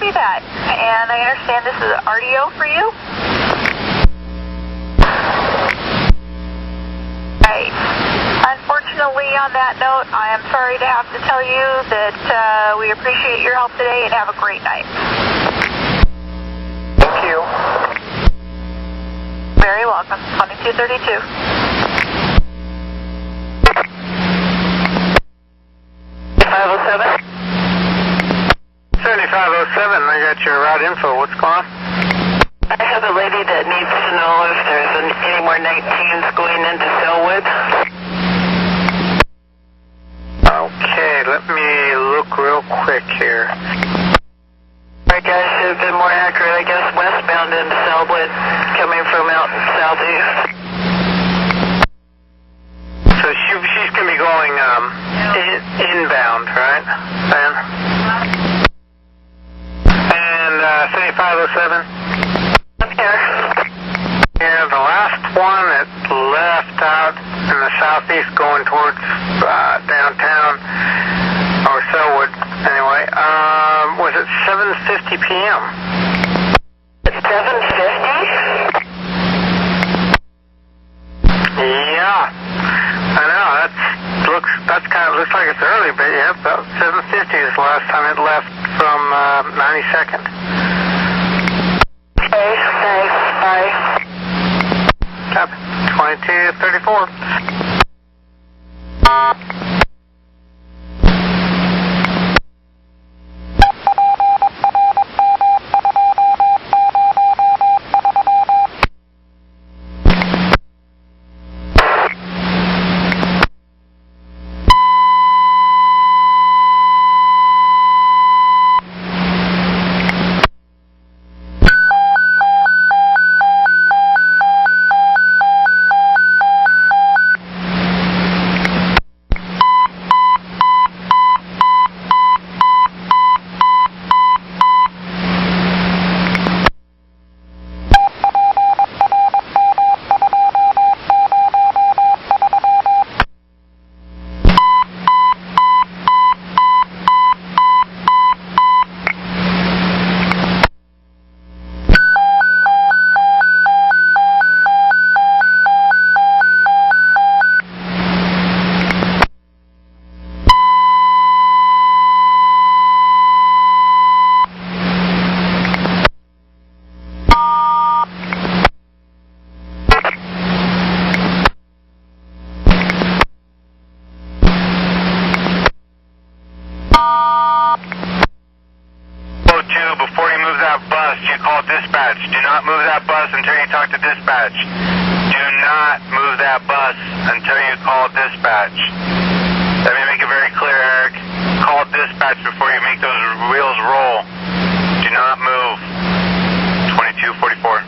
copy that. And I understand this is RDO for you? Right. Unfortunately, on that note, I am sorry to have to tell you that we appreciate your help today and have a great night. Thank you. Very welcome. 2232. 507. 7507, I got your route info. What's going on? I have a lady that needs to know if there's any more 19s going into Selwood. Okay, let me look real quick here. Alright guys, should have been more accurate, I guess, westbound into Selwood, coming from out southeast. So she's going to be going inbound, right, Sam? And 7507? I'm here. Yeah, the last one that left out in the southeast going towards downtown, or Selwood, anyway, was at 7:50 p.m. It's 7:50? Yeah, I know, looks like it's early, but yeah, about 7:50 is the last time it left from 92nd. Okay, thanks, bye. Copy. 2234. Before you move that bus, you call dispatch. Do not move that bus until you talk to dispatch. Do not move that bus until you call dispatch. Let me make it very clear, Eric. Call dispatch before you make those wheels roll. Do not move. 2244.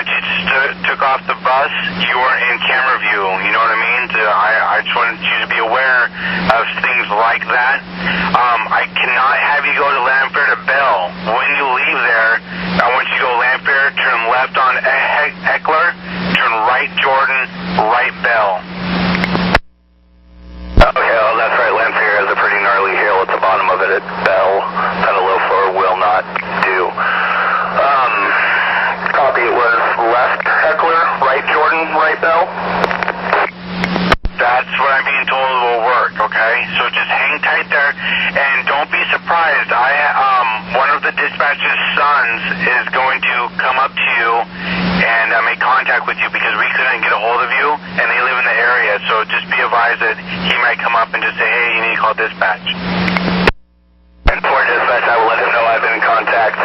once you took off the bus, you were in camera view. You know what I mean? I just wanted you to be aware of things like that. I cannot have you go to Lanfair to Bell. When you leave there, I want you to go Lanfair, turn left on Eckler, turn right Jordan, right Bell. Okay, well, that's right. Lanfair has a pretty gnarly hill at the bottom of it at Bell that a low floor will not do. Copy, it was left Eckler, right Jordan, right Bell? That's what I'm being told will work, okay? So just hang tight there, and don't be surprised. One of the dispatcher's sons is going to come up to you and make contact with you because we couldn't get a hold of you, and they live in the area. So just be advised that he might come up and just say, hey, you need to call dispatch. And for dispatch, I will let him know I've been in contact.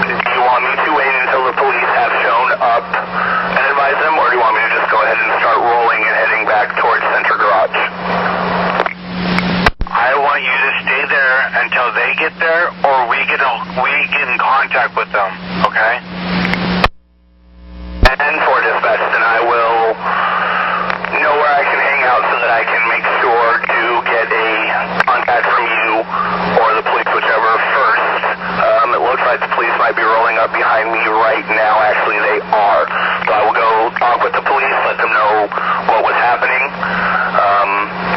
Do you want me to wait until the police have shown up and advise them, or do you want me to just go ahead and start rolling and heading back towards Center Garage? I want you to stay there until they get there, or we get in contact with them, okay? And for dispatch, then I will know where I can hang out so that I can make sure to get a contact from you or the police, whichever first. It looks like the police might be rolling up behind me right now. Actually, they are. So I will go talk with the police, let them know what was happening.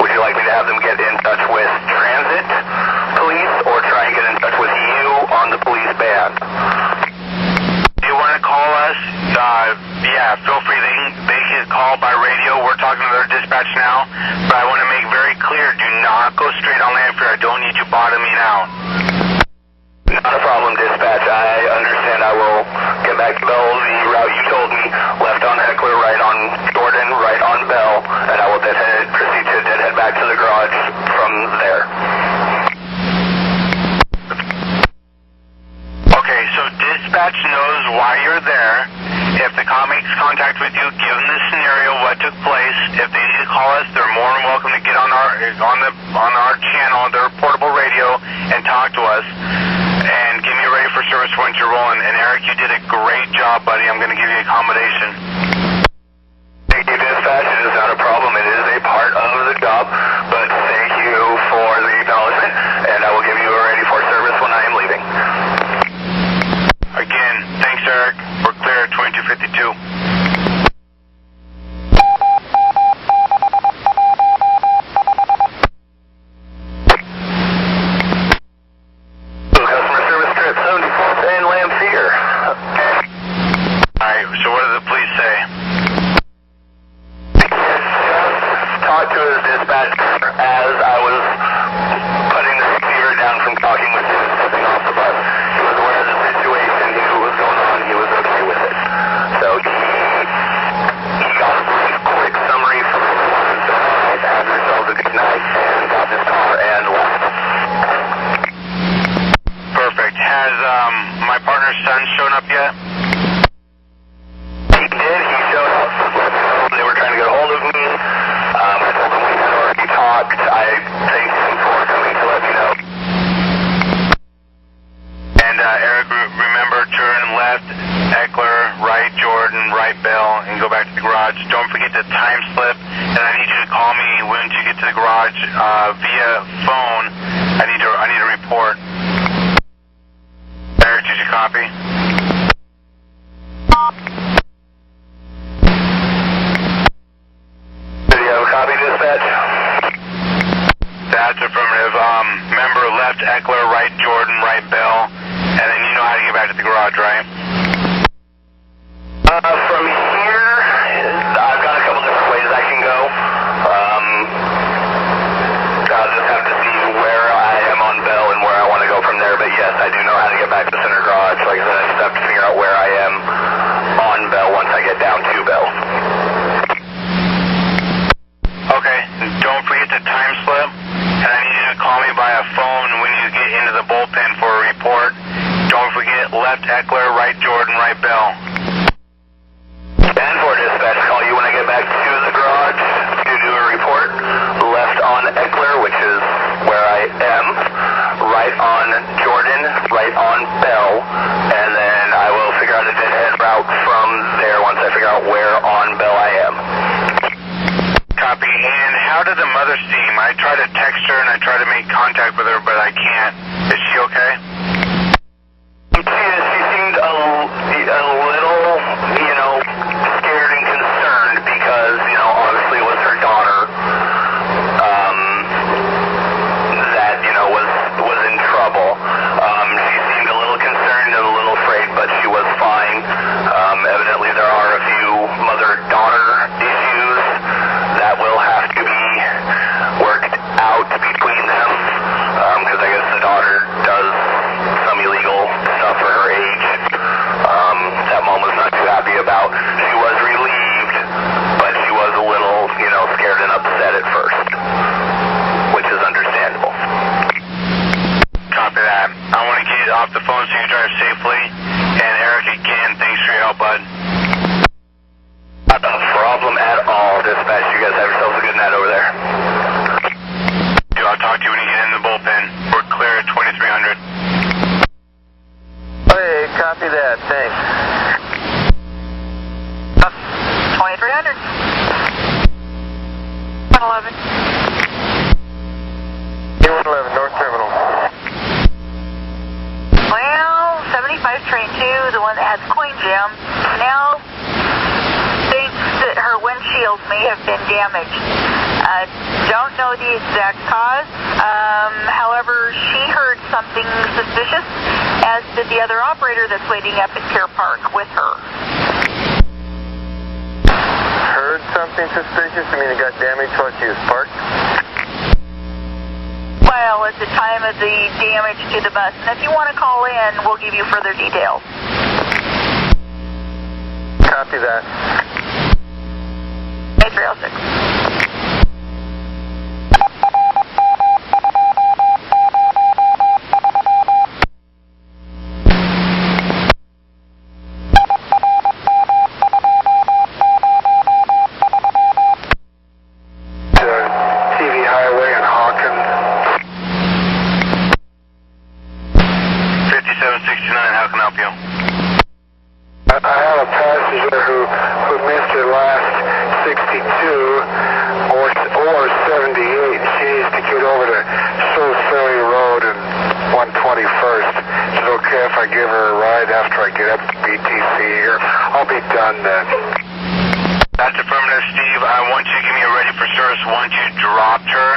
Would you like me to have them get in touch with transit police or try and get in touch with you on the police band? Do you want to call us? Yeah, feel free. They can call by radio. We're talking to their dispatch now. But I want to make very clear, do not go straight on Lanfair. I don't need you bottoming out. Not a problem, dispatch. I understand. I will get back to Bell the route you told me. Left on Eckler, right on Jordan, right on Bell, and I will proceed to deadhead back to the garage from there. Okay, so dispatch knows why you're there. If the cop makes contact with you, give them the scenario, what took place. If they need to call us, they're more than welcome to get on our channel, their portable radio, and talk to us. And get me ready for service once you're rolling. And Eric, you did a great job, buddy. I'm going to give you accommodation. Thank you, dispatch. It is not a problem. It is a part of the job. But thank you for the acknowledgement, and I will give you a ready for service when I am leaving. Again, thanks, Eric. We're clear at 2252. out from there once I figure out where on Bell I am. Copy. And how did the mother seem? I try to text her and I try to make contact with her, but I can't. Is she okay? She seemed a little, scared and concerned because, obviously it was her daughter that, was in trouble. She seemed a little concerned and a little afraid, but she was fine. Evidently there are a few mother-daughter issues that will have to be worked out between them, because I guess the daughter does some illegal stuff for her age that Mom was not too happy about. She was relieved, but she was a little, scared and upset at first, which is understandable. Copy that. I want to get off the phone so you drive safely. And Eric, again, thanks for your help, bud. Not a problem at all, dispatch. You guys have yourselves a good night over there. Dude, I'll talk to you when you get in the bullpen. We're clear at 2300. Hey, copy that. Thanks. 2300. 111. 111, North Terminal. Well, 75 train 2, the one that has coin jam, now thinks that her windshield may have been damaged. Don't know the exact cause. However, she heard something suspicious, as did the other operator that's waiting up at Pier Park with her. Heard something suspicious? I mean, it got damaged while she was parked? Well, at the time of the damage to the bus. And if you want to call in, we'll give you further details. Copy that. 8306. That's affirmative, Steve. I want you to give me a ready for service once you dropped her.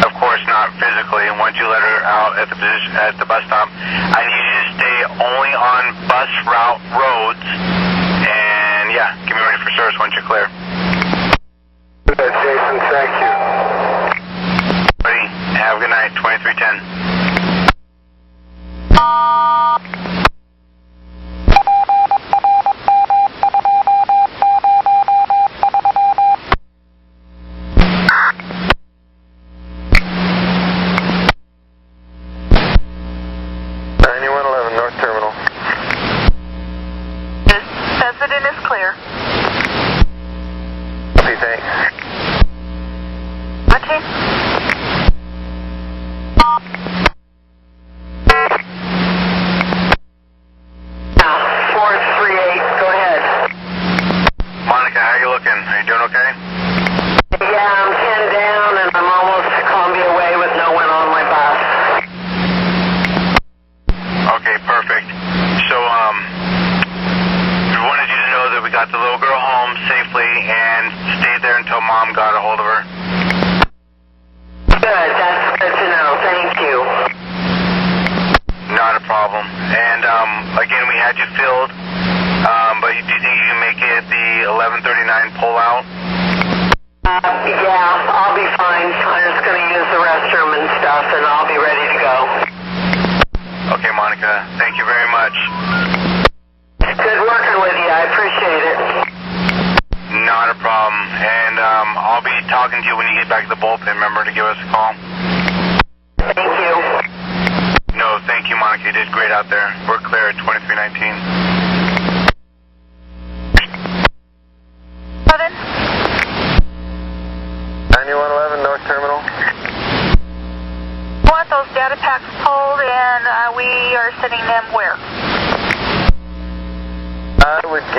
Of course, not physically. And once you let her out at the bus stop, I need you to stay only on bus route roads. And yeah, give me ready for service once you're clear. Jason, thank you. Ready. Have a good night. 2310.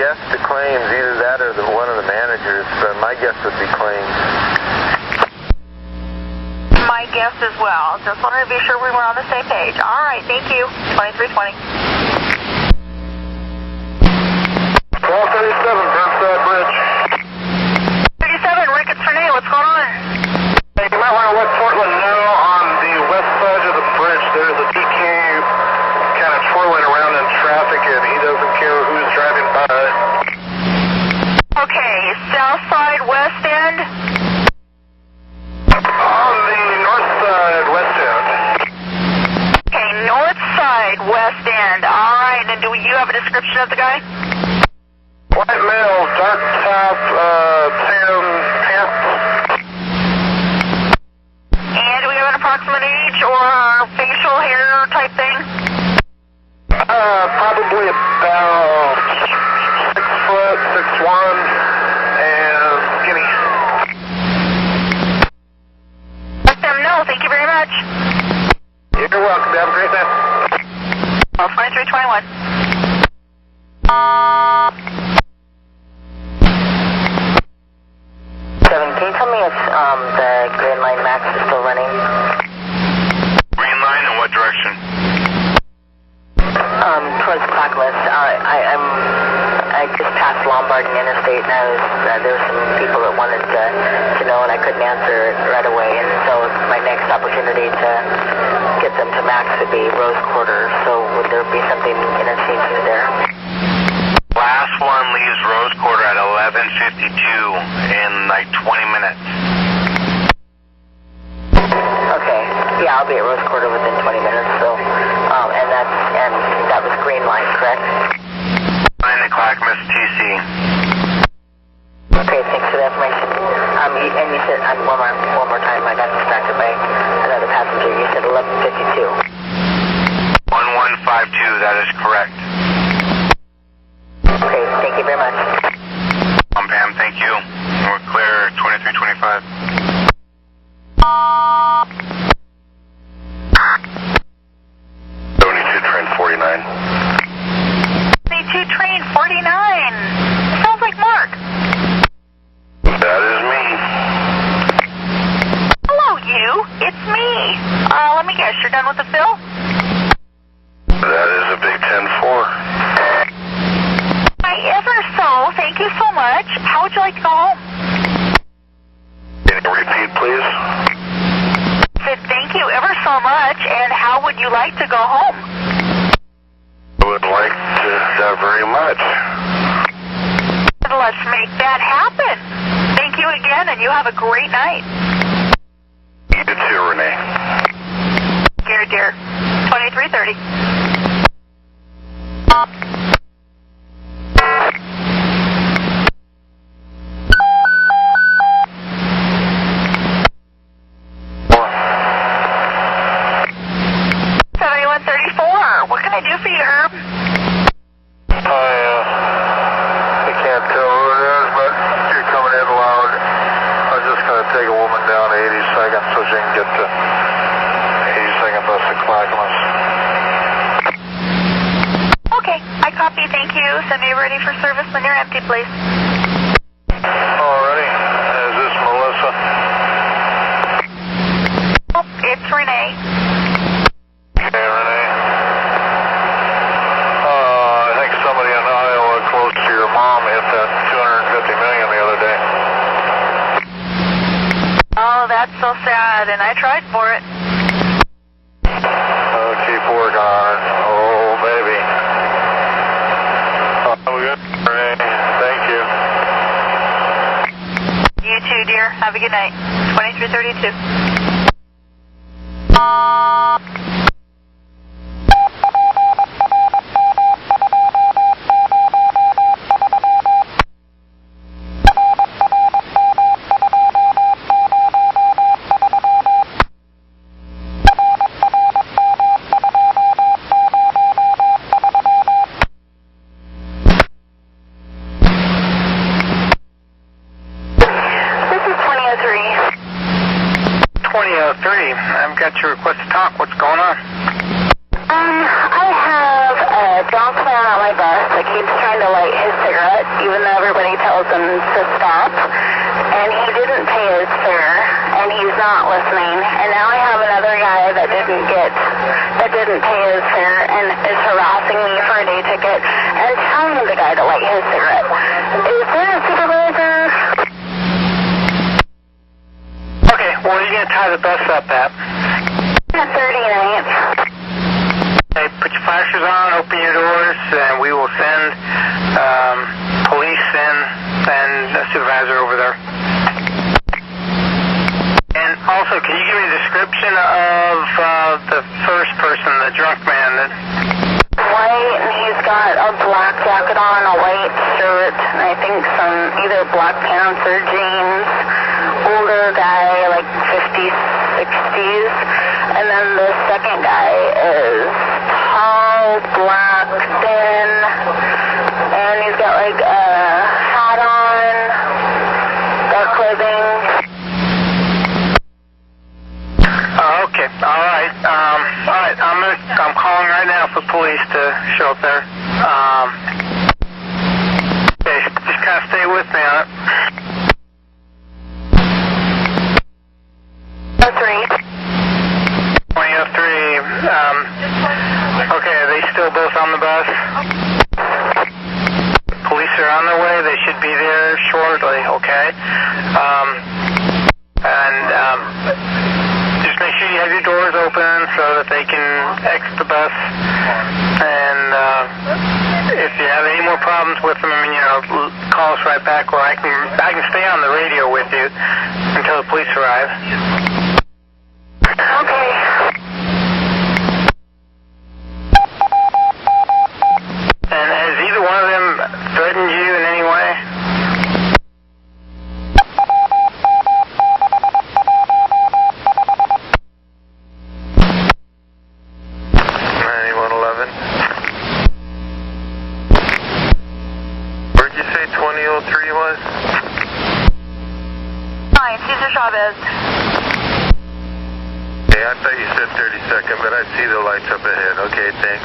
guess to claims, either that or one of the managers. My guess would be claims. My guess as well. Just wanted to be sure we were on the same page. All right, thank you. 2320. 1237, Burnside Bridge. 37, Rick, it's Renee. What's going on? Hey, you might want to let Portland know on the west side of the bridge there's a DQ kind of twirling around in traffic, and he doesn't care who's driving by. Okay, south side, west end. On the north side, west end. Okay, north side, west end. All right, and do you have a description of the guy? White male, dark top, tan pants. And do we have an approximate age or facial hair type thing? Probably about 6 foot, 6'1", and skinny. Let them know. Thank you very much. You're welcome. Have a great day. 2321. Can you tell me if the Green Line Max is still running? Green line in what direction? Towards Clackamas. I just passed Lombard and Interstate, and there were some people that wanted to know, and I couldn't answer it right away. And so my next opportunity to get them to Max would be Rose Quarter. So would there be something interchanging there? Last one leaves Rose Quarter at 11:52 in like 20 minutes. Okay. Yeah, I'll be at Rose Quarter within 20 minutes. So, and that was Green Line, correct? 9 o'clock, Miss TC. Okay, thanks for the information. And you said, one more time, I got distracted by another passenger. You said 11:52. 1152, that is correct. Okay, thank you very much. Pam, thank you. We're clear, 2325. Train 49. 22 train 49. Sounds like Mark. That is me. Hello, you. It's me. Let me guess. You're done with the fill? That is a big 10-4. Ever so. Thank you so much. How would you like to go home? Can you repeat, please? Said thank you ever so much. And how would you like to go home? I would like to very much. Let's make that happen. Thank you again, and you have a great night. You too, Renee. Dear. 2330. What can I do for you, Herb? I can't tell who it is, but you're coming in loud. I was just going to take a woman down to 82nd so she can get to 82nd bus to Clackamas. Okay, I copy. Thank you. Send me ready for service when you're empty, please. Alrighty. Is this Melissa? Oh, it's Renee. Hey, Renee. I think somebody in Iowa close to your mom hit that $250 million the other day. Oh, that's so sad, and I tried for it. Keep working on it. Oh, baby. Oh, good, Renee. Thank you. You too, dear. Have a good night. 2332. I've got your request to talk. What's going on? I have a drunk man on my bus that keeps trying to light his cigarette. cigarette, even though everybody tells him to stop. And he didn't pay his fare, and he's not listening. And now I have another guy that didn't pay his fare and is harassing me for a day ticket and telling the guy to light his cigarette. Is there a supervisor? Okay, where are you going to tie the bus up at? 39th. Okay, put your flashers on, open your doors, and we will send police and a supervisor over there. And also, can you give me a description of the first person, the drunk man? White, and he's got a black jacket on, a white shirt, and I think some either black pants or jeans. Older guy, like 50s, 60s. And then the second guy is tall, black, thin, and he's got like a hat on, dark clothing. Okay, all right. I'm calling right now for police to show up there. Okay, just kind of stay with me on it. 2003. Okay, are they still both on the bus? Police are on their way. They should be there shortly, okay? Just make sure you have your doors open so that they can exit the bus. And if you have any more problems with them, call us right back, or I can stay on the radio with you until the police arrive. Okay. And has either one of them threatened you in any way? Where'd you say 2003 was? Hi, Cesar Chavez. Hey, I thought you said 32nd, but I see the lights up ahead. Okay, thanks.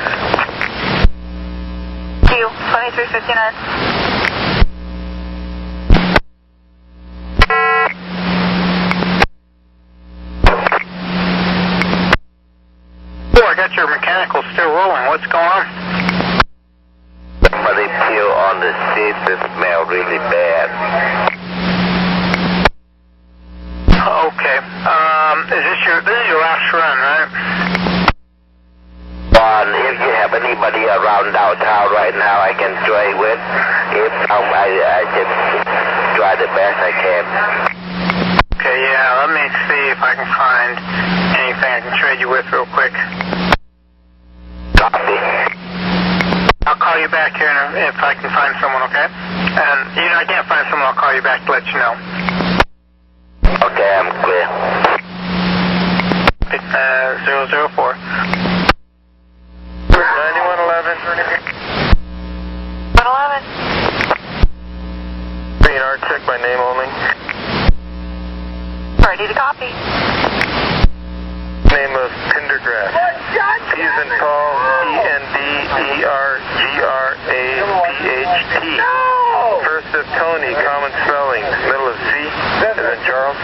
See you, 2359. Oh, I got your mechanical still rolling. What's going on? Somebody peel on the seats that smell really bad. Okay. This is your last run, right? If you have anybody around downtown right now I can trade with, if not, I just try the best I can. Okay, yeah, let me see if I can find anything I can trade you with real quick. Copy. I'll call you back here if I can find someone, okay? And, I can't find someone, I'll call you back to let you know. Okay, I'm clear. 004. 9111. 111. PNR check by name only. Ready to copy. Name of Pendergrass. P as in Paul, PendergraphT. First of Tony, common spelling. Middle of C, as in Charles.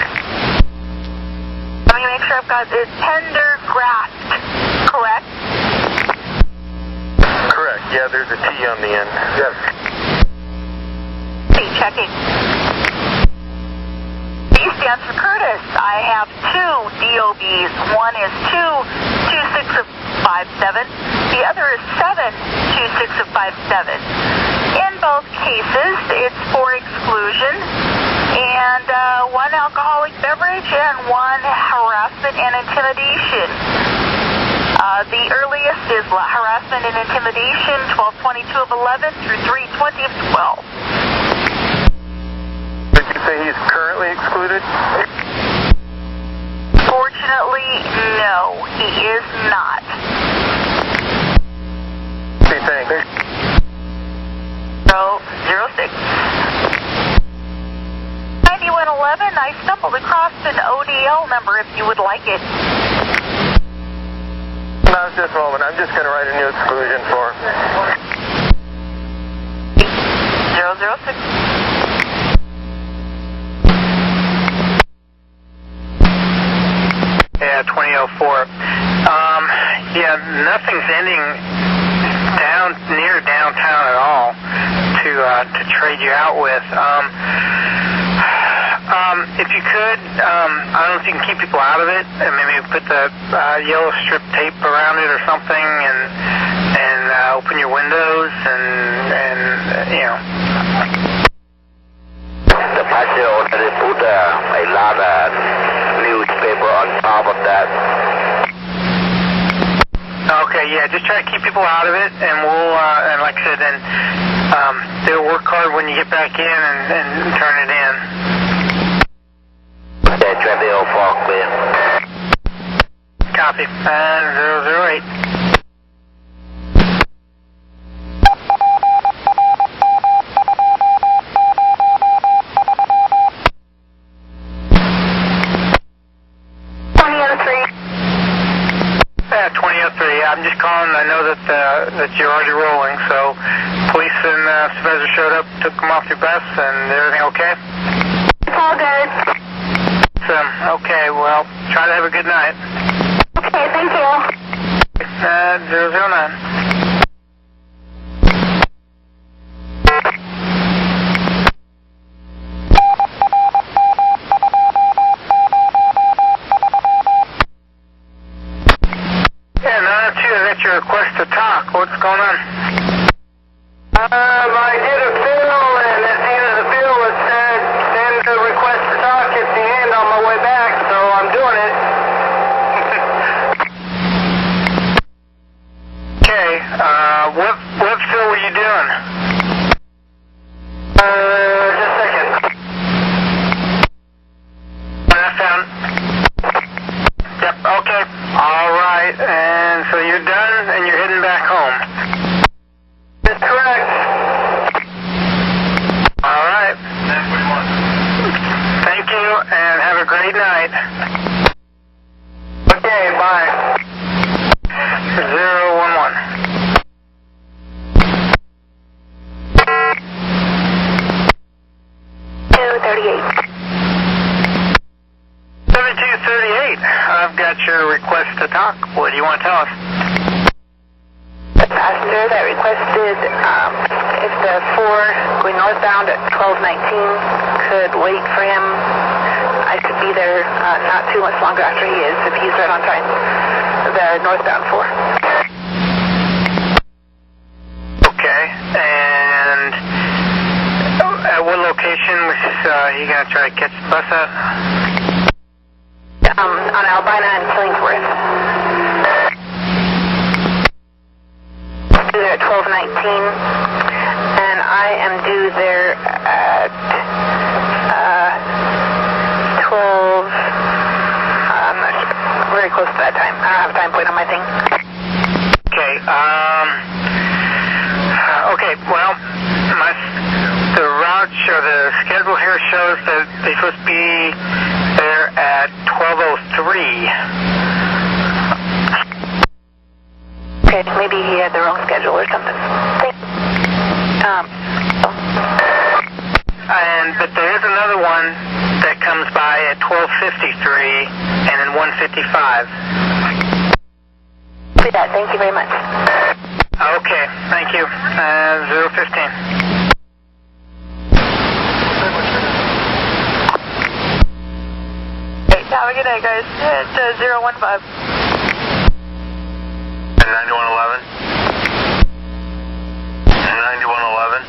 Let me make sure I've got this Pendergrass, correct? Correct. Yeah, there's a T on the end. Yes. See, checking. D stands for Curtis. I have two DOBs. One is 22657. The other is 72657. In both cases, it's for exclusion. And one alcoholic beverage and one harassment and intimidation. The earliest is harassment and intimidation, 12/22 of 11 through 3/20 of 12. Did you say he's currently excluded? Fortunately, no, he is not. Okay, thanks. 006. 9111, I stumbled across an ODL number if you would like it. Not at this moment. I'm just going to write a new exclusion for him. 006. Yeah, 2004. Yeah, nothing's ending near downtown at all to trade you out with. If you could, I don't know if you can keep people out of it, and maybe put the yellow strip tape around it or something, and open your windows, and you know. The passenger already put a large newspaper on top of that. Okay, yeah, just try to keep people out of it, and we'll, and like I said, then they'll work hard when you get back in and turn it in. Okay, 2004, clear. Copy. And 008. I'm just calling. I know that you're already rolling, so police and supervisor showed up, took them off your bus, and everything okay? It's all good. Okay, well, try to have a good night. Okay, thank you. 009. Your request to talk. What's going on? I did a bill, and at the end of the bill it said send a request to talk at the end on my way back, so I'm doing it. Okay, what bill were you doing? Just a second. I found. Yep, okay. All right, and so you're done, and you're heading back home. That's correct. All right. Thank you, and have a great night. Okay, bye. 011. 238. 7238. I've got your request to talk. What do you want to tell us? The passenger that requested if the 4 going northbound at 1219 could wait for him. I could be there not too much longer after he is, if he's right on time. The northbound 4. Okay, and at what location was he going to try to catch the bus at? On Albina and Killingsworth. Due there at 1219, and I am due there at 12. I'm not sure. Very close to that time. I don't have a time point on my thing. Okay, okay, well, the route or the schedule here shows that they're supposed to be there at 12:03. Okay, maybe he had the wrong schedule or something. But there is another one that comes by at 12:53 and then 1:55. Thank you very much. Okay, thank you. 015. Have a good night, guys. It's 015. 9111. 9111.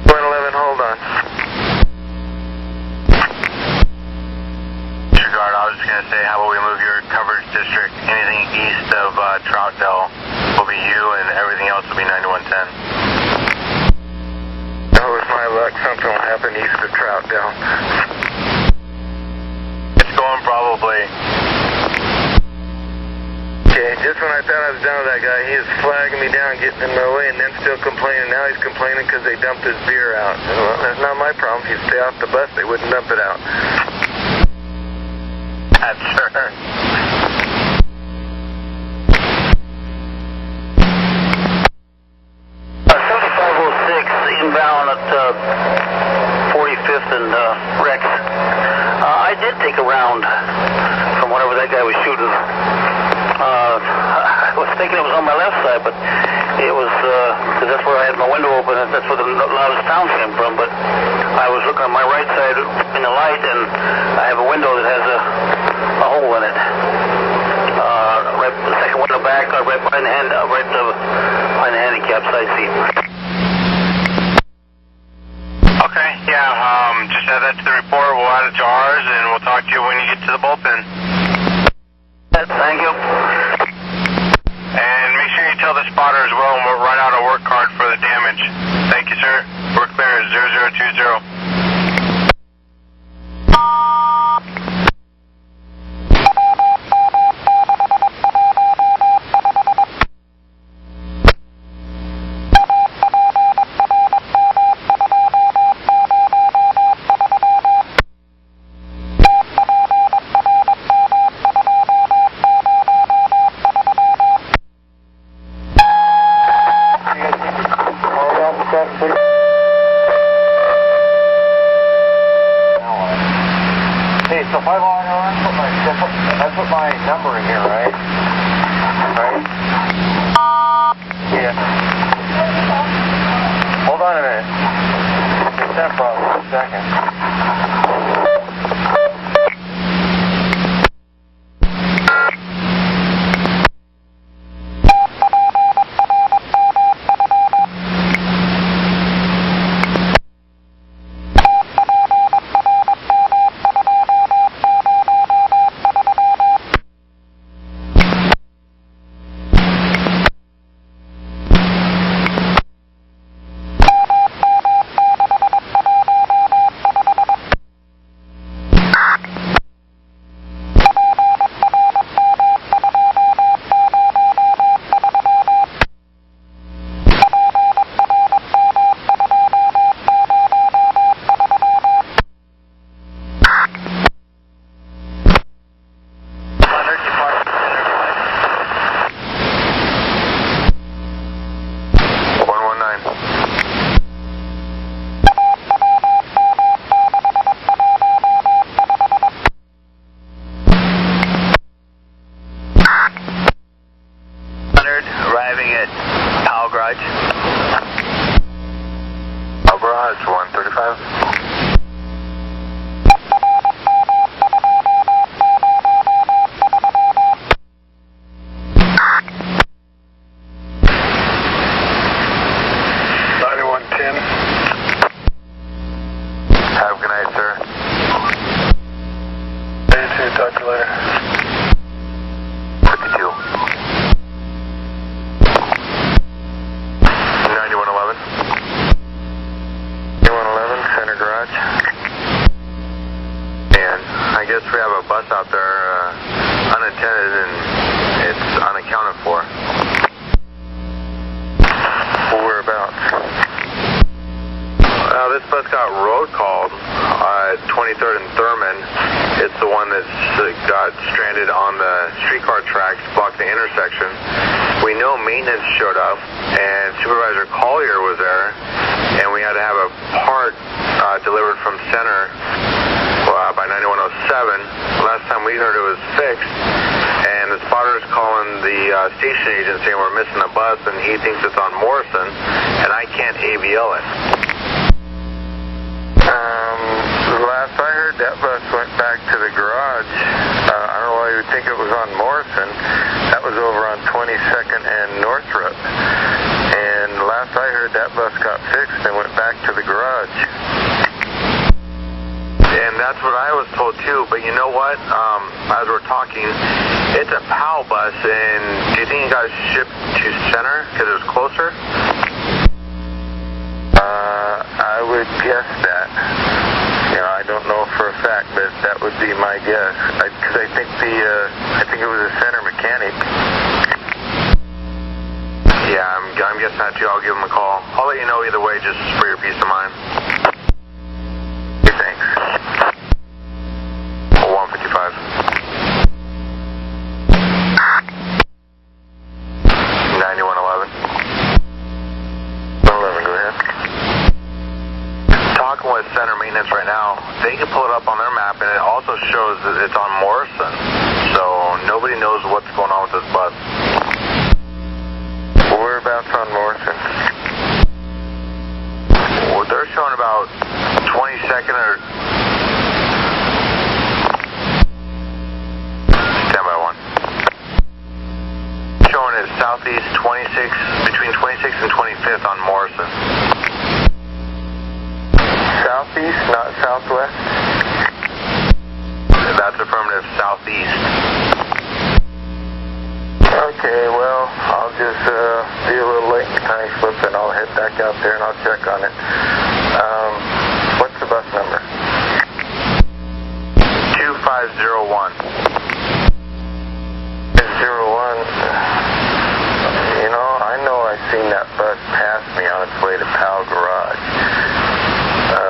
111, hold on. Disregard, I was just going to say, how about we move your coverage district? Anything east of Troutdale will be you, and everything else will be 9110. That was my luck. Something will happen east of Troutdale. It's going probably. Okay, just when I thought I was done with that guy, he was flagging me down, getting in my way, and then still complaining. Now he's complaining because they dumped his beer out. Well, that's not my problem. If you stay off the bus, they wouldn't dump it out. That's sure. looking down at 45th and Rex. I did take a round from whatever that guy was shooting. I was thinking it was on my left side, but it was, because that's where I had my window open, and that's where the loudest sound came from, but I was looking on my right side in the light, and I have a window that has a hole in it. Right, the second window back, right behind behind the handicap side seat. Okay, yeah, just add that to the report. We'll add it to ours, and we'll talk to you when you get to the bullpen. Thank you. And make sure you tell the spotter as well, and we'll write out a work card for the damage. Thank you, sir. We're clear at 0020. Hey, so if I log on, I put my number in here, right? Right? Yeah. Hold on a minute. It's that problem. A second. Arriving at Powell Garage. Powell Garage, 135. Have a good night, sir. You too. Talk to you later. 52. 9111. 9111, Center Garage. And I guess we have a bus out there unattended and it's unaccounted for. Whereabouts? This bus got road called at 23rd and Thurman. It's the one that got stranded on the streetcar tracks, blocked the intersection. We know maintenance showed up, and Supervisor Collier was there, and we had to have a part delivered from Center by 9107. Last time we heard it was fixed, and the spotter's calling the station agent saying we're missing a bus, and he thinks it's on Morrison, and I can't AVL it. Last I heard, that bus went back to the garage. I don't know why you would think it was on Morrison. That was over on 22nd and Northrop. And last I heard, that bus got fixed and went back to the garage. And that's what I was told too, but you know what? As we're talking, it's a POW bus, and do you think it got shipped to Center because it was closer? I would guess that. You know, I don't know for a fact, but that would be my guess. Because I think it was a Center mechanic. Yeah, I'm guessing that too. I'll give him a call. I'll let you know either way, just for your peace of mind. Okay, thanks. 155. 9111. 111, go ahead. with Center Maintenance right now. They can pull it up on their map, and it also shows that it's on Morrison. So nobody knows what's going on with this bus. Whereabouts on Morrison? Well, they're showing about 22nd or... Standby 1. Showing it southeast 26, between 26th and 25th on Morrison. Southeast, not southwest? That's affirmative, southeast. Okay, well, I'll just be a little late in time slip, and I'll head back out there and I'll check on it. What's the bus number? 2501. 01. You know I've seen that bus pass me on its way to Powell Garage.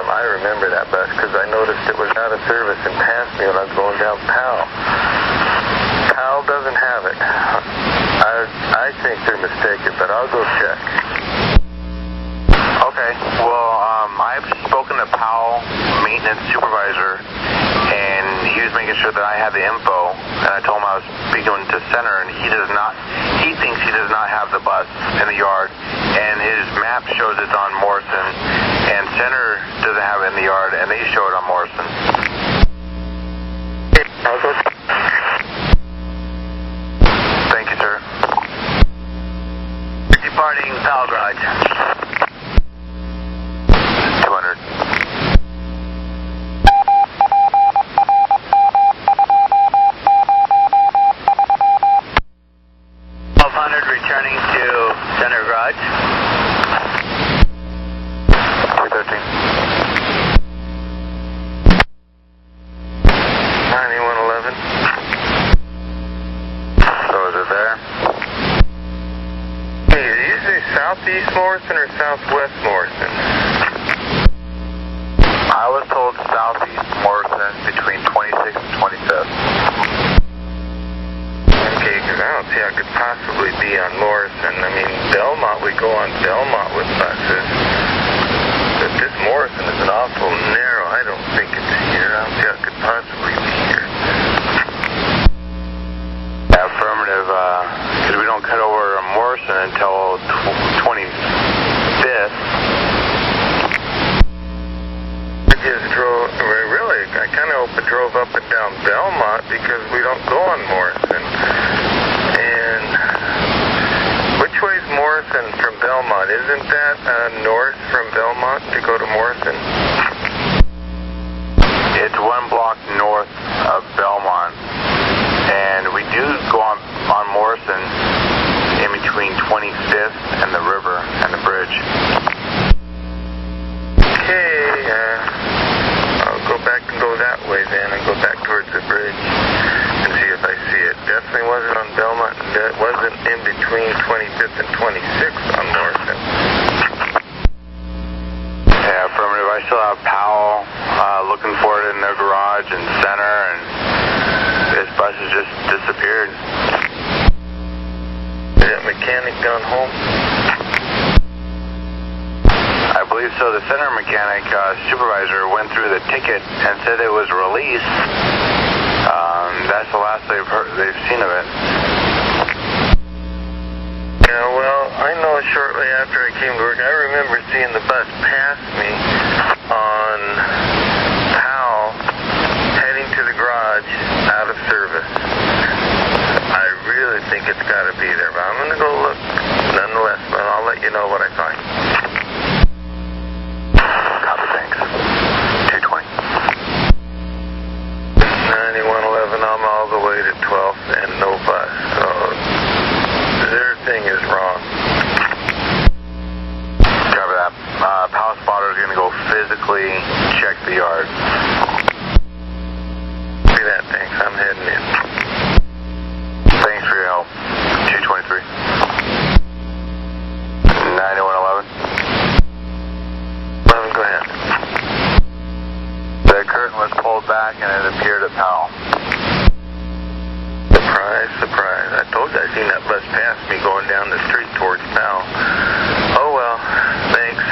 I remember that bus because I noticed it was out of service and passed me when I was going down Powell. Powell doesn't have it. I think they're mistaken, but I'll go check. Okay, well, I've spoken to Powell, maintenance supervisor, and he was making sure that I had the info, and I told him I was speaking to Center, and he thinks he does not have the bus in the yard, and his map shows it's on Morrison, and Center doesn't have it in the yard, and they show it on Morrison. I'll go check. Thank you, sir. Departing Powell Garage. 200. Returning to Center Garage. 313. 9111. So is it there? Hey, did you say southeast Morrison or southwest Morrison? I was told southeast Morrison between 26th and 25th. Okay, because I don't see how it could possibly be on Morrison. I mean, Belmont, we go on Belmont with buses. But this Morrison is an awful narrow. I don't think it's here. I don't see how it could possibly be here. Affirmative, because we don't cut over Morrison until 25th. I kind of drove up and down Belmont because we don't go on Morrison. And which way is Morrison from Belmont? Isn't that north from Belmont to go to Morrison? It's one block north of Belmont. And we do go on Morrison in between 25th and the river and the bridge. Okay, I'll go back and go that way then and go back towards the bridge and see if I see it. Definitely wasn't on Belmont. It wasn't in between 25th and 26th on Morrison. Yeah, affirmative. I still have Powell looking for it in their garage and Center, and this bus has just disappeared. Is that mechanic gone home? I believe so. The Center mechanic supervisor went through the ticket and said it was released. That's the last they've seen of it. Yeah, well, I know shortly after I came to work, I remember seeing the bus pass me on Powell, heading to the garage, out of service. I really think it's got to be there, but I'm going to go look nonetheless, but I'll let you know what I find. Copy, thanks. 220. 9111, I'm all the way to 12th and no bus, so their thing is wrong. Copy that. Power spotter is going to go physically check the yard. See that, thanks. I'm heading in. Thanks for your help. 223. 9111. 11, go ahead. The curtain was pulled back and it appeared at Powell. Surprise, surprise. I told you I seen that bus pass me going down the street towards Powell. Oh well, thanks.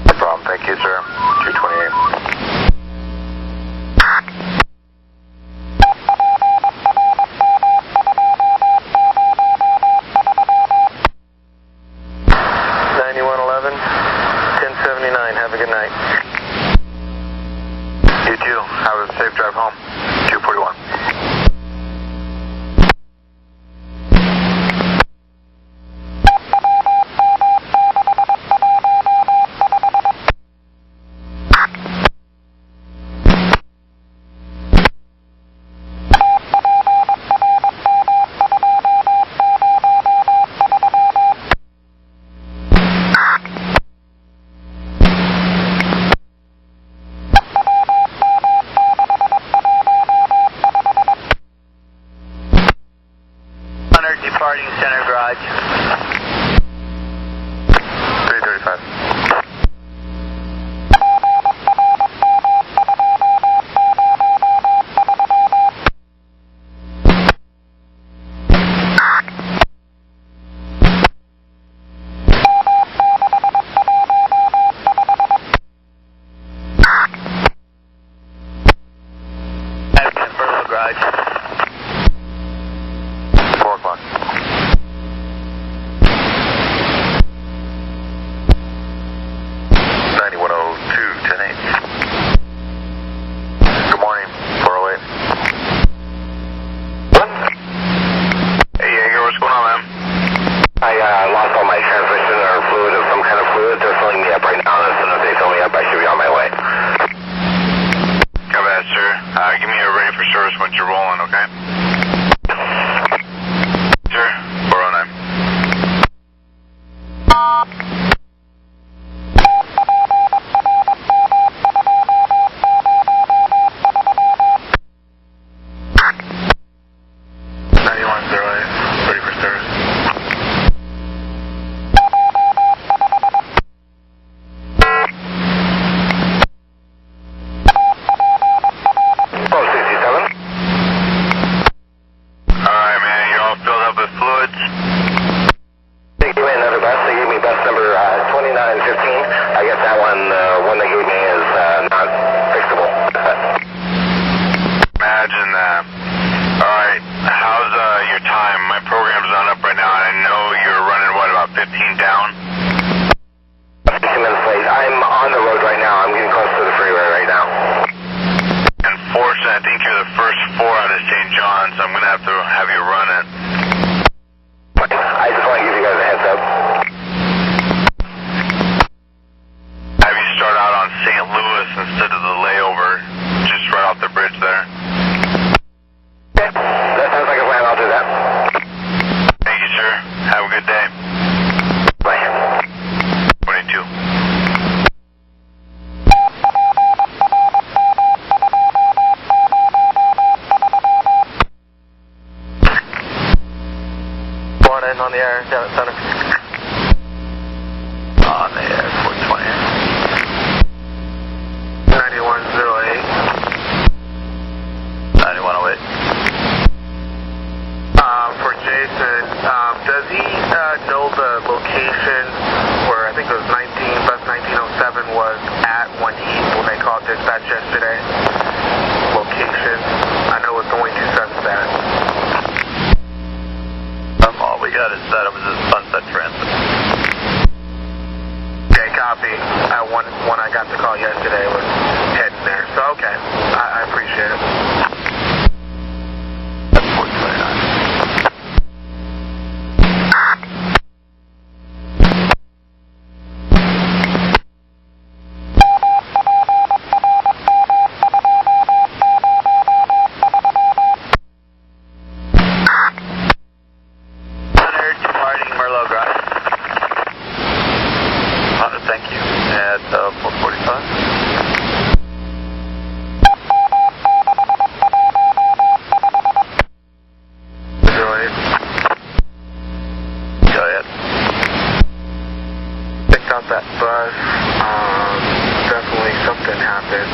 No problem, thank you. safe drive home. 241. Departing center garage. 335. Garage. 4 o'clock. Good morning, 408. Hey, Jaeger, what's going on, man? I lost all my transmission or fluid of some kind of fluid. They're filling me up right now, and as soon as they fill me up, I should be on my way. Copy that, sir. Give me a ready for service once you're rolling, okay? Sir, 409. Imagine that. Alright, how's your time? My program's not up right now, and I know you're running, what, about 15 down? 15 minutes late. I'm on the road right now. I'm getting close to the freeway right now. Unfortunately, I think you're the first 4 out of St. John, so I'm going to have you run it. I just want to give you guys a heads up. Have you start out on St. Louis instead of the layover, just right off the bridge there? Okay. That sounds like a plan. I'll do that. Thank you, sir. Have a good day. Bye. 22. Morning, on the air, down at center. On the air, 420. 9108. 9108. For Jason, does he know the location where I think it was bus 1907 was at when they called dispatch yesterday? Location. I know it's only 277. All we got is that it was a Sunset Transit. Okay, copy. When I got the call yesterday, it was heading there. So, okay. I appreciate it. That's 429. Thank you. At 445. Go ahead. Picked up that bus. Definitely something happened.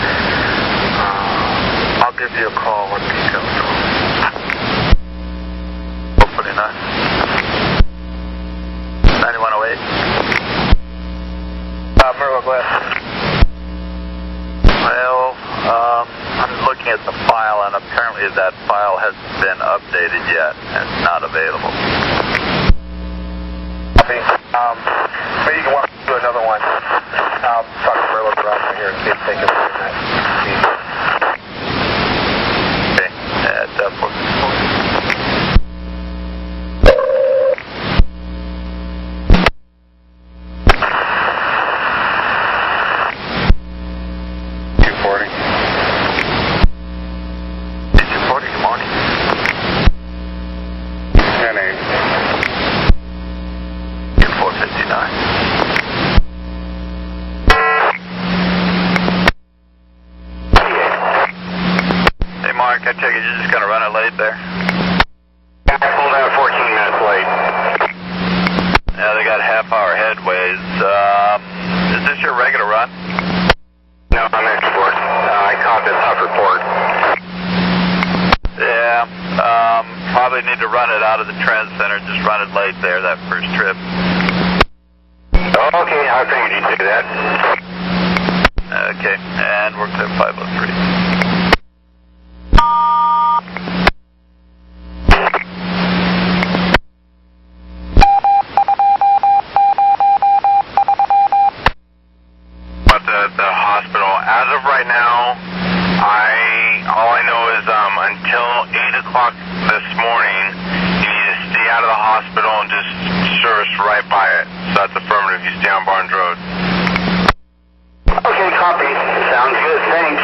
I'll give you a call when details come. 449. 9108. Merlo, go ahead. Well, I'm looking at the file, and apparently that file hasn't been updated yet, and it's not available. Copy. Maybe you can walk through another one. I'll talk to Merlo Garage here and see if they can find that. Mark, I take it you're just going to run it late there? I pulled out 14 minutes late. Yeah, they got half-hour headways. Is this your regular run? No, I'm export. I caught this hot report. Yeah, probably need to run it out of the trend center. Just run it late there, that first trip. Okay, I figured you'd do that. Okay, and we're clear 503. The hospital. As of right now, all I know is until 8 o'clock this morning, you need to stay out of the hospital and just service right by it. So that's affirmative. You stay on Barnes Road. Okay, copy. Sounds good. Thanks.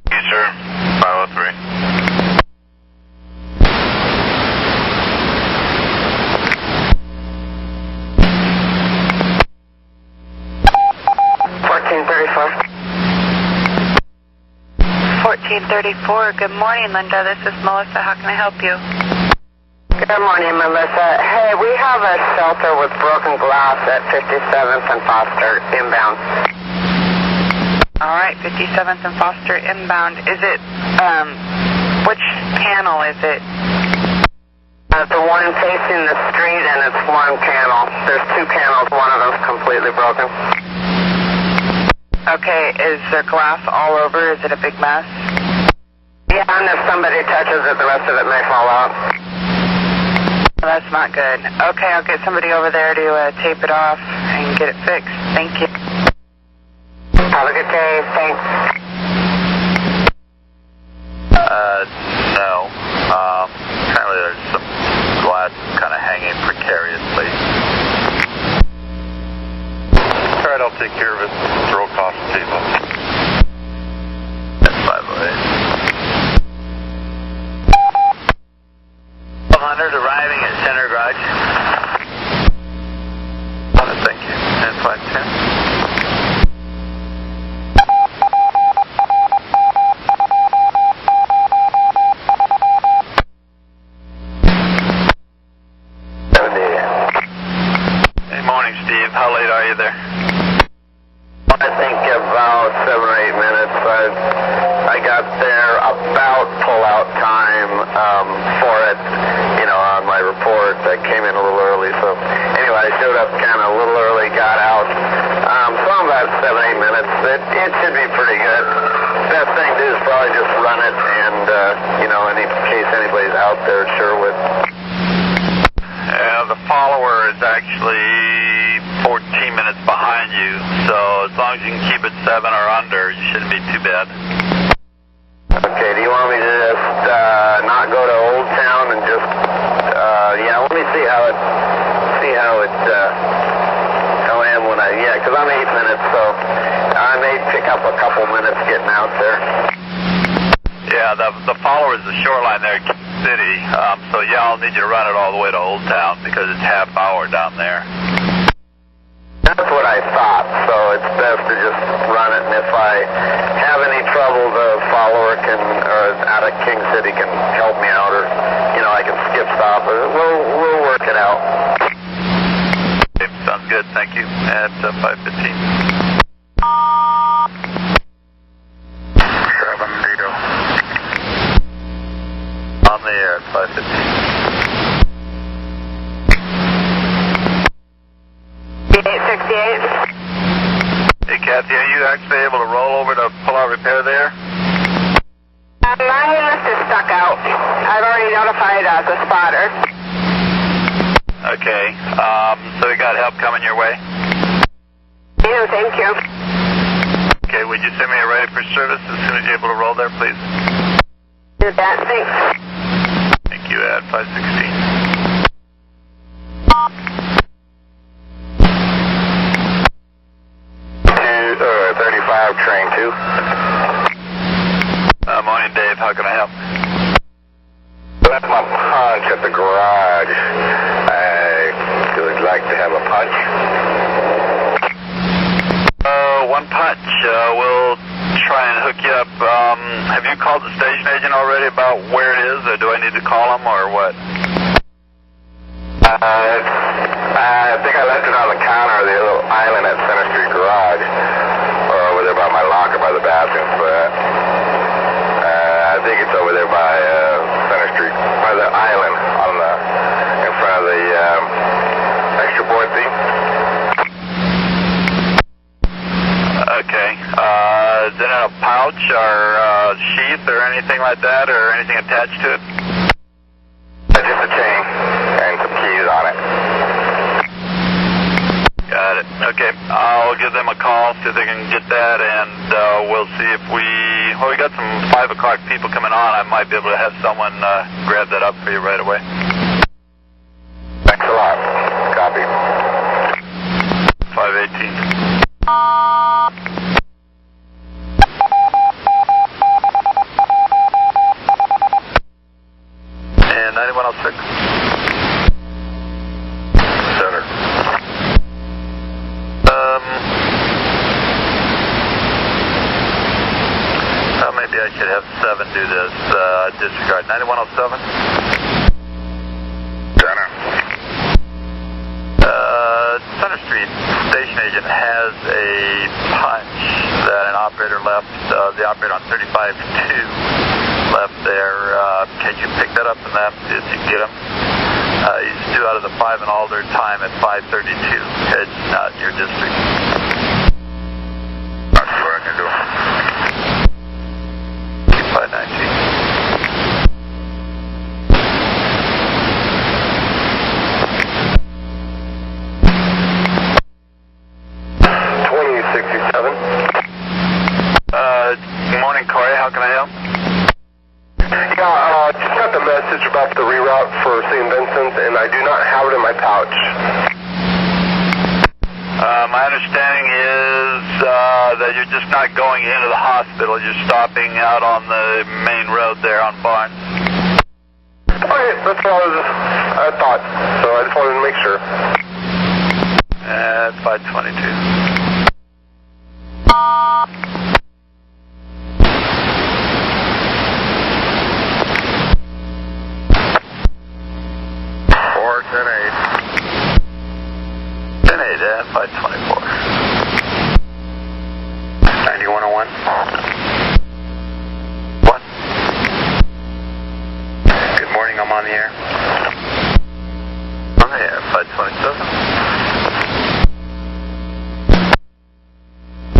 Yes, sir. 503. 1434. Good morning, Linda. This is Melissa. How can I help you? Good morning, Melissa. Hey, we have a shelter with broken glass at 57th and Foster inbound. All right, 57th and Foster inbound. Is it, which panel is it? The one facing the street, and it's one panel. There's two panels. One of them's completely broken. Okay, is there glass all over? Is it a big mess? Yeah, and if somebody touches it, the rest of it may fall out. That's not good. Okay, I'll get somebody over there to tape it off and get it fixed. Thank you. Have a good day. Thanks. No. Apparently there's some glass kind of hanging precariously. All right, I'll take care of it. Throw across the table. That's 508. 100 arriving at Center Garage. Thank you. And 510. Steve, how late are you there? I think about 7 or 8 minutes. I got there about pull-out time for it, on my report. I came in a little early, so anyway, I showed up kind of a little early, got out. So I'm about 7 or 8 minutes. It should be pretty good. Best thing to do is probably just run it, and, in case anybody's out there, sure would. Yeah, the follower is actually 14 minutes behind you, so as long as you can keep it 7 or under, you shouldn't be too bad. Okay, do you want me to just not go to Old Town and just, let me see how I am when because I'm 8 minutes, so I may pick up a couple minutes getting out there. Yeah, the follower is the shoreline there, City, so I'll need you to run it all the way to Old Town because it's half hour down there. That's what I thought, so it's best to just run it, and if I have any trouble, the follower out of King City can help me out, or, I can skip stop. We'll work it out. Okay, sounds good, thank you. At 515. 7 Vito. On the air at 515. 868. Hey, Kathy, are you actually able to roll over to pull-out repair there? My lift is stuck out. I've already notified the spotter. Okay, so we got help coming your way? Yeah, thank you. Okay, would you send me a ready for service as soon as you're able to roll there, please? Do that, thanks. Thank you, at 516. 35, train 2. Morning, Dave. How can I help? Left my punch at the garage. I would like to have a punch. One punch. We'll try and hook you up. Have you called the station agent already about where it is, or do I need to call him, or what? I think I left it on the counter of the little island at Center Street Garage, or over there by my locker by the bathrooms, but I think it's over there by Center Street, by the island on the in front of the extra board thing. Okay. Is it in a pouch or sheath or anything like that, or anything attached to it? Just a chain and some keys on it. Got it. Okay. I'll give them a call, see if they can get that, and we'll see if we got some 5 o'clock people coming on. I might be able to have someone grab that up for you right away. Thanks a lot. Copy. 518. And 9106. Center. Maybe I should have 7 do this. Disregard. 9107. Center. Center Street station agent has a punch that an operator left, the operator on 30pm-10 left there. Can you pick that up and that, see if you can get him? He's due out of the 5 and Alder time at 5:32. It's not in your district. I'll see what I can do. 519. Good morning, Corey. How can I help? Yeah, just got the message about the reroute for St. Vincent, and I do not have it in my pouch. My understanding is that you're just not going into the hospital. You're stopping out on the main road there on Barnes. Okay, that's what I thought, so I just wanted to make sure. At 522. At 524. 9101. What? Good morning, I'm on the air. On the air, 527. 9102.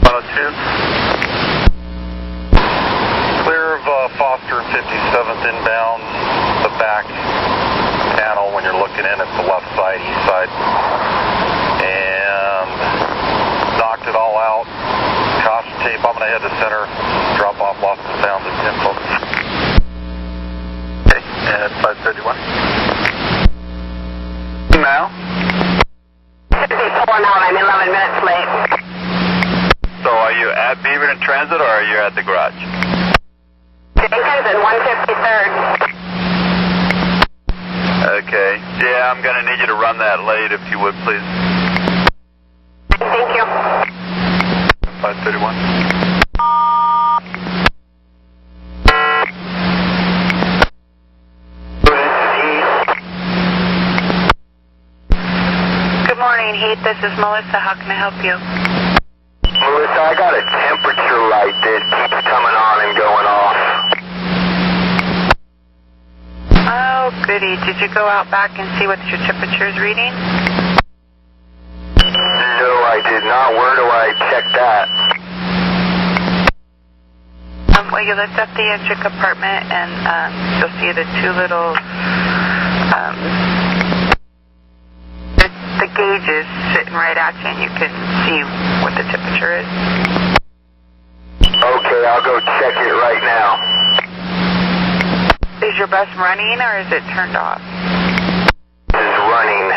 102. Clear of Foster and 57th inbound, the back panel when you're looking in, it's the left side, east side, and knocked it all out. Caution tape, I'm going to head to center, drop off lost and found at 10 folks. Okay, at 531. Now? 54 now, I'm 11 minutes late. So are you at Beaverton Transit or are you at the garage? Jenkins and 153rd. Okay. Yeah, I'm going to need you to run that late if you would, please. Thank you. 531. Good morning, Heath. This is Melissa. How can I help you? Melissa, I got a temperature light that keeps coming on and going off. Oh, goody. Did you go out back and see what your temperature is reading? No, I did not. Where do I check that? Well, you lift up the engine compartment and you'll see the 2 little the gauges sitting right at you, and you can see what the temperature is. Okay, I'll go check it right now. Is your bus running or is it turned off? It's running.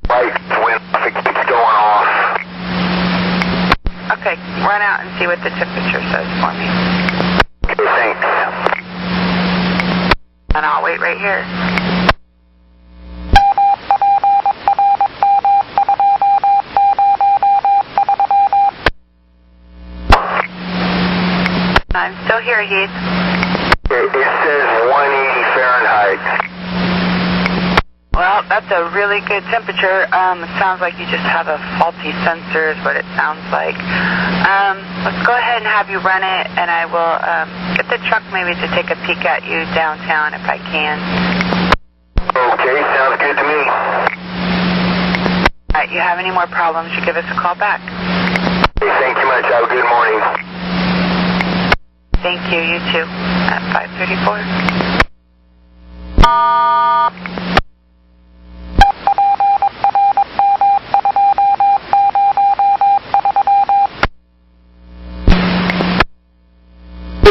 Lights went off, it keeps going off. Okay, run out and see what the temperature says for me. Okay, thanks. And I'll wait right here. here, Heath? It says 180 Fahrenheit. Well, that's a really good temperature. It sounds like you just have a faulty sensor is what it sounds like. Let's go ahead and have you run it, and I will get the truck maybe to take a peek at you downtown if I can. Okay, sounds good to me. All right, you have any more problems, you give us a call back. Hey, thank you much. Have a good morning. Thank you, you too. At 5:34.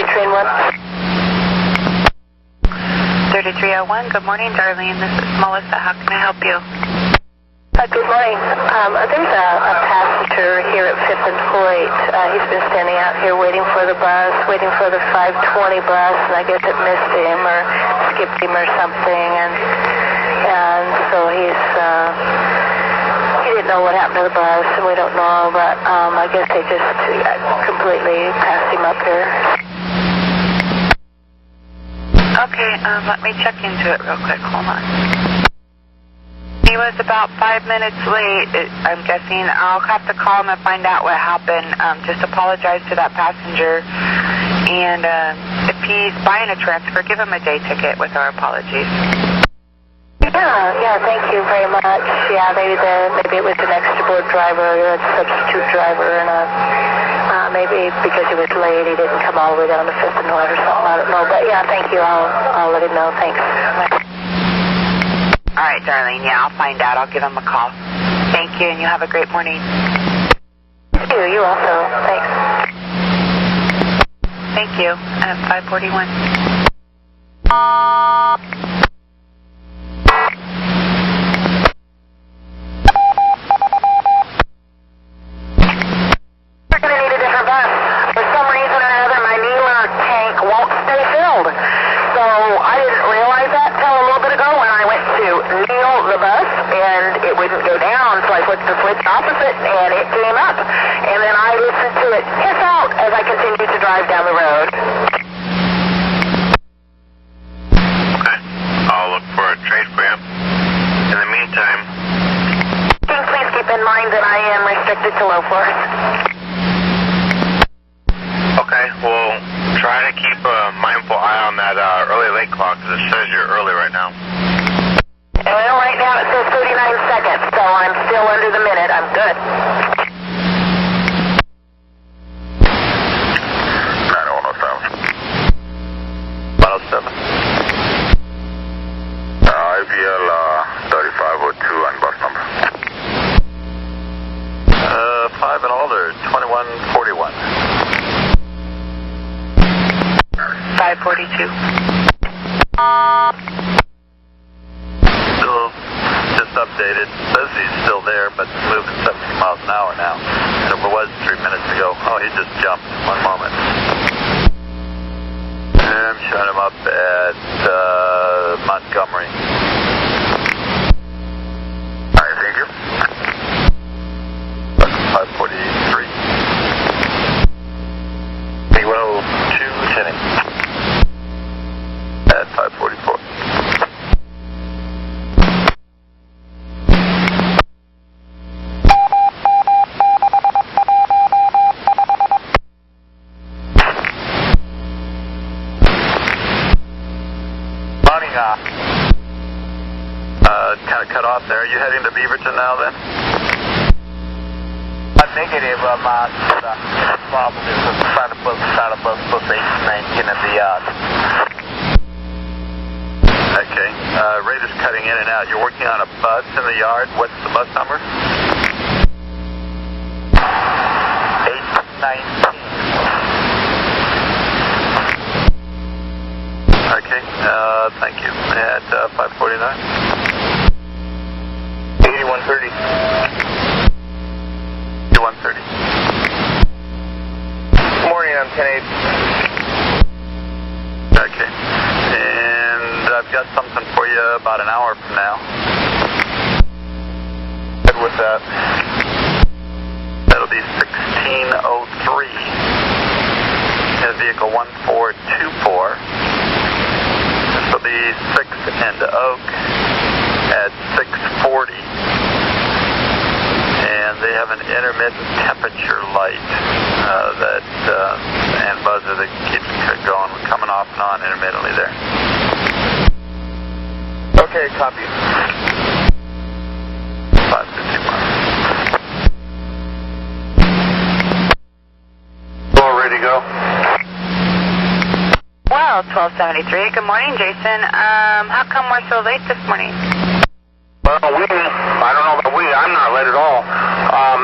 Train 1. 3301, good morning, Darlene. This is Melissa. How can I help you? Good morning. There's a passenger here at 5th and Hoyt. He's been standing out here waiting for the bus, waiting for the 5:20 bus, and I guess it missed him or skipped him or something, and so he didn't know what happened to the bus, and we don't know, but I guess they just completely passed him up here. Okay, let me check into it real quick. Hold on. He was about 5 minutes late, I'm guessing. I'll have to call him and find out what happened. Just apologize to that passenger. And if he's buying a transfer, give him a day ticket with our apologies. Yeah, thank you very much. Yeah, maybe it was an extra board driver or a substitute driver, and maybe because he was late, he didn't come all the way down to 5th and Hoyt or something. I don't know, but yeah, thank you. I'll let him know. Thanks. All right, Darlene. Yeah, I'll find out. I'll give him a call. Thank you, and you have a great morning. Thank you. You also. Thanks. Thank you. At 5:41. We're going to need a different bus. For some reason or another, my Neeler tank won't stay filled. So I didn't realize that until a little bit ago when I went to kneel the bus, and it wouldn't go down, so I flipped the switch opposite, and it came up. And then I listened to it hiss out as I continued to drive down the road. Okay. I'll look for a trade for you. In the meantime... Please keep in mind that I am restricted to low floors. Okay, well, try to keep a mindful eye on that early late clock, because it says you're early right now. Well, right now it says 39 seconds, so I'm still under the minute. I'm good. 107. IVL 3502 and bus number. 5 and older, 2141. 5:42. Still just updated. Says he's still there, but moving 70 miles an hour now. And it was 3 minutes ago. Oh, he just jumped. One moment. And I'm showing him up at Montgomery. All right, thank you. 543. 102, heading. At 544. Kind of cut off there. Are you heading to Beaverton now then? Negative, the problem is trying to bus plus 8 19 at the yard. Okay. Rate is cutting in and out. You're working on a bus in the yard. What's the bus number? 819. Okay. Thank you. At 549. 8130. 130. Morning, I'm 10-8. Okay. And I've got something for you about an hour from now. Good with that. That'll be 1603. Has vehicle 1424. This will be 6th and Oak at 6:40. And they have an intermittent temperature light and buzzer that keeps going, coming off and on intermittently there. Okay, copy. 551. All ready to go? Well, 1273. Good morning, Jason. How come we're so late this morning? Well, I don't know about I'm not late at all.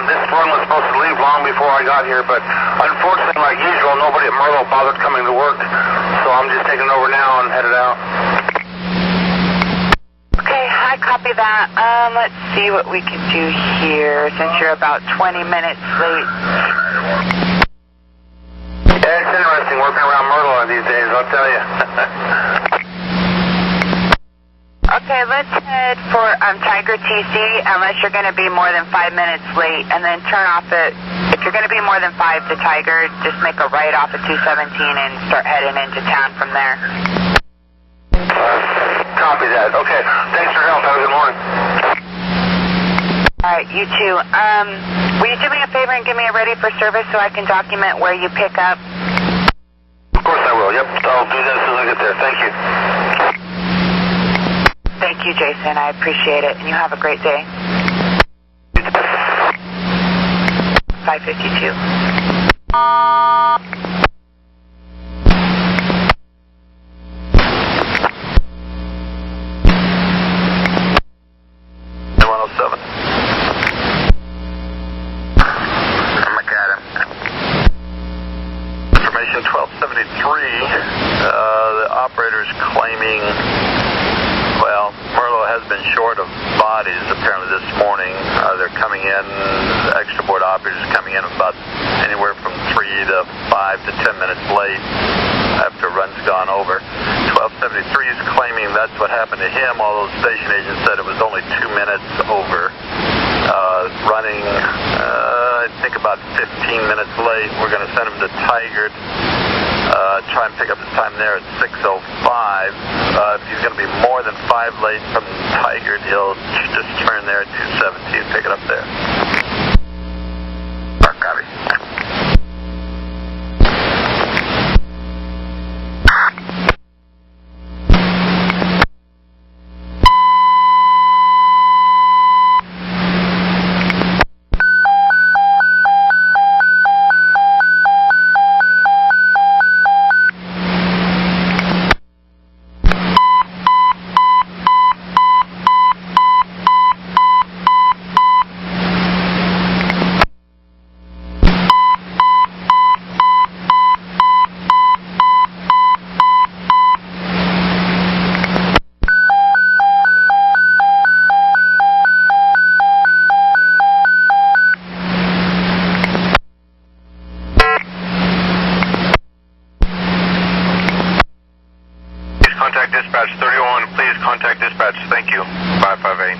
This run was supposed to leave long before I got here, but unfortunately, like usual, nobody at Merlo bothered coming to work, so I'm just taking over now and headed out. Okay, I copy that. Let's see what we can do here since you're about 20 minutes late. Yeah, it's interesting working around Merlo these days, I'll tell you. Okay, let's head for Tiger TC unless you're going to be more than 5 minutes late, and then turn off if you're going to be more than 5 to Tiger, just make a right off of 217 and start heading into town from there. Copy that. Okay, thanks for your help. Have a good morning. All right, you too. Will you do me a favor and give me a ready for service so I can document where you pick up? Of course I will. Yep, I'll do that as soon as I get there. Thank you. Thank you, Jason. I appreciate it, and you have a great day. 552. Information 1273. The operator's claiming, well, Merlo has been short of bodies apparently this morning. They're coming in, the extra board operators coming in about anywhere from 3 to 5 to 10 minutes late after a run's gone over. 1273 is claiming that's what happened to him, although the station agent said it was only 2 minutes over. Running, I think about 15 minutes late. We're going to send him to Tigard. Try and pick up his time there at 6:05. If he's going to be more than 5 late from Tigard, he'll just turn there at 217 and pick it up there. Copy. Contact dispatch 31, please contact dispatch. Thank you. 558.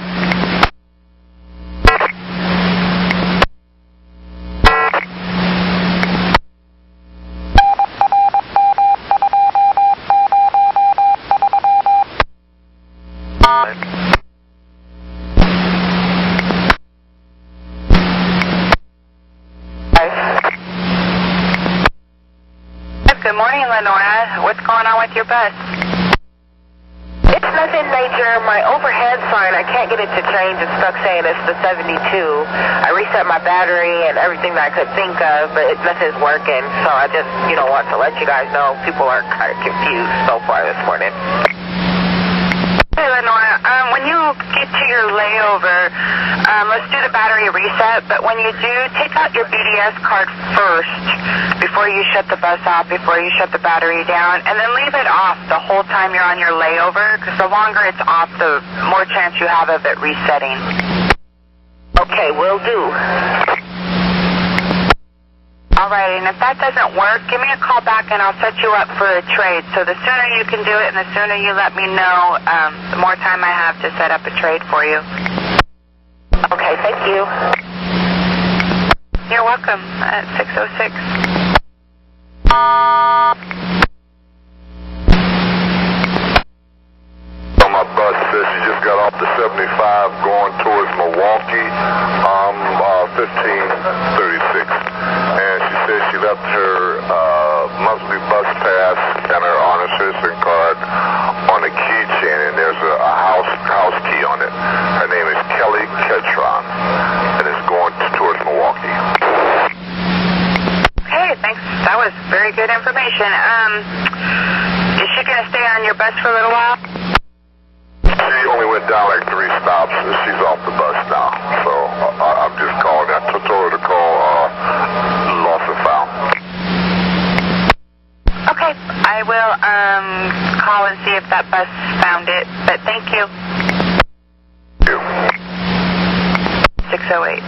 Good morning, Lenora. What's going on with your bus? It's nothing major. My overhead sign, I can't get it to change. It's stuck saying it's the 72. I reset my battery and everything that I could think of, but nothing's working. So I just, want to let you guys know people are kind of confused so far this morning. Hey, Lenora, when you get to your layover, let's do the battery reset, but when you do, take out your BDS card first before you shut the bus off, before you shut the battery down, and then leave it off the whole time you're on your layover, because the longer it's off, the more chance you have of it resetting. Okay, will do. All right, and if that doesn't work, give me a call back and I'll set you up for a trade. So the sooner you can do it and the sooner you let me know, the more time I have to set up a trade for you. Okay, thank you. You're welcome. At 6:06. On my bus says she just got off the 75 going towards Milwaukee, 1536. And she says she left her monthly bus pass and her honor citizen card on a keychain, and there's a house key on it. Her name is Kelly Ketron, and it's going towards Milwaukee. Hey, thanks. That was very good information. Is she going to stay on your bus for a little while? She only went down like 3 stops, and she's off the bus now. So I'm just calling. I told her to call Lost and Found. Okay, I will call and see if that bus found it, but thank you. Thank you. 608.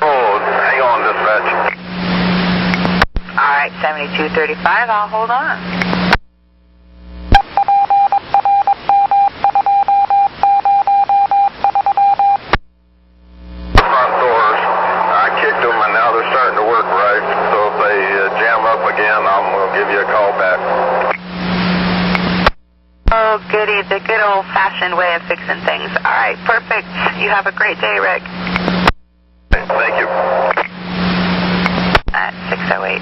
Oh, hang on, dispatch. All right, 7235, I'll hold on. Front doors, I kicked them and now they're starting to work right. So if they jam up again, I'm going to give you a call back. Oh, goody, the good old-fashioned way of fixing things. All right, perfect. You have a great day, Rick. Thank you. At 608.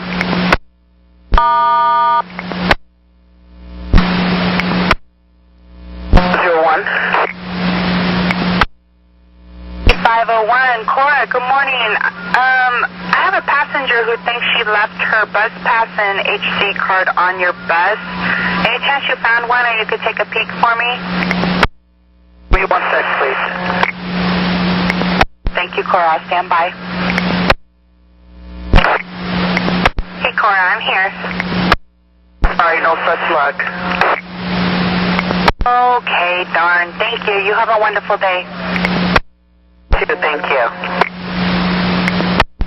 501, Cora, good morning. I have a passenger who thinks she left her bus pass and HC card on your bus. Any chance you found one or you could take a peek for me? Will you 1 sec, please? Thank you, Cora. I'll stand by. Hey, Cora, I'm here. Sorry, no such luck. Okay, darn. Thank you. You have a wonderful day. Thank you.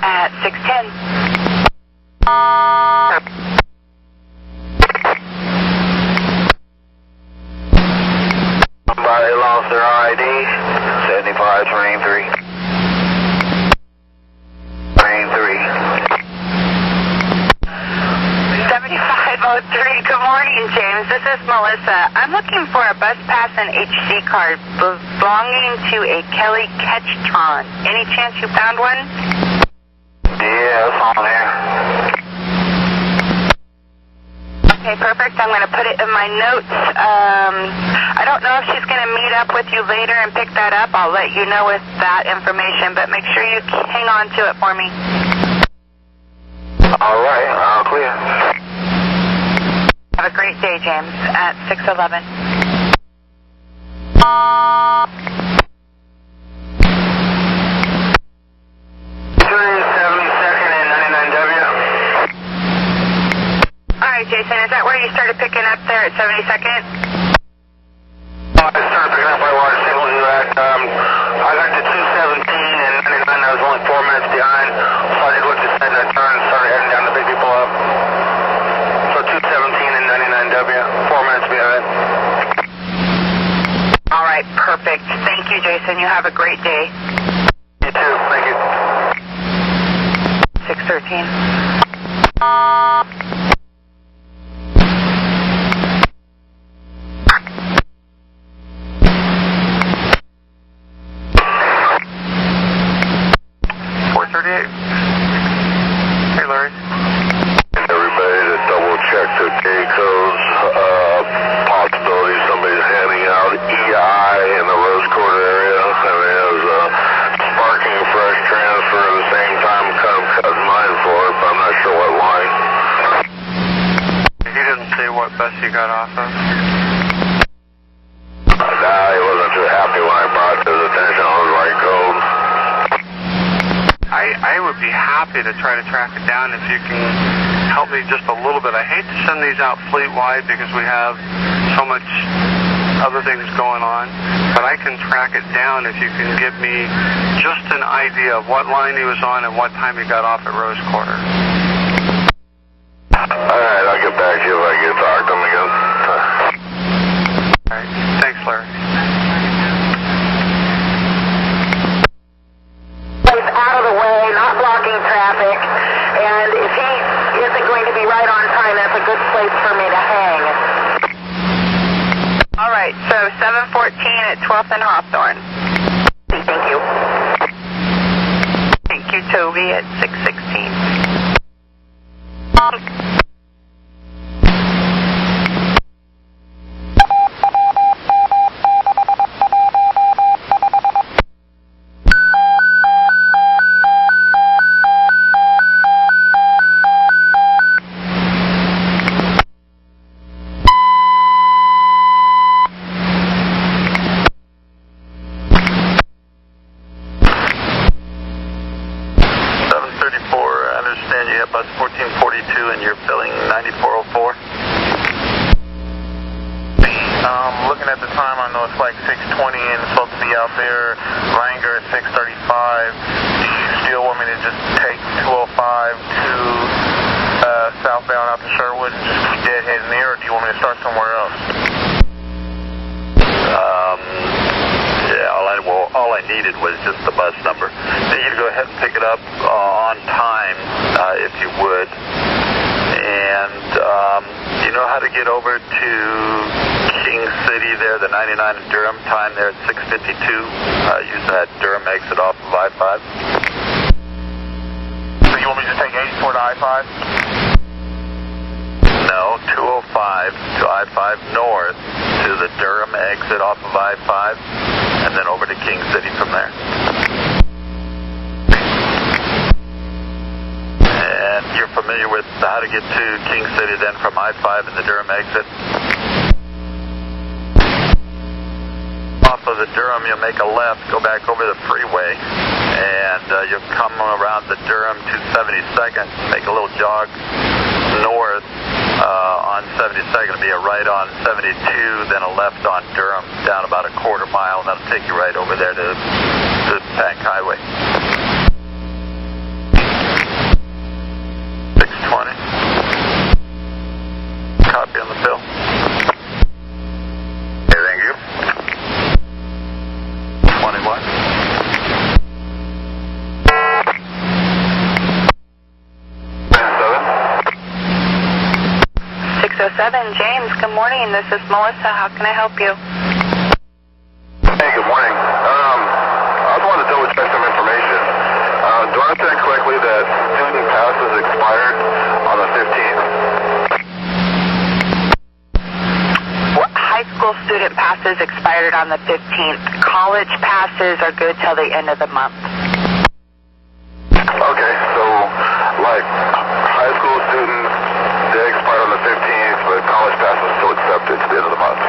At 610. Somebody lost their ID. 75 train 3. Train 3. 7503, good morning, James. This is Melissa. I'm looking for a bus pass and HC card belonging to a Kelly Ketron. Any chance you found one? Yeah, it's on there. Okay, perfect. I'm going to put it in my notes. I don't know if she's going to meet up with you later and pick that up. I'll let you know with that information, but make sure you hang on to it for me. All right, I'll clear. Have a great day, James. At 611. 72nd and 99W. All right, Jason, is that where you started picking up there at 72nd? I started picking up my water signal to that. I got to 217 and 99. I was only 4 minutes behind. So I just looked at and I turned and started heading down to pick people up. So 217 and 99W, 4 minutes behind. All right, perfect. Thank you, Jason. You have a great day. You too, thank you. 613. Hey, Larry. Everybody to double check the gate codes. Possibility somebody's handing out EI in the Rose Court area. And there's a sparking fresh transfer at the same time. Kind of cut mine for it, but I'm not sure what line. He didn't say what bus he got off of. Nah, he wasn't too happy when I brought it to his attention. I was like, code. I would be happy to try to track it down if you can help me just a little bit. I hate to send these out fleet-wide because we have so much other things going on, but I can track it down if you can give me just an idea of what line he was on and what time he got off at Rose Quarter. Alright, I'll get back to you if I can talk to him again. Alright, thanks, Larry. 714 at 12th and Hawthorne. Thank you. Thank you, Toby, at 616. Bus 1442 and you're filling 9404. Looking at the time, I know it's like 6:20 and it's supposed to be out there. Ranger at 6:35. Do you still want me to just take 205 to southbound out to Sherwood and just keep deadhead near, or do you want me to start somewhere else? Yeah, all I needed was just the bus number. I need you to go ahead and pick it up on time, if you would. And do you know how to get over to King City there, the 99 in Durham time there at 6:52, using that Durham exit off of I-5? So you want me to just take 84 to I-5? No, 205 to I-5 north to the Durham exit off of I-5, and then over to King City from there. And you're familiar with how to get to King City then from I-5 and the Durham exit? Off of the Durham, you'll make a left, go back over the freeway, and you'll come around the Durham 272nd, make a little jog north on 72nd. It'll be a right on 72, then a left on Durham, down about a quarter mile, and that'll take you right over there to the Pack Highway. 620. Copy on the bill. Okay, thank you. 21. 607, James, good morning. This is Melissa. How can I help you? Hey, good morning. I just wanted to double check some information. Do I understand correctly that student passes expired on the 15th? Well, high school student passes expired on the 15th. College passes are good till the end of the month. Okay, so like high school students, they expired on the 15th, but college pass was still accepted to the end of the month.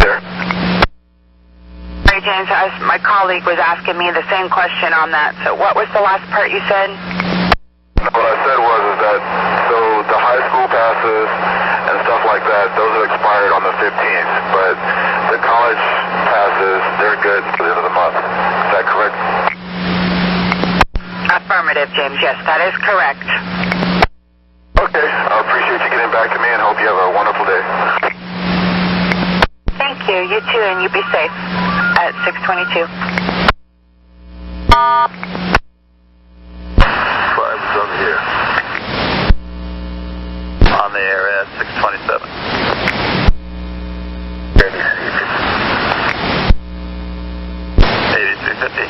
There. Hey, James, my colleague was asking me the same question on that. So what was the last part you said? What I said was that, so the high school passes and stuff like that, those are expired on the 15th, but the college passes, they're good to the end of the month. Is that correct? Affirmative, James. Yes, that is correct. Okay, I appreciate you getting back to me and hope you have a wonderful day. Thank you. You too, and you be safe at 622. Five is over here. On the air at 627. 8350.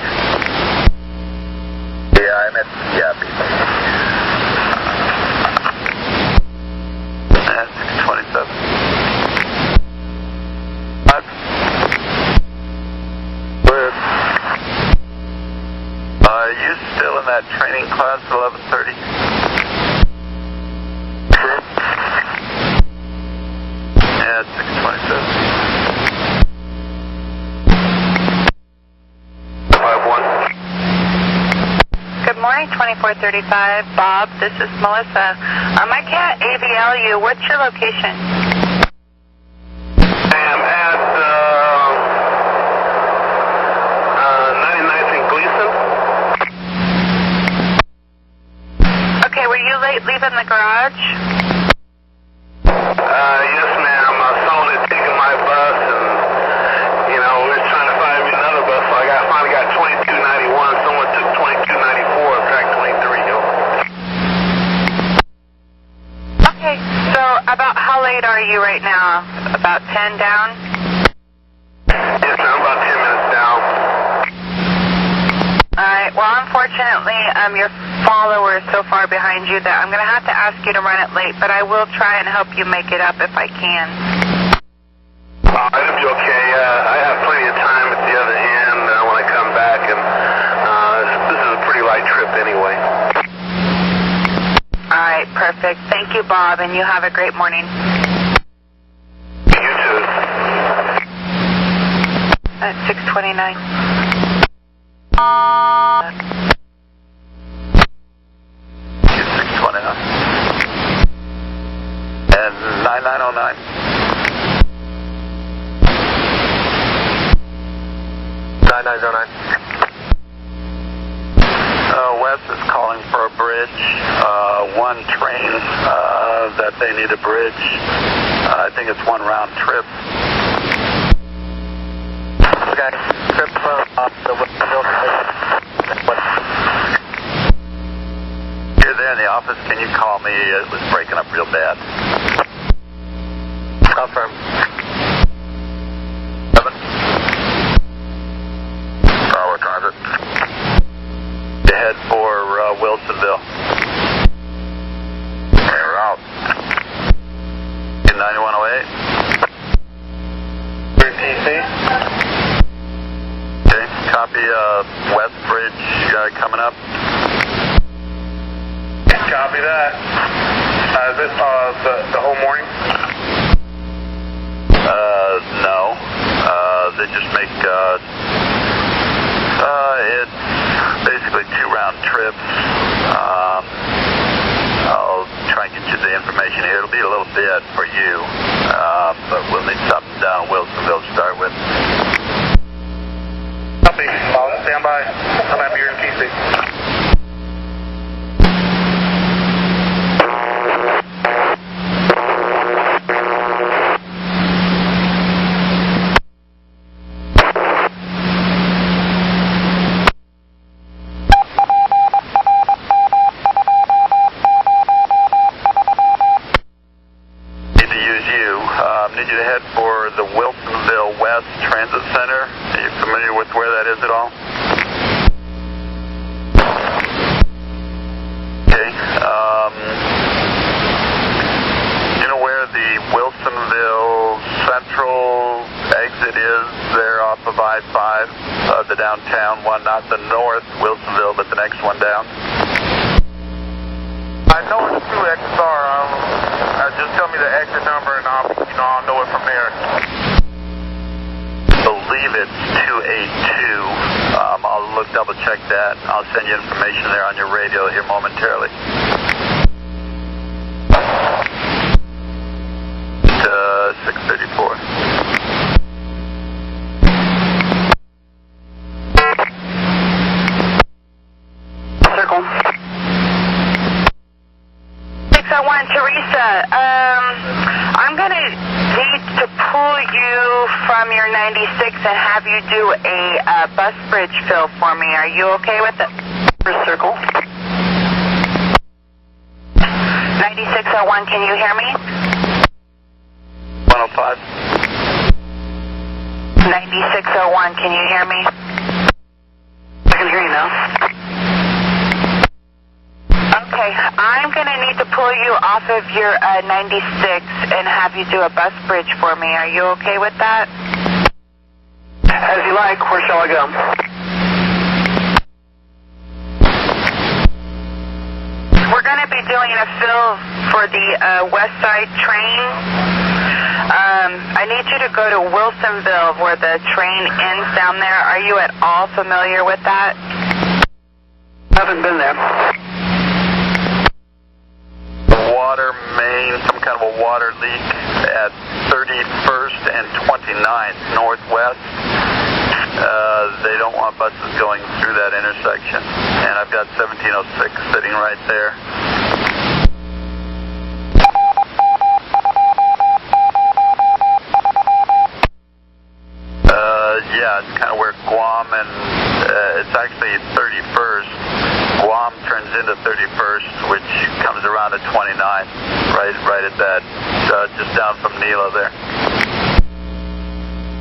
Yeah, I'm at Yappy. At 627. Where? Are you still in that training class at 11:30? Sure. Yeah, at 627. 51. Good morning, 2435. Bob, this is Melissa. I can't AVL you. What's your location? I am at 99th and Gleason. Okay, were you late leaving the garage? Yes, ma'am. Someone had taken my bus, and we were trying to find me another bus, so I finally got 2291. Someone took 2294 and tracked 23 over. Okay, so About how late are you right now? About 10 down? Yes, I'm about 10 minutes down. Alright, well, unfortunately, your follower is so far behind you that I'm going to have to ask you to run it late, but I will try and help you make it up if I can. It'll be okay. I have plenty of time at the other end when I come back, and this is a pretty light trip anyway. Alright, perfect. Thank you, Bob, and you have a great morning. You too. At 6:29. 629. And 9909. 9909. Wes is calling for a bridge. One train that they need a bridge. I think it's one round trip. Okay, trip off the You're there in the office. Can you call me? It was breaking up real bad. Confirm. 7. Tower transit. You head for Wilsonville. We're out. In 9108. TC. Okay, copy West Bridge coming up. Copy that. Is this the whole morning? No. They just make, it's basically 2 round trips. I'll try and get you the information here. It'll be a little bit for you, but we'll need something down Wilsonville to start with. Copy. I'll stand by. I'm happy you're in TC. Need you to head for the Wilsonville West Transit Center. Are you familiar with where that is at all? Okay. You know where the Wilsonville Central exit is there off of I-5, the downtown one, not the north Wilsonville, but the next one down? I know where the 2 exits are. Just tell me the exit number and I'll know it from there. I believe it's 282. I'll double check that. I'll send you information there on your radio here momentarily. 634. Circle. 601, Teresa, I'm going to need to pull you from your 96 and have you do a bus bridge fill for me. Are you okay with it? Circle. 9601, can you hear me? 105. 9601, can you hear me? I can hear you now. Okay, I'm going to need to pull you off of your 96 and have you do a bus bridge for me. Are you okay with that? As you like. Where shall I go? We're going to be doing a fill for the West Side train. I need you to go to Wilsonville where the train ends down there. Are you at all familiar with that? Haven't been there. Water main, some kind of a water leak at 31st and 29th Northwest. They don't want buses going through that intersection. And I've got 1706 sitting right there. Yeah, it's kind of where Guam and it's actually 31st. Guam turns into 31st, which comes around at 29th, right right at that, just down from Nila there.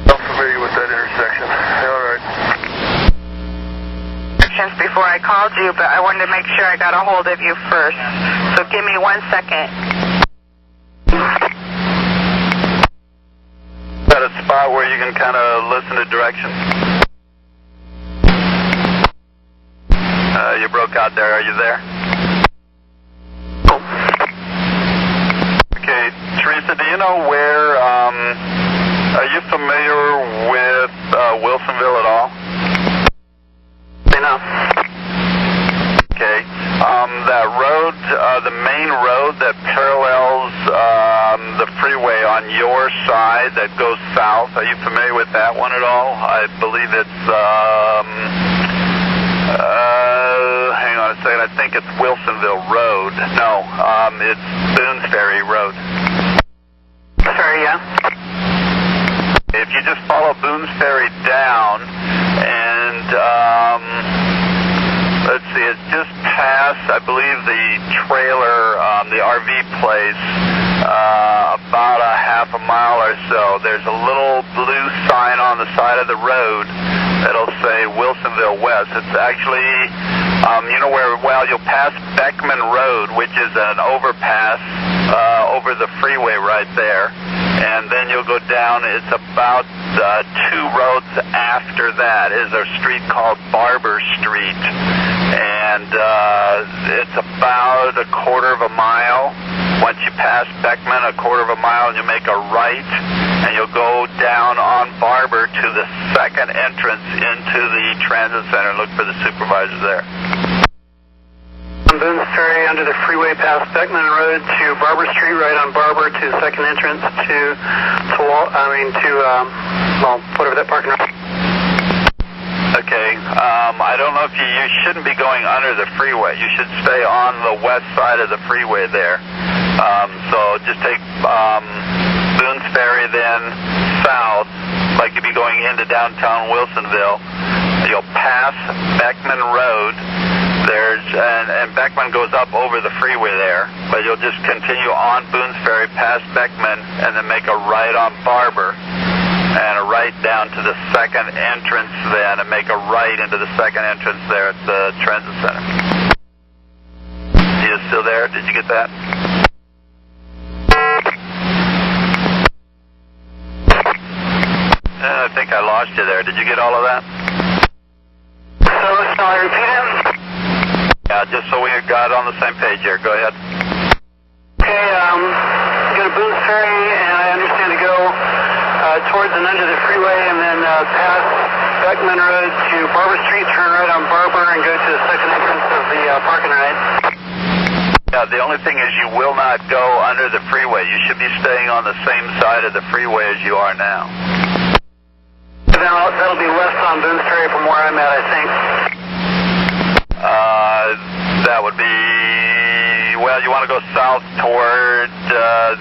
I'm familiar with that intersection. All right. Before I called you, but I wanted to make sure I got a hold of you first. So give me 1 second. Got a spot where you can kind of listen to directions. You broke out there. Are you there? Okay, Teresa, do you know where, are you familiar with Wilsonville at all? No. Okay. That road, the main road that parallels the freeway on your side that goes south, are you familiar with that one at all? I believe it's, hang on a second, I think it's Wilsonville Road. No, it's Boone's Ferry Road. Sorry, yeah. If you just follow Boone's Ferry down and, let's see, it's just past, I believe, the trailer, the RV place, about a half a mile or so. There's a little blue sign on the side of the road that'll say Wilsonville West. It's actually, you know where, well, you'll pass Beckman Road, which is an overpass over the freeway right there. And then you'll go down, it's about 2 roads after that is a street called Barber Street. And it's about a quarter of a mile. Once you pass Beckman, a quarter of a mile, and you make a right, and you'll go down on Barber to the second entrance into the transit center and look for the supervisor there. On Boone's Ferry, under the freeway past Beckman Road to Barber Street, right on Barber to the second entrance whatever that parking lot. Okay, I don't know if you shouldn't be going under the freeway. You should stay on the west side of the freeway there. So just take Boone's Ferry then south, like you'd be going into downtown Wilsonville. You'll pass Beckman Road. And Beckman goes up over the freeway there, but you'll just continue on Boone's Ferry past Beckman and then make a right on Barber and a right down to the second entrance then and make a right into the second entrance there at the transit center. Are you still there? Did you get that? I think I lost you there. Did you get all of that? So, shall I repeat it? Yeah, just so we got on the same page here. Go ahead. Okay, go to Boone's Ferry, and I understand to go towards and under the freeway, and then pass Beckman Road to Barber Street, turn right on Barber, and go to the second entrance of the parking lot. Yeah, the only thing is you will not go under the freeway. You should be staying on the same side of the freeway as you are now. That'll be west on Boone's Ferry from where I'm at, I think. That would be, well, you want to go south toward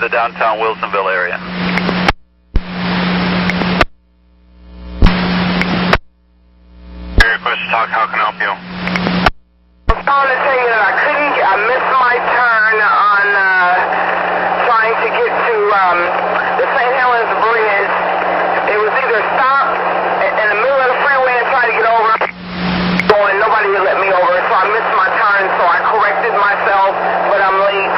the downtown Wilsonville area. Your request to talk, how can I help you? I was calling to tell you that I missed my turn on trying to get to the St. Helens Bridge. It was either stop in the middle of the freeway and try to get over, and nobody would let me over, so I missed my turn, so I corrected myself, but I'm late,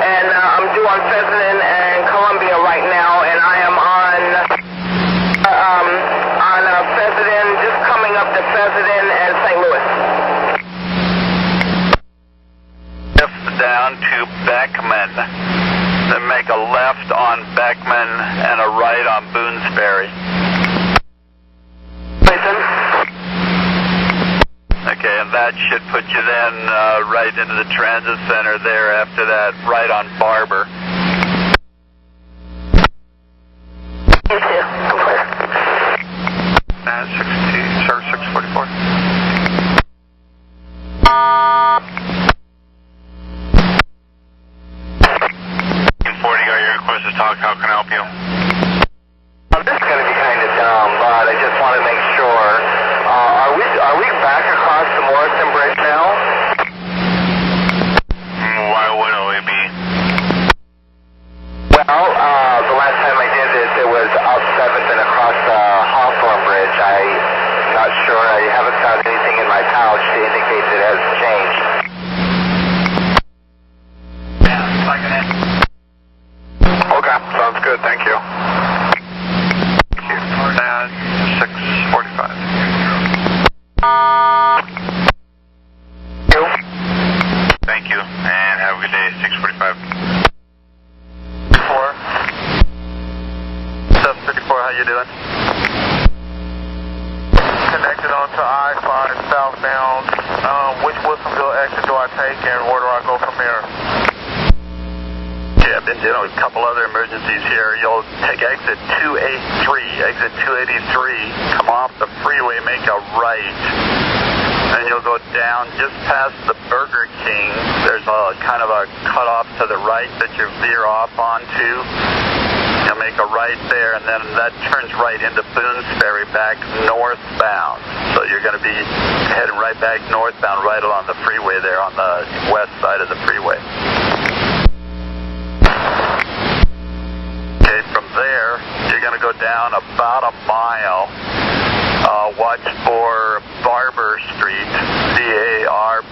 and I'm due on Pheasant and Columbia right now, and I am on Pheasant, just coming up to Pheasant and St. Louis. Down to Beckman, then make a left on Beckman and a right on Boone's Ferry. Okay, and that should put you then right into the transit center there after that, right on Barber. You too. I'm clear. 644. Talk, how can I help you? This is going to be kind of dumb, but I just want to make sure. Are we back across the Morrison Bridge now? Why would we be? Yeah, sounds good. Thank you. Thank you. And 6:45. Thank you, and have a good day. 6:45. 754, how you doing? Connected onto I-5 southbound. Which Wilsonville exit do I take and where do I go from here? Yeah, I've been dealing with a couple other emergencies here. You'll take exit 283. Exit 283, come off the freeway, make a right. Then you'll go down just past the Burger King. There's a kind of a cutoff to the right that you veer off onto. You'll make a right there, and then that turns right into Boone's Ferry back northbound. So you're going to be heading right back northbound, right along the freeway there on the west side of the freeway. Okay, from there, you're going to go down about a mile. Watch for Barber Street, Barber.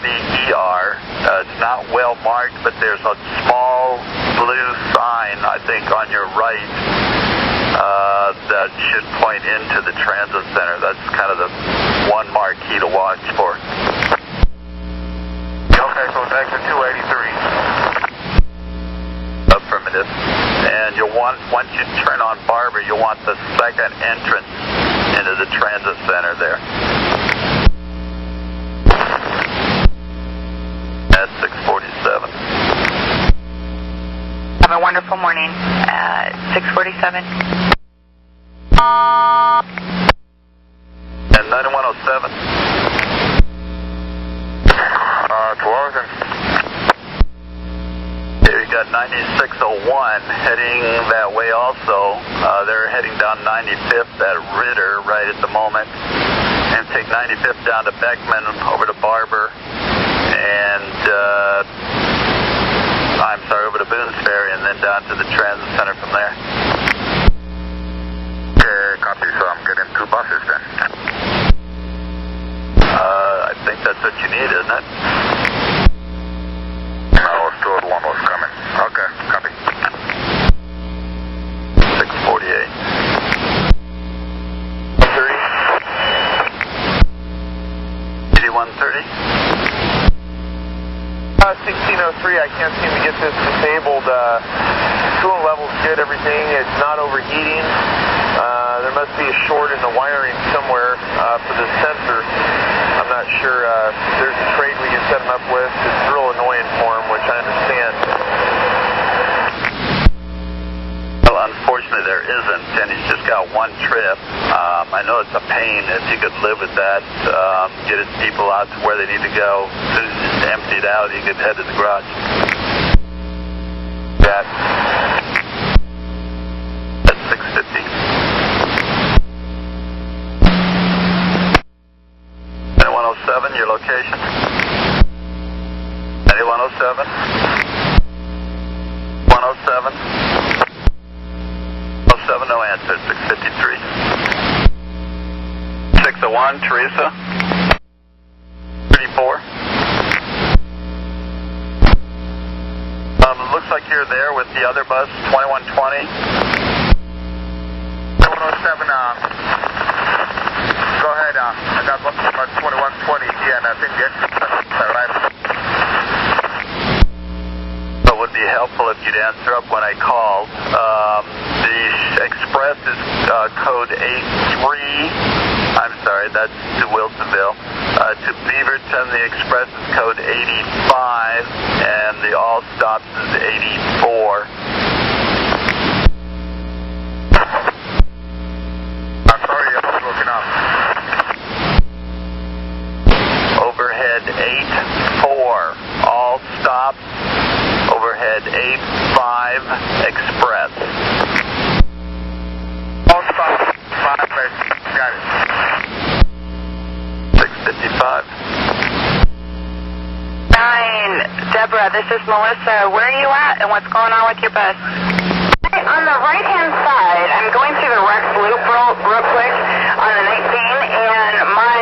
It's not well marked, but there's a small blue sign, I think, on your right that should point into the transit center. That's kind of the one marquee to watch for. Okay, so it's exit 283. Affirmative. And you'll want, once you turn on Barber, you'll want the second entrance into the transit center there. At 6:47. Have a wonderful morning. 6:47. And 9107. To Oregon. Here you got 9601 heading that way also. They're heading down 95th at Ritter right at the moment. And take 95th down to Beckman, over to Barber. And, over to Boone's Ferry, and then down to the transit center from there. Okay, copy. So I'm getting two buses then. I think that's what you need, isn't it? I was told one was coming. Okay, copy. 6:48. 8130. 1603, I can't seem to get this disabled. Coolant level's good, everything. It's not overheating. There must be a short in the wiring somewhere for the sensor. I'm not sure. There's a trade we can set them up with. It's real annoying for them, which I understand. Well, unfortunately there isn't, and he's just got one trip. I know it's a pain. If he could live with that, get his people out to where they need to go. As soon as it's emptied out, he could head to the garage. That. At 6:50. 9107, your location? 9107? 107? 107, no answer, 653. 601, Teresa? 34? It looks like you're there with the other bus, 2120. 107, go ahead. I got bus number 2120 here, and I think the exit right. It would be helpful if you'd answer up when I called. The express is code 83. I'm sorry, that's to Wilsonville. To Beaverton, the express is code 85, and the all stops is 84. I'm sorry, I'm broken up. Overhead 84, all stops. Overhead 85, express. All stops, 5 minutes. Got it. 655. 9, Deborah, this is Melissa. Where are you at and what's going on with your bus? On the right-hand side, I'm going through the Rex Loop real quick on the 19, and my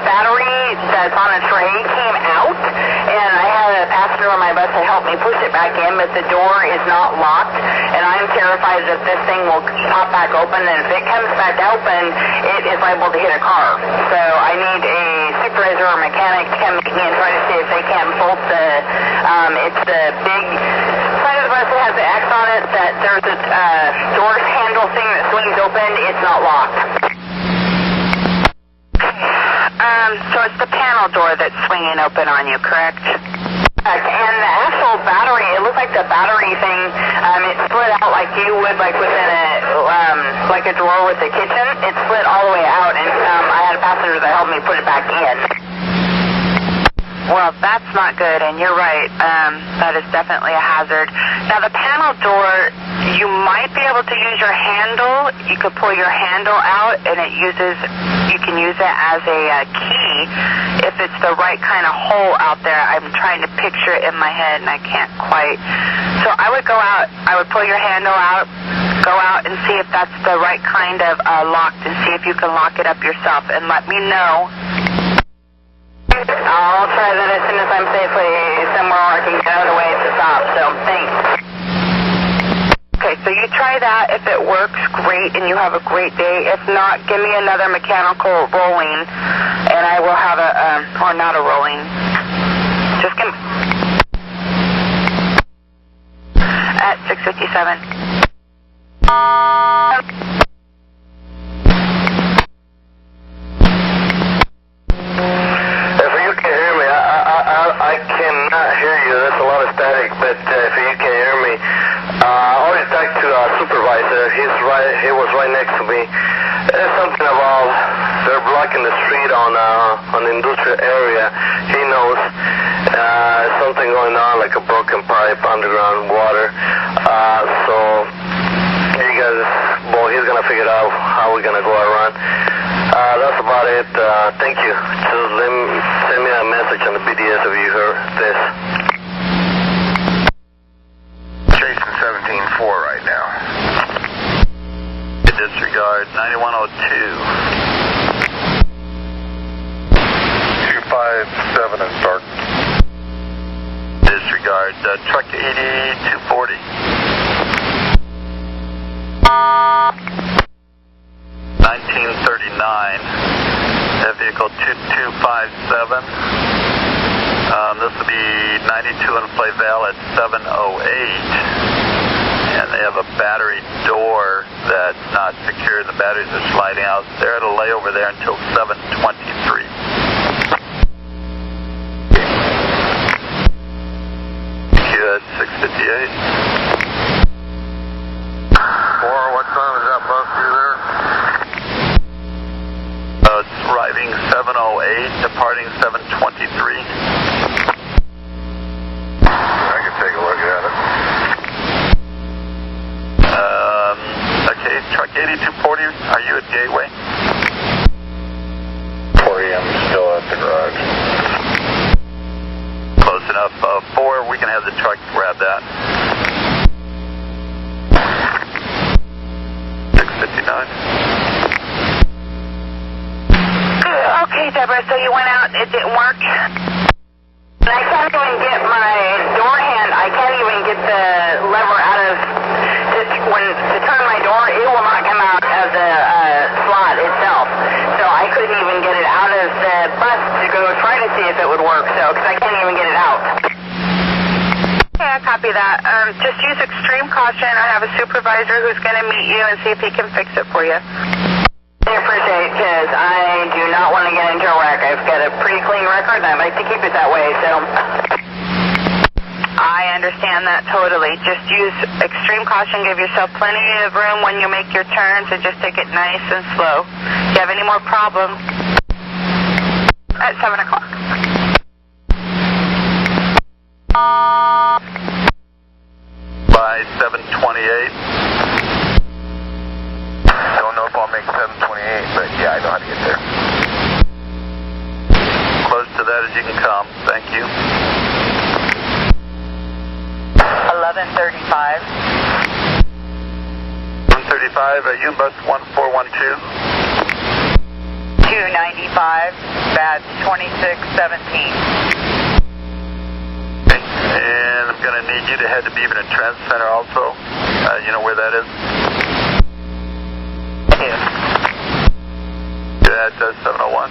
battery that's on a tray came out, and I had a passenger on my bus to help me push it back in, but the door is not locked, and I'm terrified because if this thing will pop back open, and if it comes back open, it is liable to hit a car. So I need a supervisor or mechanic to come meet me and try to see if they can't bolt the, it's the big side of the bus that has the X on it, that there's a door handle thing that swings open. It's not locked. So it's the panel door that's swinging open on you, correct? And the actual battery, it looks like the battery thing, it split out like you would like within like a drawer with the kitchen. It split all the way out, and I had a passenger that helped me put it back in. Well, that's not good, and you're right. That is definitely a hazard. Now, the panel door, you might be able to use your handle. You could pull your handle out, and you can use it as a key if it's the right kind of hole out there. I'm trying to picture it in my head, and I can't quite. So I would go out, I would pull your handle out, go out and see if that's the right kind of lock, and see if you can lock it up yourself, and let me know. I'll try that as soon as I'm safely somewhere where I can get out of the way to stop, so thanks. Okay, so you try that. If it works, great, and you have a great day. If not, give me another mechanical rolling, and I will have or not a rolling. Just give me... At 657. I cannot hear you. There's a lot of static, but if you can hear me, I already talked to a supervisor. He was right next to me. There's something about they're blocking the street on the industrial area. He knows something going on, like a broken pipe, underground water. So you guys, he's gonna figure out how we're gonna go around. That's about it. Thank you. Just send me a message on the BDS if you heard this. Chasing 17-4 right now. Disregard 9102. 257 and start. Disregard truck 8240. 1939, that vehicle 2257. This will be 92 in Flavel at 708. And they have a battery door that's not secure. The batteries are sliding out. They're at a layover there until 723. Good, 658. 4, what time is that bus through there? It's arriving 708, departing 723. I can take a look at it. Okay, truck 8240, are you at Gateway? 4 a.m. still at the garage. Close enough. 4, we can have the truck grab that. 659. Okay, Deborah, so you went out, it didn't work? And I can't even get my door hand, I can't even get the lever out of, to turn my door, it will not come out of the slot itself. So I couldn't even get it out of the bus to go try to see if it would work, so, because I can't even get it out. Okay, I copy that. Just use extreme caution. I have a supervisor who's going to meet you and see if he can fix it for you. I appreciate it, because I do not want to get into a wreck. I've got a pretty clean record, and I'd like to keep it that way, so... I understand that totally. Just use extreme caution. Give yourself plenty of room when you make your turns, and just take it nice and slow. If you have any more problems, at 7 o'clock. By 728. Don't know if I'll make 728, but yeah, I know how to get there. Close to that as you can come. Thank you. 1135. 135, Bus 1412. 295, badge 2617. Okay, and I'm going to need you to head to Beaverton Trans Center also. You know where that is? 701.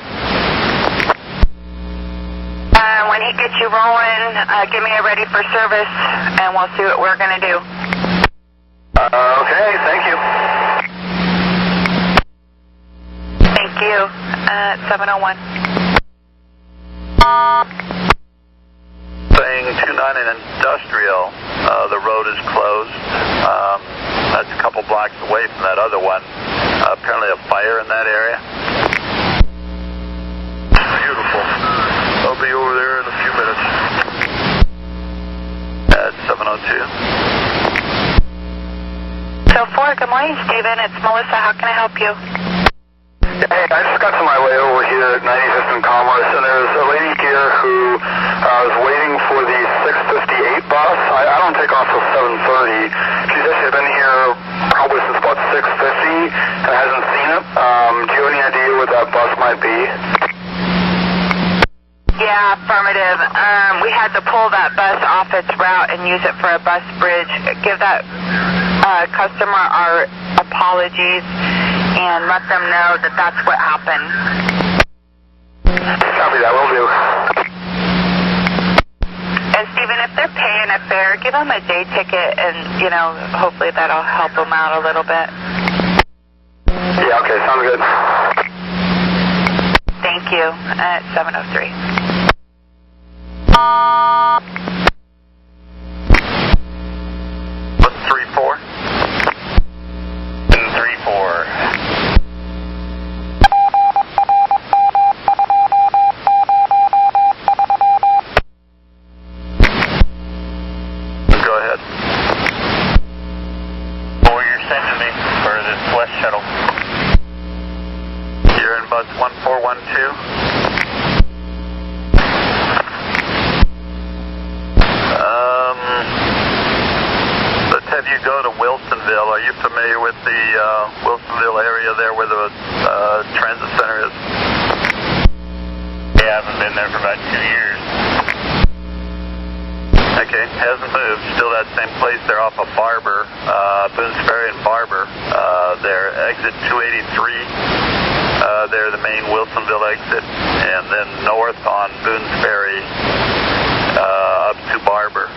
When he gets you rolling, give me a ready for service, and we'll see what we're going to do. Okay, thank you. Thank you. 701. Saying 29 in Industrial, the road is closed. That's a couple blocks away from that other one. Apparently a fire in that area. Beautiful. I'll be over there in a few minutes. At 702. So 4, good morning, Stephen. It's Melissa. How can I help you? Hey, I just got to my way over here at 95th and Commerce, and there's a lady here who was waiting for the 6:58 bus. I don't take off till 7:30. She said she's been here probably since about 6:50 and hasn't seen it. Do you have any idea what that bus might be? Yeah, affirmative. We had to pull that bus off its route and use it for a bus bridge. Give that customer our apologies and let them know that that's what happened. Copy that, will do. And Stephen, if they're paying a fare, give them a day ticket and, you know, hopefully that'll help them out a little bit. Yeah, okay, sounds good. Thank you. At 703. 34. 34. Go ahead. Or you're sending me for this West Shuttle. You're in bus 1412. Let's have you go to Wilsonville. Are you familiar with the Wilsonville area there where the transit center is? Yeah, I haven't been there for about 2 years. Okay, hasn't moved. Still that same place there off of Barber, Boone's Ferry and Barber. There, exit 283. There, the main Wilsonville exit, and then north on Boone's Ferry up to Barber.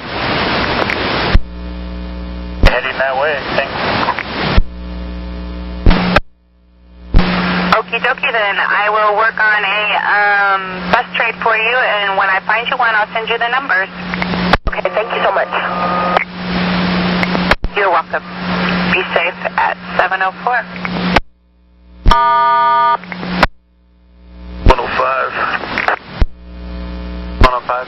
Heading that way, thanks. Okie dokie then. I will work on a bus trade for you, and when I find you one, I'll send you the numbers. Okay, thank you so much. You're welcome. Be safe at 704. 105. 105.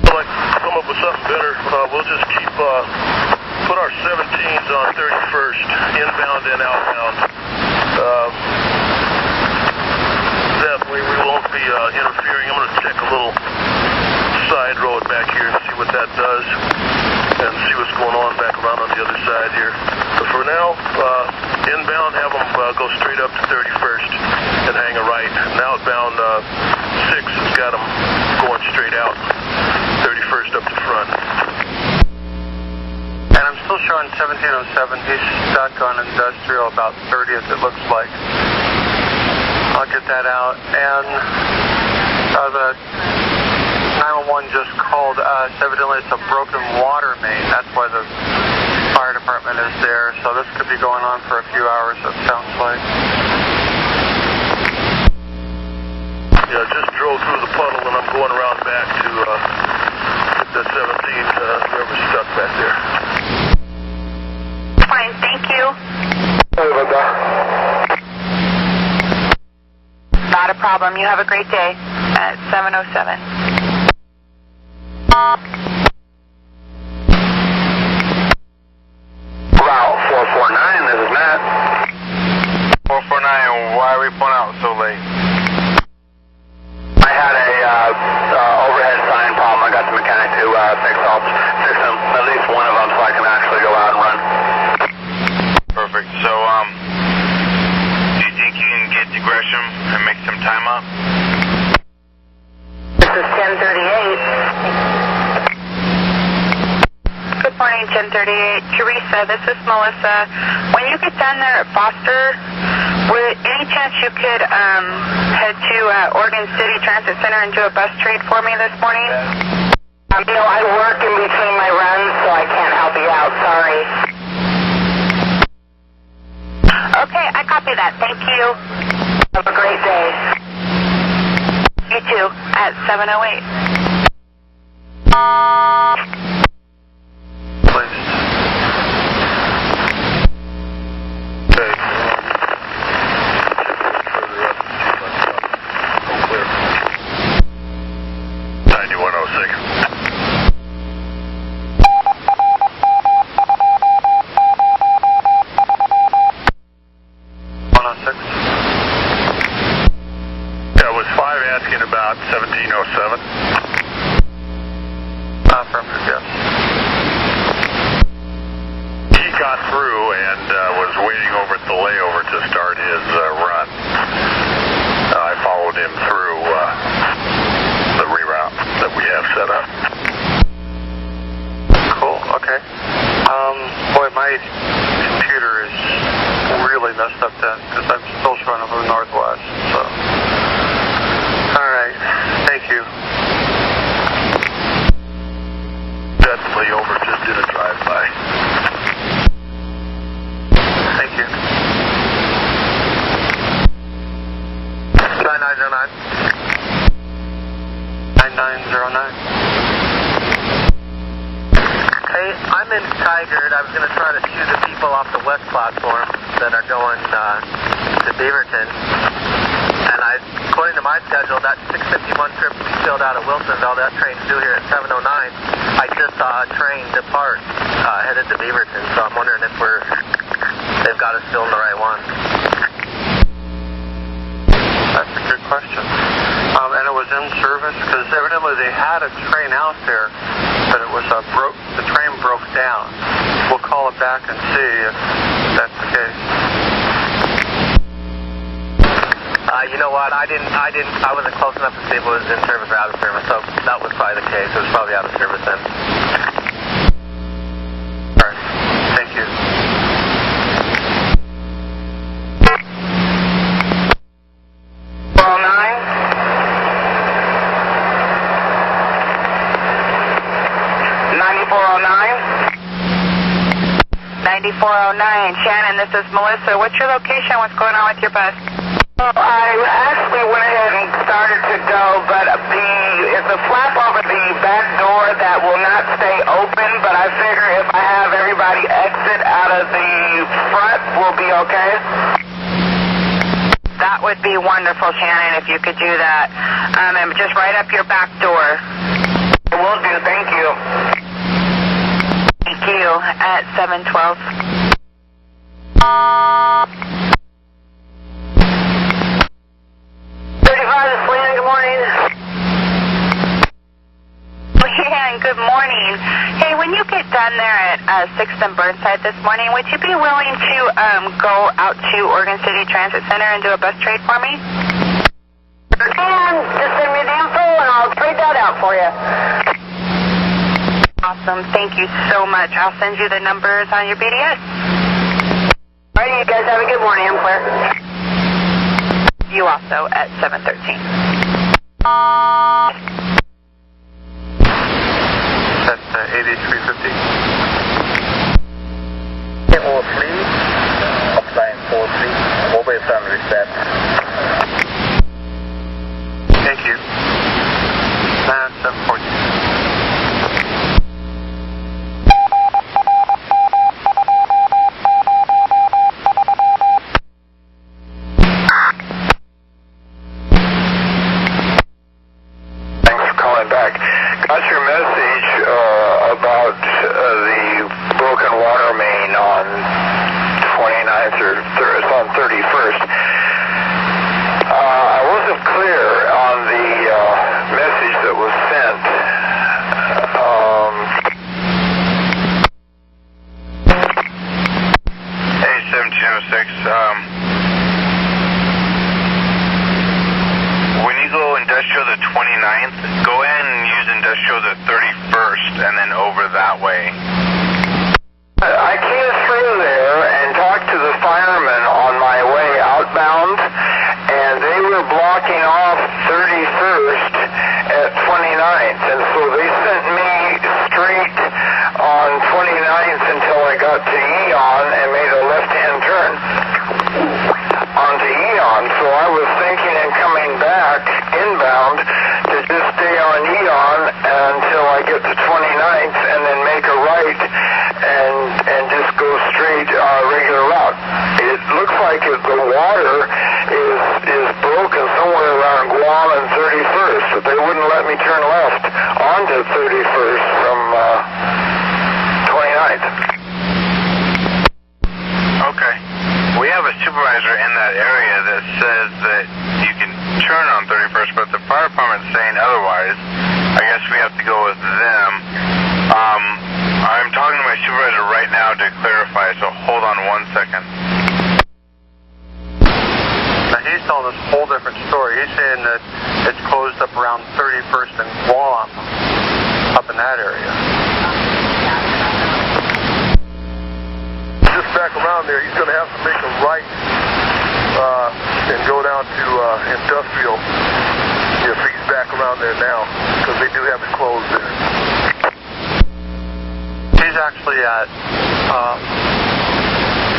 I'd like to come up with something better. We'll just keep, put our 17s on 31st, inbound and outbound. That way we won't be interfering. I'm going to check a little side road back here and see what that does, and see what's going on back around on the other side here. But for now, inbound, have them go straight up to 31st and hang a right. And outbound, 6 has got them going straight out, 31st up to front. And I'm still showing 1707. He's stuck on Industrial about 30th, it looks like. I'll get that out. And the 911 just called us. Evidently it's a broken water main. That's why the fire department is there. So this could be going on for a few hours, it sounds like. Yeah, just drove through the puddle and I'm going around back to get the 17, whoever's stuck back there. Fine, thank you. Sorry about that. Not a problem. You have a great day at 707. Route 449, this is Matt. 449, why are we pulling out so late? I had a overhead sign problem. I got the mechanic to fix them, at least one of them, so I can actually go out and run. Perfect. So, do you think you can get to Gresham and make some time up? This is 1038. Good morning, 1038. Teresa, this is Melissa. When you get down there at Foster, Would any chance you could head to Oregon City Transit Center and do a bus trade for me this morning? I work in between my runs, so I can't help you out. Sorry. Okay, I copy that. Thank you. Have a great day. You too, at 7:08. Please. Okay. Clear. 9106. Yeah, was 5 asking about 1707? Affirmative, yes. He got through and was waiting over at the layover to start his run. I followed him through the reroute that we have set up. Cool, okay. Boy, my computer is really messed up then, because I'm still showing up in the northwest, so. Alright, thank you. Definitely over, just did a drive-by. Thank you. 9909. 9909. Hey, I'm in Tigard. I was going to try to shoot the people off the west platform that are going to Beaverton. And according to my schedule, that 651 trip we filled out of Wilsonville, that train's due here at 7:09. I just saw a train depart headed to Beaverton, so I'm wondering if they've got us still in the right one. That's a good question. And it was in service, because evidently they had a train out there, but it was the train broke down. We'll call it back and see if that's the case. You know what? I wasn't close enough to see if it was in service or out of service, so that was probably the case. It was probably out of service then. All right. Thank you. Shannon, this is Melissa. What's your location? What's going on with your bus? Well, I actually went ahead and started to go, but it's a flap over the back door that will not stay open, but I figure if I have everybody exit out of the front, we'll be okay. That would be wonderful, Shannon, if you could do that. And just right up your back door. Will do, thank you. Thank you, at 7:12. 35 is Leanne, good morning. Leanne, good morning. Hey, when you get done there at 6th and Burnside this morning, would you be willing to go out to Oregon City Transit Center and do a bus trade for me? And just send me the info and I'll trade that out for you. Awesome. Thank you so much. I'll send you the numbers on your BDS. All right, you guys have a good morning. I'm clear. You also at 7:13. That's 8350. All three, upline 43, mobile phone reset. Thank you. 714. Got your message about the broken water main on 29th or it's on 31st. I wasn't clear on the message that was sent. Hey, 1706. When you go industrial the 29th, go ahead and use industrial the 31st and then over that way. I came through there and talked to the fireman on my way outbound got to Eon and made a left-hand turn onto Eon. So I was thinking in coming back inbound to just stay on Eon until I get to 29th and then make a right and just go straight regular route. It looks like the water is broken somewhere around Guam and 31st, but they wouldn't let me turn left onto 31st from 29th. Okay. We have a supervisor in that area that says that you can turn on 31st, but the fire department's saying otherwise. I guess we have to go with them. I'm talking to my supervisor right now to clarify, so hold on 1 second. Now he's telling us a whole different story. He's saying that it's closed up around 31st and Guam, up in that area. Just back around there, he's going to have to make a right and go down to Industrial if he's back around there now, because they do have it closed there. He's actually at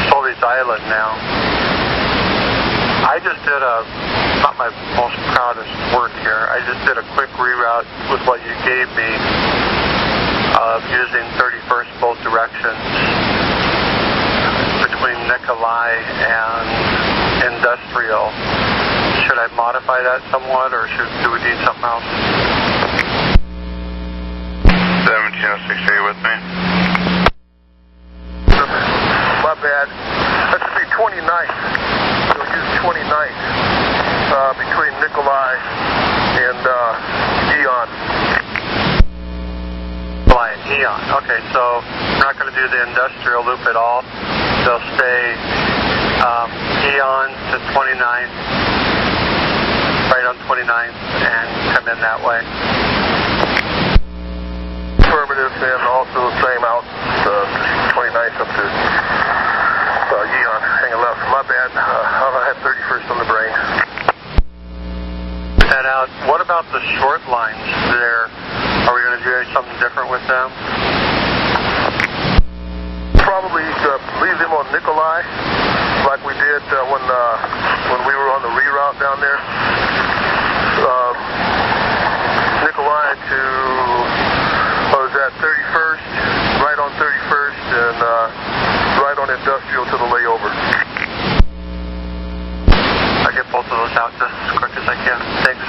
Sully's Island now. I just did not my most proudest work here. I just did a quick reroute with what you gave me of using 31st both directions between Nikolai and Industrial. Should I modify that somewhat, or do we need something else? 1706, are you with me? My bad. That should be 29th. We'll use 29th between Nikolai and Eon. Nikolai and Eon. Okay, so we're not going to do the Industrial loop at all. They'll stay Eon to 29th, right on 29th, and come in that way. Affirmative, and also the same out 29th up to Eon. Hang a left. My bad. I had 31st on the brain. That out. What about the short lines there? Are we going to do something different with them? Probably leave them on Nikolai, like we did when we were on the reroute down there. Nikolai to, what was that, 31st, right on 31st, and right on Industrial to the layover. I'll get both of those out just as quick as I can. Thanks.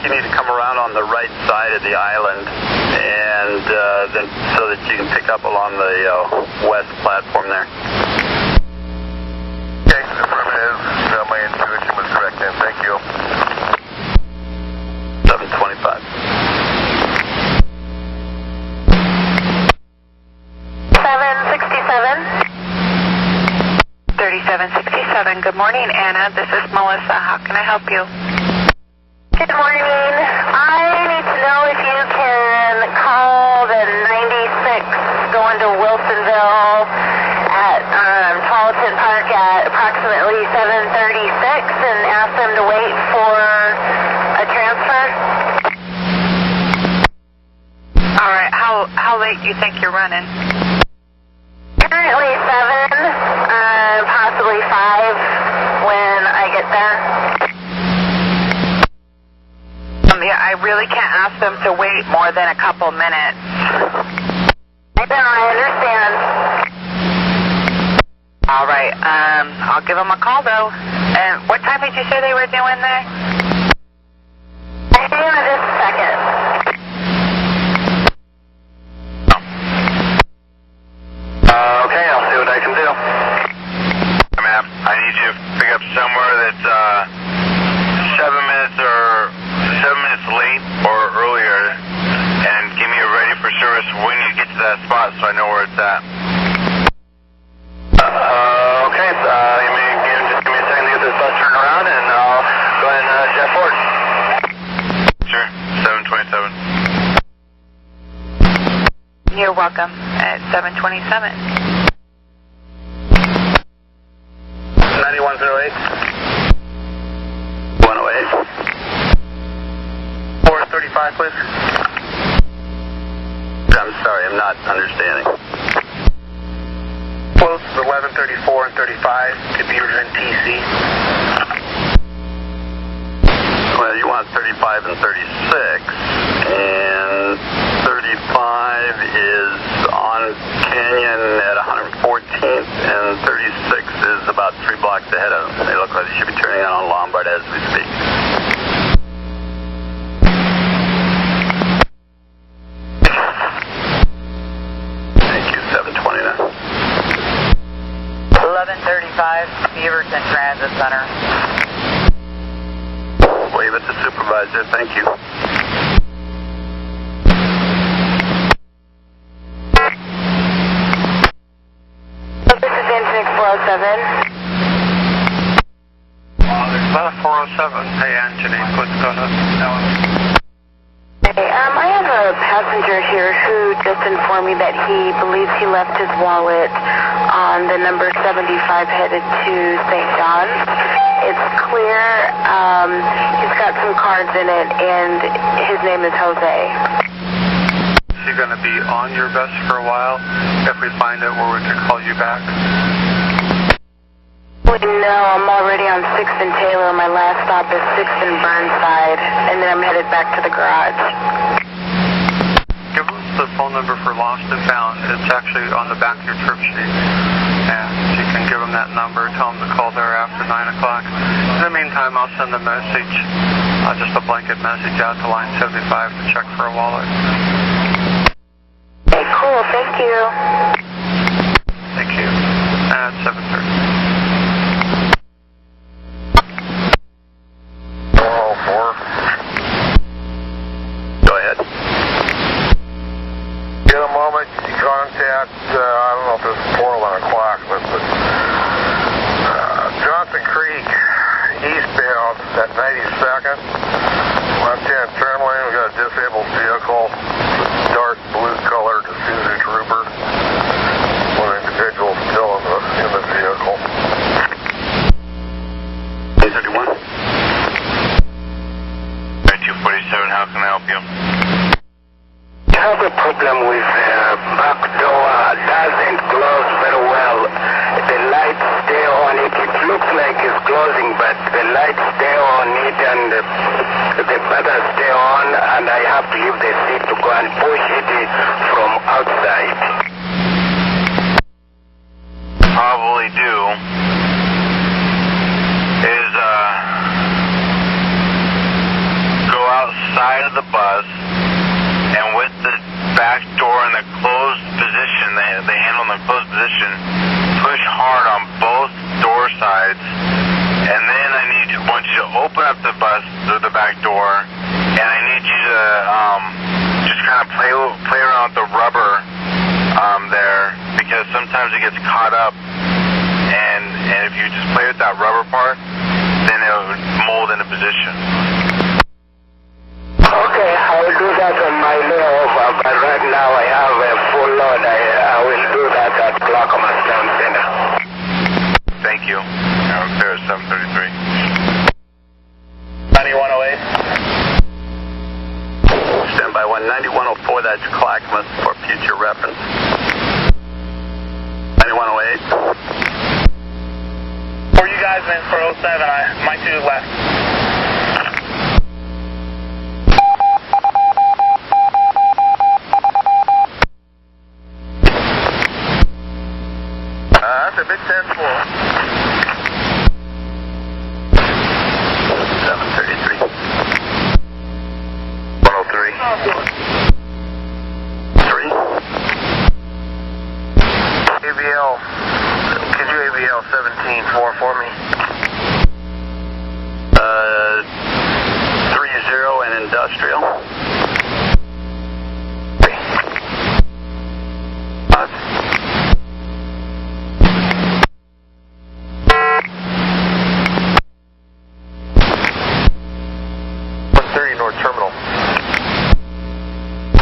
you need to come around on the right side of the island, and then so that you can pick up along the west platform there. Okay, affirmative. My intuition was correct then. Thank you. 725. 3767. Good morning, Anna. This is Melissa. How can I help you? Good morning. I need to know if you can call the 96 going to Wilsonville at Tarleton Park at approximately 7:36 and ask them to wait for a transfer. All right. How late do you think you're running? Currently 7, possibly 5 when I get there. Yeah, I really can't ask them to wait more than a couple minutes. I know, I understand. All right. I'll give them a call though. And what time did you say they were doing there? Hang on just a second. Okay, I'll see what I can do. Ma'am, I need you to pick up somewhere that's 7 minutes late or earlier, and give me a ready for service when you get to that spot so I know where it's at. Okay, you may just give me a second to get this bus turned around, and I'll go ahead and jet forward. Sure, 727. You're welcome. At 727. 9108. 108. 435, please. I'm sorry, I'm not understanding. Close 1134 and 35 to Beaverton, TC. Well, you want 35 and 36, and 35 is on Canyon at 114th, and 36 is about 3 blocks ahead of them. They look like they should be turning on Lombard as we speak. Thank you, 729. 1135 Beaverton Transit Center. Wave at the supervisor, thank you. This is Engine 407. There's about a 407. Hey, Anthony, what's going on? Hey, I have a passenger here who just informed me that he believes he left his wallet on the number 75 headed to St. John's. It's clear. He's got some cards in it, and his name is Jose. Is he going to be on your bus for a while? If we find it, where we can call you back? No, I'm already on 6th and Taylor. My last stop is 6th and Burnside, and then I'm headed back to the garage. Give us the phone number for Lost and Found. It's actually on the back of your trip sheet. And you can give them that number, tell them to call there after 9 o'clock. In the meantime, I'll send a message, just a blanket message out to line 75 to check for a wallet. Okay, cool. Thank you. Thank you. At 7:30. Go ahead. Get a moment, you contact, I don't know if it's before 11 o'clock, but Johnson Creek, eastbound at 92nd, left-hand turn lane, we got a disabled vehicle, dark blue colored Isuzu Trooper, one individual still in the vehicle. 831. 247, how can I help you? I have a problem with back door. Doesn't close very well. The lights stay on it. It looks like it's closing, but the lights stay on it and the buttons stay on, and I have to leave the seat to go and push it from outside. Probably do is go outside of the bus, and with the back door in the closed position, the handle in the closed position, push hard on both door sides, and then want you to open up the bus through the back door, and I need you to just kind of play around with the rubber there, because sometimes it gets caught up, and if you just play with that rubber part, then it would mold into position. Okay, I will do that on my layover, but right now I have a full load. I will do that at Clackamas Town Center. Thank you. I'm clear at 733. 9108. Stand by 19104, that's Clackamas for future reference. 9108. For you guys, man, for 07, my 2 left. That's a big 10-4. 733. 103. 3. AVL, could you AVL 17-4 for me? 30 and industrial. 5. 130 North Terminal.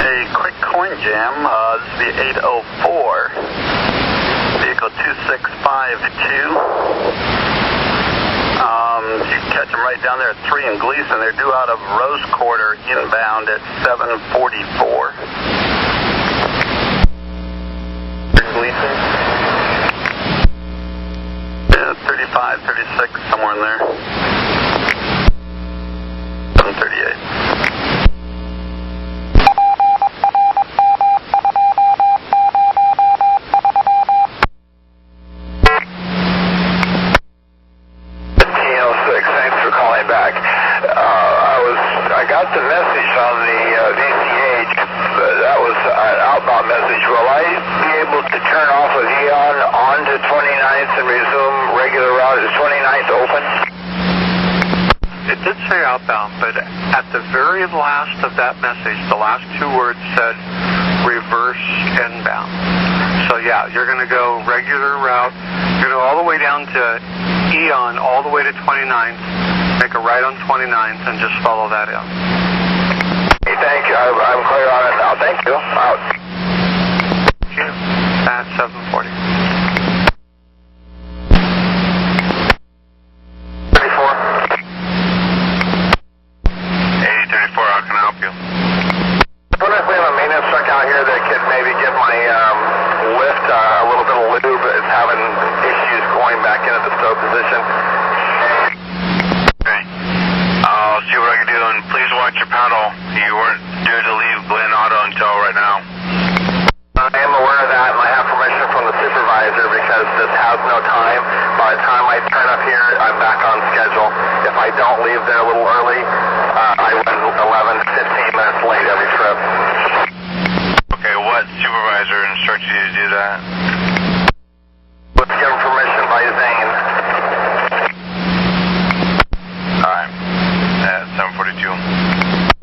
A quick coin jam, this is the 804. Vehicle 2652. You can catch them right down there at 3 in Gleason. They're due out of Rose Quarter inbound at 744. Gleason. Yeah, 35, 36, somewhere in there. 738. I got the message on the VCH. That was an outbound message. Will I be able to turn off of Eon onto 29th and resume regular route? Is 29th open? It did say outbound, but at the very last of that message, the last 2 words said reverse inbound. So yeah, you're going to go regular route. You're going to go all the way down to Eon, all the way to 29th. Make a right on 29th and just follow that in. Hey, thank you. I'm clear on it now. Thank you. Out. Thank you. At 740. 34. 8034, how can I help you? I wonder if we have a maintenance truck out here that could maybe get my lift a little bit of lube. It's having issues going back into the stow position. I'll see what I can do, and please watch your paddle. You weren't due to leave Glen Auto until right now. I am aware of that, and I have permission from the supervisor because this has no time. By the time I turn up here, I'm back on schedule. If I don't leave there a little early, I run 11 to 15 minutes late every trip. Okay, what supervisor instructed you to do that? Let's give permission by Zane. Alright, at 742. You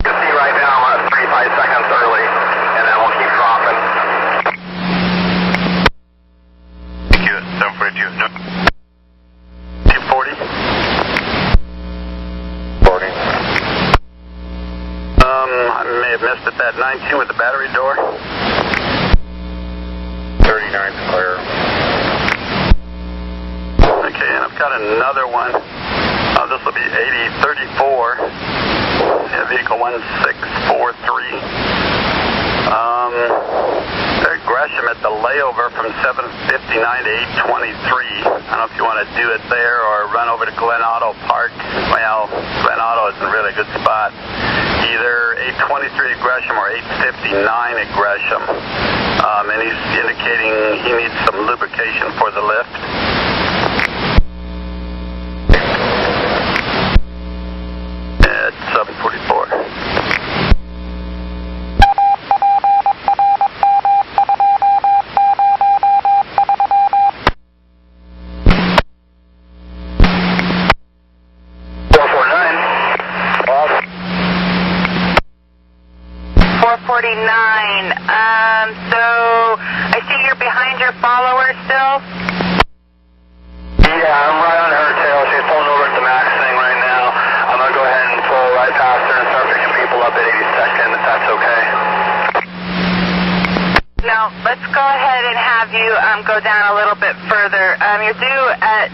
can see right now I'm at 35 seconds early, and then we'll keep dropping. Thank you, 742. No. 240. 40. I may have missed it, that 19 with the battery door. 39 clear. Okay, and I've got another one. This will be 8034. Yeah, vehicle 1643. Very Gresham at the layover from 759 to 823. I don't know if you want to do it there or run over to Glen Auto Park. Well, Glen Auto isn't really a good spot. Either 823 at Gresham or 859 at Gresham. And he's indicating he needs some lubrication for the lift. At 744. So I see you're behind your follower still? Yeah, I'm right on her tail. She's pulling over at the max thing right now. I'm going to go ahead and pull right past her and start picking people up at 82nd, if that's okay. No, let's go ahead and have you go down a little bit further. You're due at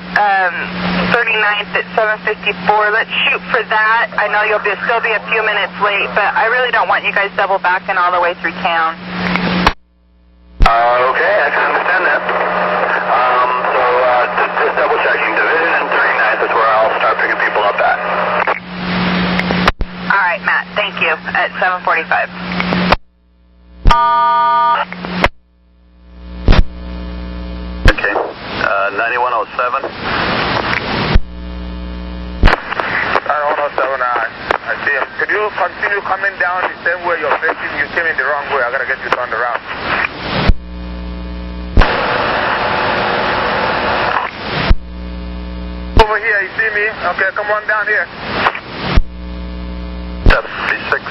39th at 7:54. Let's shoot for that. I know you'll still be a few minutes late, but I really don't want you guys double backing all the way through town. Okay, I can understand that. Just double checking. Division and 39th is where I'll start picking people up at. All right, Matt. Thank you. At 7:45. Okay. 9107. 9107, I see him. Could you continue coming down the same way you're facing? You came in the wrong way. I gotta get you turned around. Over here, you see me? Okay, come on down here. 736.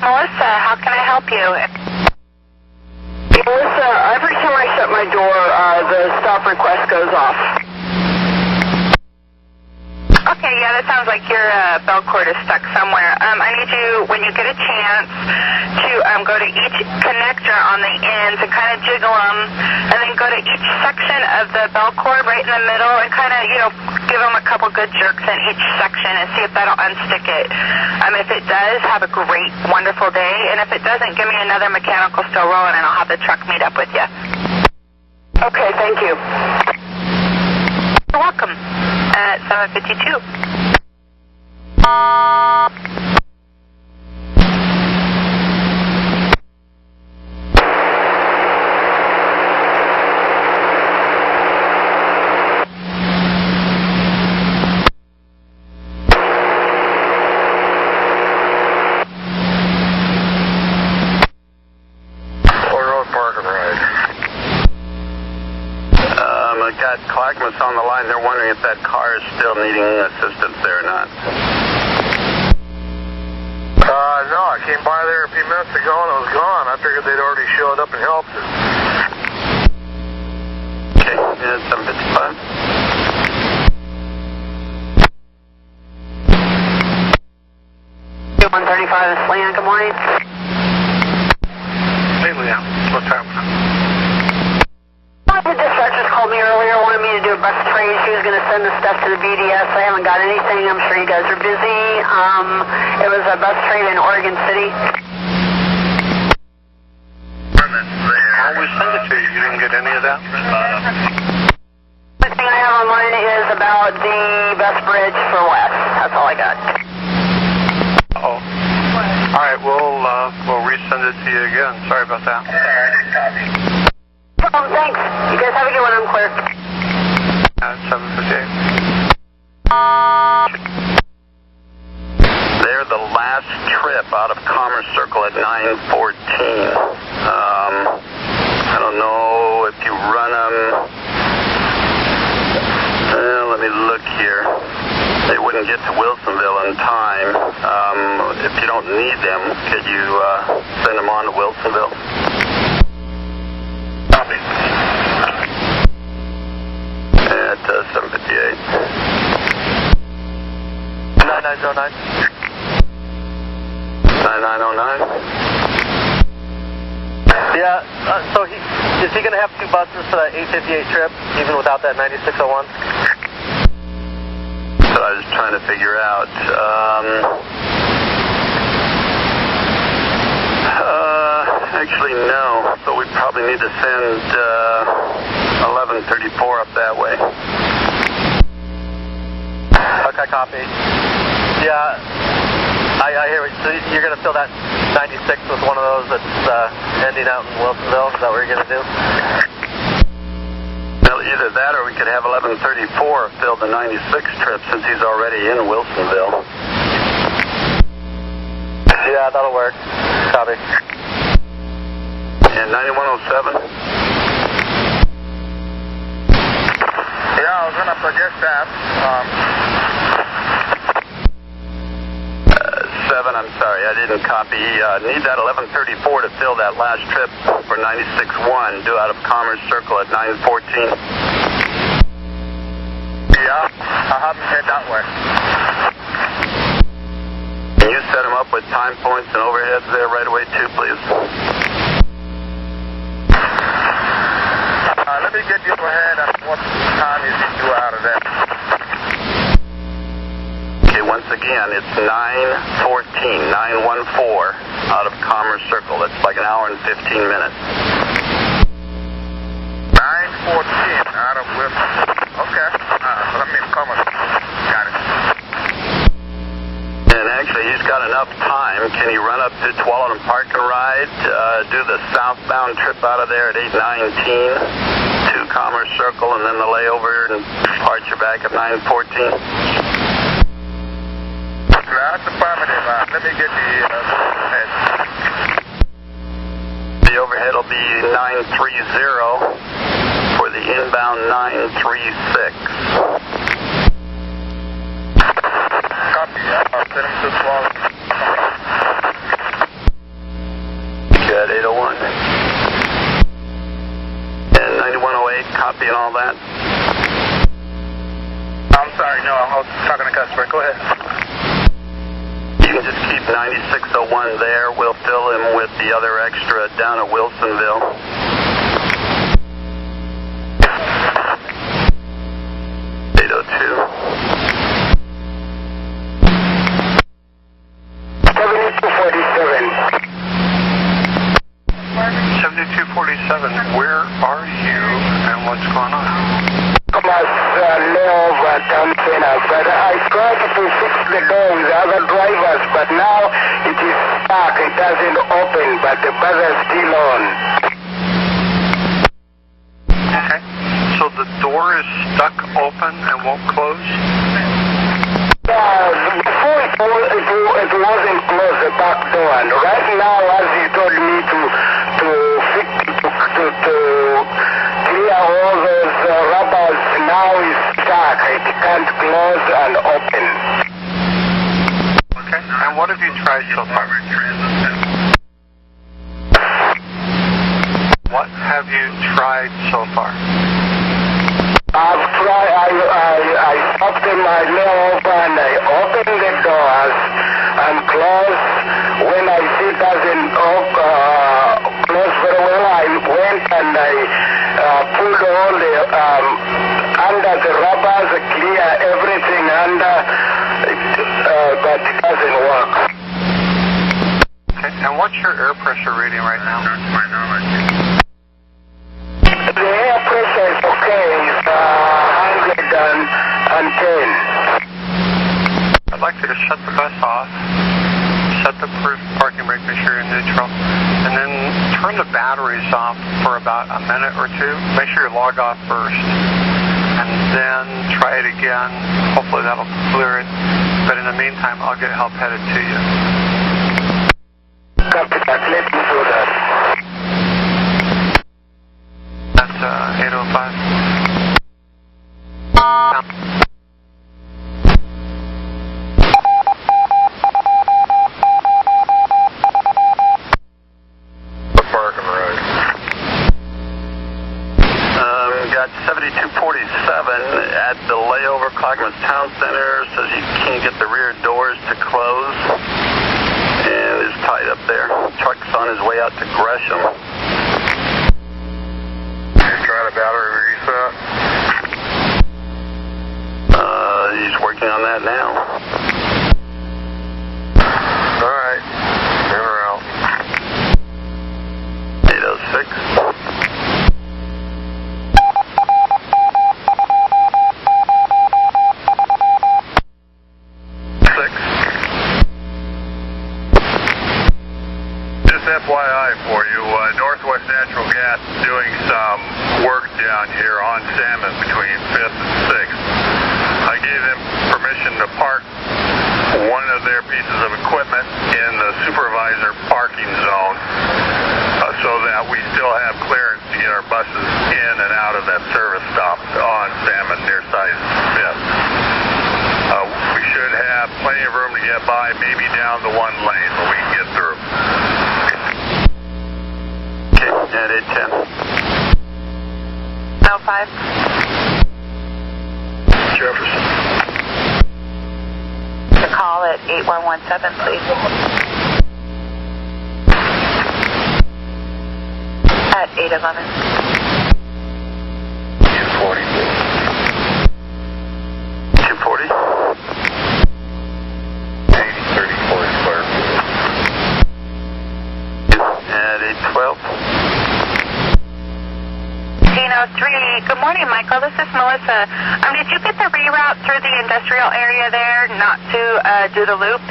Melissa, how can I help you? Melissa, every time I shut my door, the stop request goes off. Okay, yeah, that sounds like your bell cord is stuck somewhere. I need you, when you get a chance, to go to each connector on the ends and kind of jiggle them, and then go to each section of the bell cord right in the middle and kind of, give them a couple good jerks in each section and see if that'll unstick it. If it does, have a great, wonderful day, and if it doesn't, give me another mechanical still rolling and I'll have the truck meet up with you. Okay, thank you. You're welcome. At 7:52. Clackamas on the line. They're wondering if that car is still needing assistance there or not. No, I came by there a few minutes ago and it was gone. I figured they'd already showed up and helped it. Okay, yeah, 7:55. Good 135 is Leon, good morning. Hey, Leon, what's happening? The dispatcher called me earlier, wanted me to do a bus trade. She was going to send the stuff to the BDS. I haven't got anything. I'm sure you guys are busy. It was a bus trade in Oregon City. Well, we sent it to you. You didn't get any of that? The thing I have online is about the bus bridge for West. That's all I got. Oh. All right, we'll resend it to you again. Sorry about that. Thanks. You guys have a good one. I'm clear. 7:58. They're the last trip out of Commerce Circle at 9:14. I don't know if you run them. Let me look here. They wouldn't get to Wilsonville in time. If you don't need them, could you send them on to Wilsonville? Copy. At 7:58. 9909. 9909. Yeah, so is he going to have two buses for that 858 trip, even without that 9601? That's what I was trying to figure out. Actually, no. So we probably need to send 1134 up that way. Okay, copy. Yeah, I hear what so you're going to fill that 96 with one of those that's ending out in Wilsonville? Is that what you're going to do? Well, either that or we could have 1134 fill the 96 trip since he's already in Wilsonville. Yeah, that'll work. Copy. And 9107? Yeah, I was going to suggest that. 7, I'm sorry, I didn't copy. Need that 1134 to fill that last trip for 96-1, due out of Commerce Circle at 914. Yeah, I haven't head that way. Can you set them up with time points and overheads there right away too, please? Let me get you overhead and what time is you out of there? Okay, once again, it's 914 out of Commerce Circle. That's like an hour and 15 minutes. 914 out of Wilson. Okay. Let me come on. Got it. And actually, he's got enough time. Can he run up to Tualatin Park and ride, do the southbound trip out of there at 819 to Commerce Circle, and then the layover and departure back at 914? That's affirmative. Let me get the overhead. The overhead will be 930 for the inbound 936. Copy. I'll send him to Tualatin. Good, 801. And 9108, copy and all that? I'm sorry, no, I was talking to customer. Go ahead. You can just keep 9601 there. We'll fill him with the other extra down at Wilsonville. Where are you and what's going on? Thomas layover down center, but I tried to fix the door with other drivers, but now it is stuck. It doesn't open, but the buzzer is still on. Okay. So the door is stuck open and won't close? Yeah, before it wasn't closed, the back door, and right now, as you told me to clear all those rubbers, now it's stuck. It can't close and open. Okay. And what have you tried so far? What have you tried so far? I've tried, I stopped in my layover and I opened the doors and closed. When I see it doesn't close very well, I went and I pulled all the, under the rubbers, clear everything under, but it doesn't work. Okay. And what's your air pressure reading right now? The air pressure is okay. It's 110. I'd like you to shut the bus off, set the parking brake, make sure you're neutral, and then turn the batteries off for about a minute or two. Make sure you log off first, and then try it again. Hopefully that'll clear it. But in the meantime, I'll get help headed to you. Copy that. Let me do that. That's 805. Got 7247 at the layover, Clackamas Town Center. Says he can't get the rear doors to close and is tied up there. Truck's on his way out to Gresham. He's trying to battery reset. He's working on that now. All right. In or out. 806. for you. Northwest Natural Gas is doing some work down here on Salmon between 5th and 6th. I gave them permission to park one of their pieces of equipment in the supervisor parking zone so that we still have clearance to get our buses in and out of that service stop on Salmon near site 5th. We should have plenty of room to get by, maybe down the one lane, but we can get through. Okay, at 810. 05. Jefferson. The call at 8117, please. At 811. 240. 240. 8034 square. At 812. Dino 3. Good morning, Michael. This is Melissa. Did you get the reroute through the industrial area there, not to do the loop?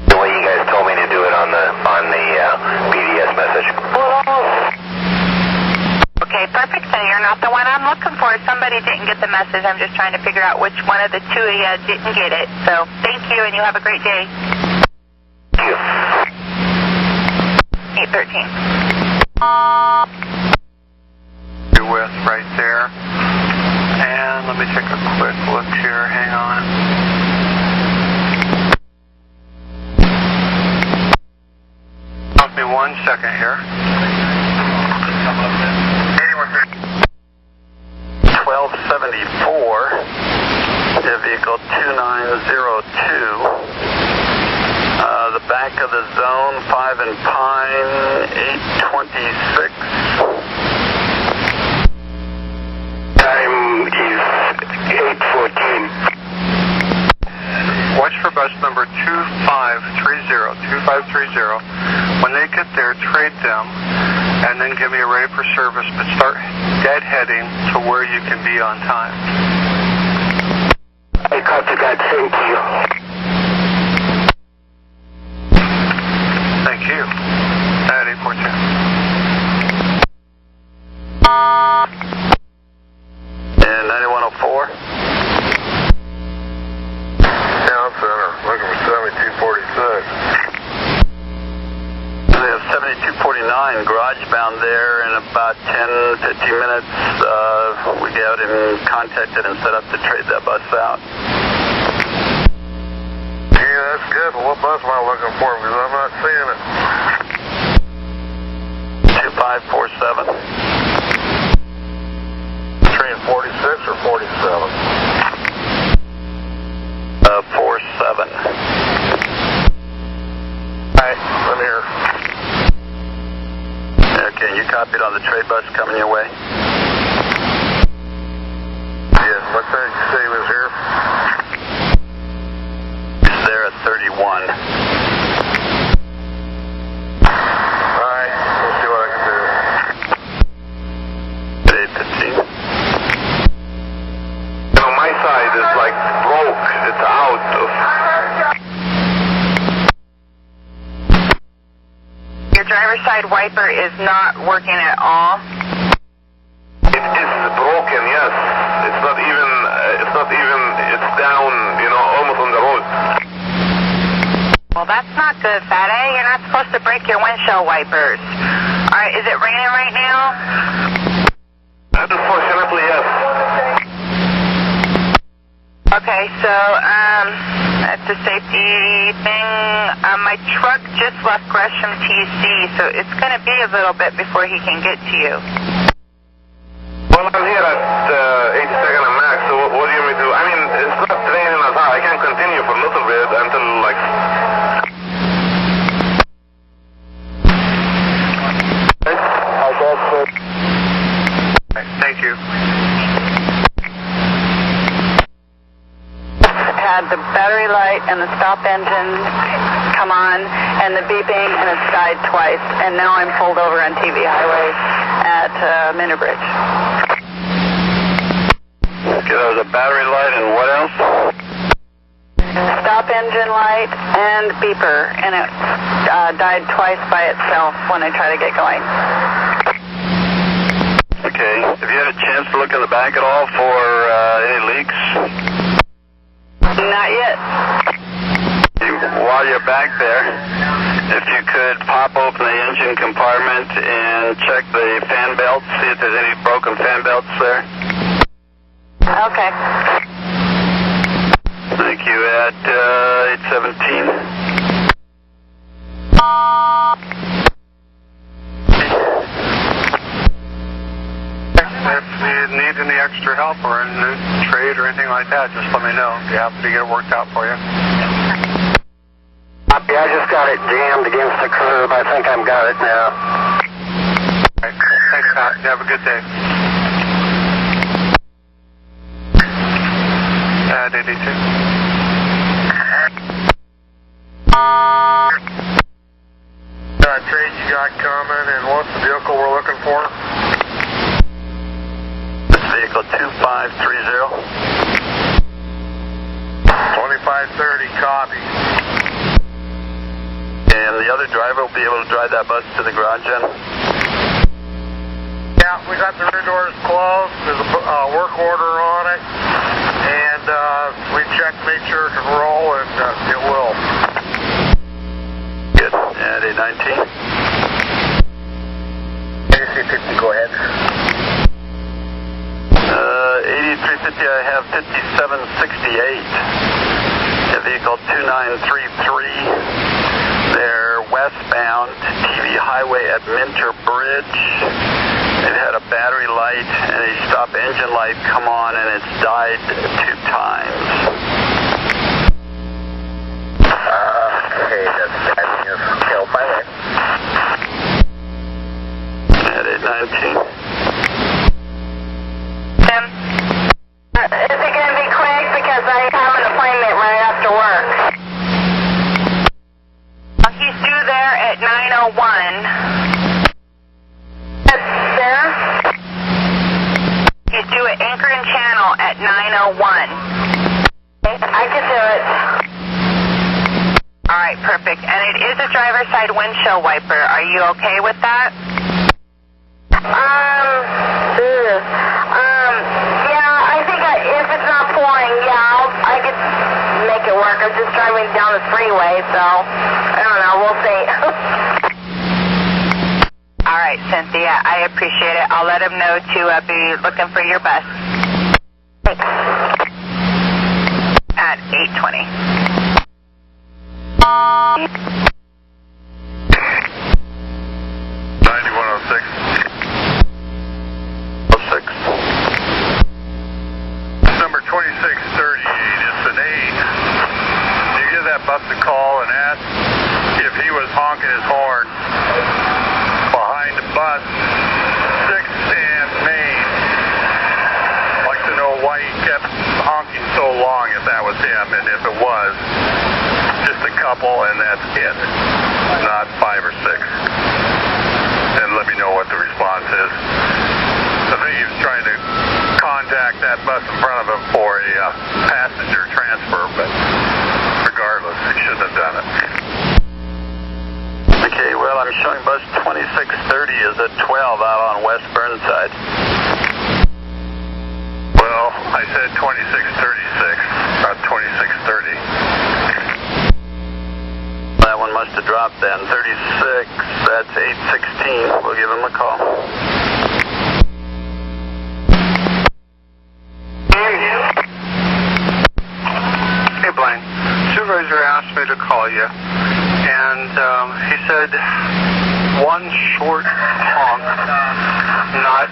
The way you guys told me to do it on the BDS message. Okay, perfect. So you're not the one I'm looking for. Somebody didn't get the message. I'm just trying to figure out which one of the two of you didn't get it. So thank you, and you have a great day. Thank you. 813. You're with right there. And let me take a quick look here. Hang on. Give me 1 second here. 1274, vehicle 2902, the back of the zone, 5 and Pine, 826. Time is 8:14. Watch for bus number 2530. When they get there, trade them, and then give me a ready for service, but start deadheading to where you can be on time. I copy that. Thank you. Thank you. At 814. And 9104. Town Center, looking for 7246. We have 7249 garage bound there in about 10-15 minutes. We got him contacted and set up to trade that bus out. Yeah, that's good. Well, what bus am I looking for? Because I'm not seeing it. 2547. Train 46 or 47? 47. Alright, I'm here. Okay, you copied on the trade bus coming your way? Yeah, what time did you say he was here? He's there at 31. Alright, let's see what I can do. At 815. You know, my side is like broke. It's out of... Your driver's side wiper is not working at all. It is broken, yes. It's not even, it's down, you know, almost on the road. Well, that's not good, Fat A. You're not supposed to break your windshield wipers. All right, is it raining right now? Unfortunately, yes. Okay, so, that's a safety thing. My truck just left Gresham TC, so it's going to be a little bit before he can get to you. Well, I'm here at 82nd and Max, so what do you want me to do? I mean, it's not raining as hard. I can continue for a little bit until, like... Thank you. Had the battery light and the stop engine come on, and the beeping, and it's died twice. And now I'm pulled over on TV Highway at Minter Bridge. Okay, there was a battery light and what else? Stop stop engine light and beeper, and it died twice by itself when I try to get going. Okay. Have you had a chance to look in the back at all for any leaks? Not yet. While you're back there, if you could pop open the engine compartment and check the fan belts, see if there's any broken fan belts there. Okay. Thank you. At 817. If you need any extra help or a new trade or anything like that, just let me know. I'd be happy to get it worked out for you. Yeah, I just got it jammed against the curb. I think I've got it now. Right. Thanks, Pat. You have a good day. At 82. Trade you got coming, and what's the vehicle we're looking for? Vehicle 2530. 2530, copy. And the other driver will be able to drive that bus to the garage then? Yeah, we got the rear doors closed. There's a work order on it. And we checked, made sure it could roll, and it will. Good. At 819. AC50, go ahead. 8350, I have 5768. Vehicle 2933. They're westbound TV Highway at Minter Bridge. They've had a battery light and a stop engine light come on, and it's died 2 times. Okay, that's bad news. Help by way. At 819. Is it going to be quick because I have an appointment right after work? He's due there at 9:01. There? He's due at Anchorage Channel at 9:01. I can do it. All right, perfect. And it is a driver's side windshield wiper. Are you okay with that? Yeah, I think if it's not pouring, yeah, I could make it work. I'm just driving down the freeway, so I don't know. We'll see. All right, Cynthia, I appreciate it. I'll let him know to be looking for your bus. Thanks. At 820. 9106. 06. Number 2638, it's an 8. You give that bus a call and ask if he was honking his horn behind the bus, 6th and Main. I'd like to know why he kept honking so long, if that was him, and if it was, just a couple and that's it, not 5 or 6. And let me know what the response is. I think he was trying to contact that bus in front of him for a passenger transfer, but regardless, he shouldn't have done it. Okay, well, I'm showing bus 2630 is at 12 out on West Burnside. Well, I said 2636, not 2630. That one must have dropped then. 36, that's 816. We'll give him a call. Hey, Blaine. Supervisor asked me to call you, and he said one short honk, not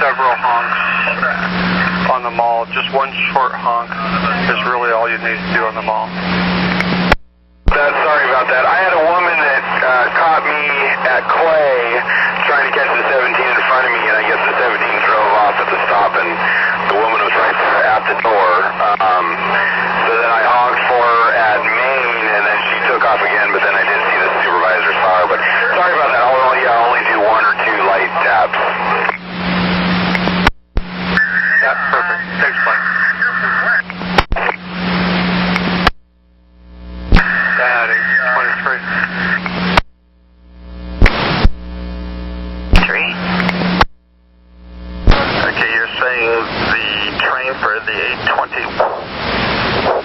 several honks on the mall. Just one short honk is really all you need to do on the mall. Sorry about that. I had a woman that caught me at Clay trying to catch the 17 in front of me, and I guess the 17 drove off at the stop, and the woman was right there at the door. So then I honked for her at Main, and then she took off again, but then I did see the supervisor's car. But sorry about that. I'll only do 1 or 2 light taps. Yeah, perfect. Thanks, Blaine.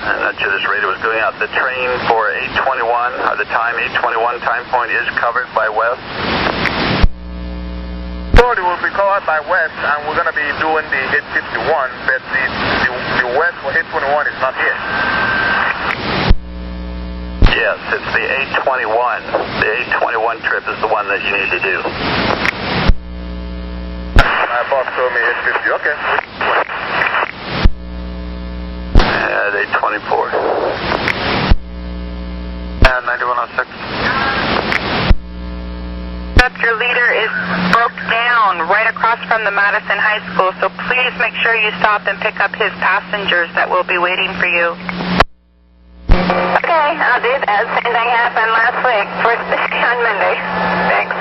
I'm not sure this radio was going out. The train for 821, or the time 821 time point is covered by West. It will be covered by West, and we're going to be doing the 851, but the West for 821 is not here. Yes, it's the 821. The 821 trip is the one that you need to do. My boss told me 850. Okay. At 824. And 9106. Your leader is broke down right across from the Madison High School, so please make sure you stop and pick up his passengers that will be waiting for you. Okay, I'll do that. Same thing happened last week. First on Monday. Thanks.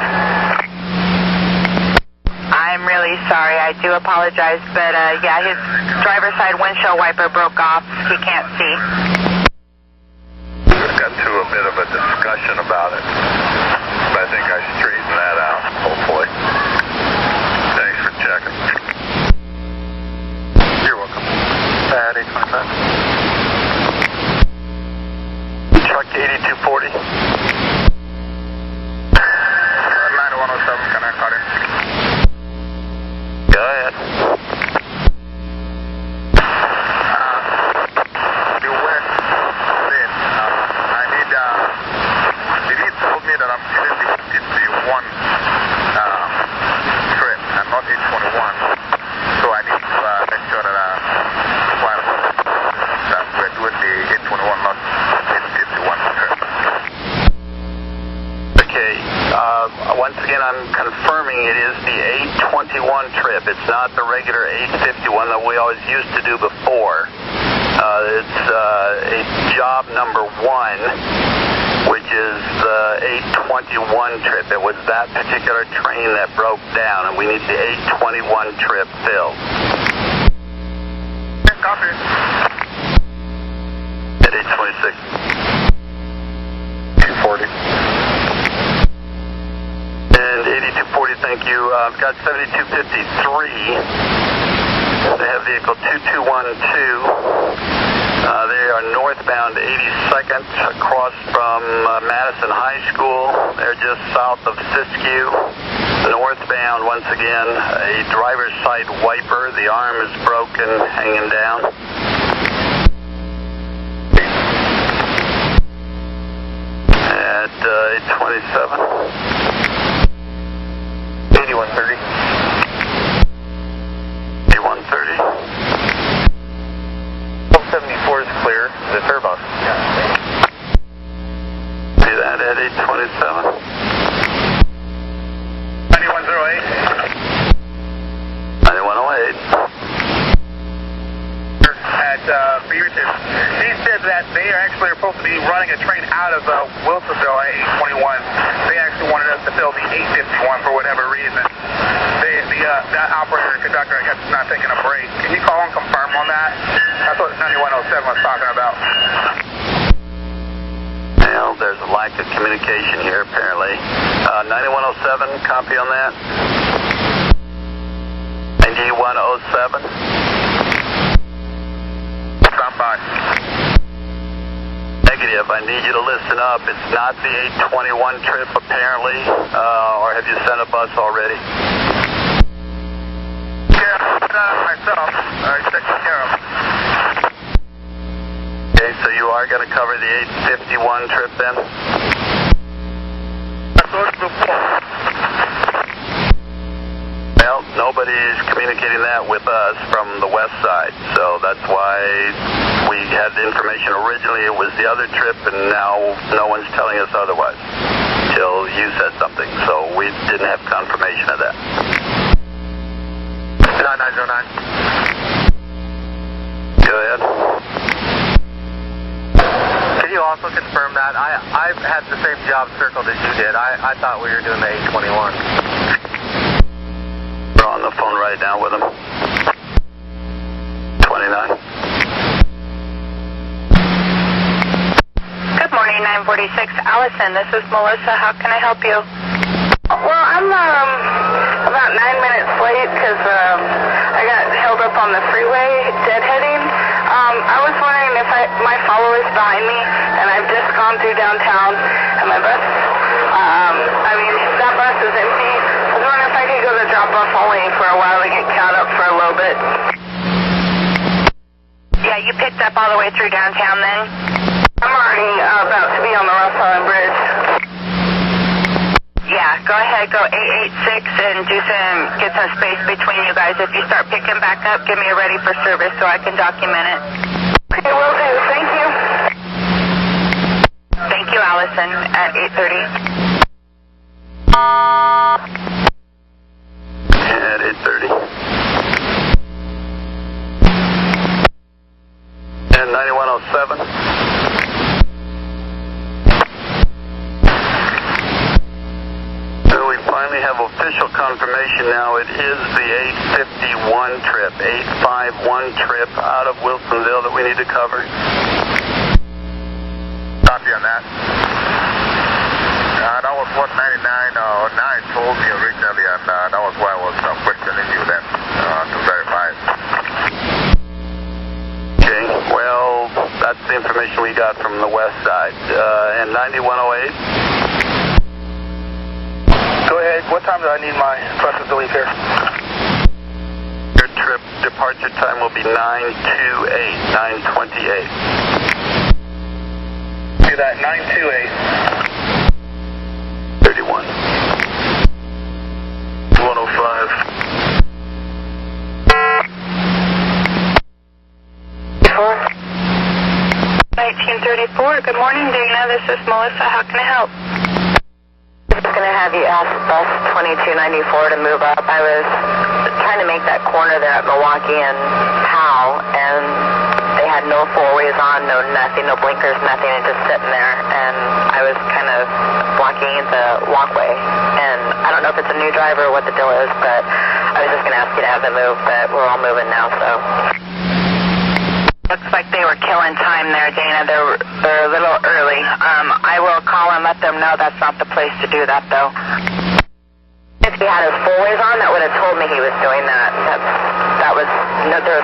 I'm really sorry. I do apologize, but yeah, his driver's side windshield wiper broke off. He can't see. We got to a bit of a discussion about it. I think I straightened that out, hopefully. Thanks for checking. You're welcome. At 825. Truck 8240. 9107, can I cut it? Go ahead. The West lane. I need, the lead told me that I'm getting the 51 trip and not 821. So I need to make sure that we're doing the 821, not 851 trip. Okay. Once again, I'm confirming it is the 821 trip. It's not the regular 851 that we always used to do before. It's a job number 1, which is the 821 trip. It was that particular train that broke down, and we need the 821 trip filled. Copy. At 826. 240. And 8240, thank you. I've got 7253. They have vehicle 2212. They are northbound 82nd across from Madison High School. They're just south of Siskiyou. Northbound, once again, a driver's side wiper. The arm is broken, hanging down. At 827. 8130. 8130. 1274 is clear. The turbine. See that at 827. 9108. 9108. At Beaverton. She said that they actually are supposed to be running a train out of Wilsonville at 821. They actually wanted us to fill the 851 for whatever reason. That operator and conductor, I guess, is not taking a break. Can you call and confirm on that? That's what 9107 was talking about. Well, there's a lack of communication here, apparently. 9107, copy on that. 9107. Stand by. Negative. I need you to listen up. It's not the 821 trip, apparently. Or have you sent a bus already? Yeah, myself. Taking care of it. Okay, so you are going to cover the 851 trip then? I told you before. Well, nobody is communicating that with us from the west side, so that's why we had the information originally. It was the other trip, and now no one's telling us otherwise till you said something, so we didn't have confirmation of that. 9909. Go ahead. Can you also confirm that? I've had the same job circled as you did. I thought we were doing the 821. We're on the phone right now with him. 29. Good morning, 946. Allison, this is Melissa. How can I help you? Well, I'm about 9 minutes late because I got held up on the freeway, deadheading. I was wondering if my follower's behind me, and I've just gone through downtown, and my bus, that bus is empty. I was wondering if I could go to drop-off only for a while to get caught up for a little bit. Yeah, you picked up all the way through downtown then? I'm already about to be on the Ross Island Bridge. Yeah, go ahead, go 886 and get some space between you guys. If you start picking back up, give me a ready for service so I can document it. Okay, will do. Thank you. Thank you, Allison, at 8:30. At 8:30. And 9107. We finally have official confirmation now. It is the 851 trip, 851 trip out of Wilsonville that we need to cover. Copy on that. That was what 9909 told me originally, and that was why I was questioning you then to verify it. Okay, well, that's the information we got from the west side. And 9108? Go ahead. What time do I need my buses to leave here? Your trip departure time will be 928. Do that, 928. 31. 105. 1934. Good morning, Dana. This is Melissa. How can I help? I'm just going to have you ask bus 2294 to move up. I was trying to make that corner there at Milwaukee and Powell, and they had no four-ways on, no nothing, no blinkers, nothing, and just sitting there. And I was kind of blocking the walkway. And I don't know if it's a new driver or what the deal is, but I was just going to ask you to have them move, but we're all moving now, so. Looks like they were killing time there, Dana. They're a little early. I will call and let them know that's not the place to do that, though. If he had his four-ways on, that would have told me he was doing that. There was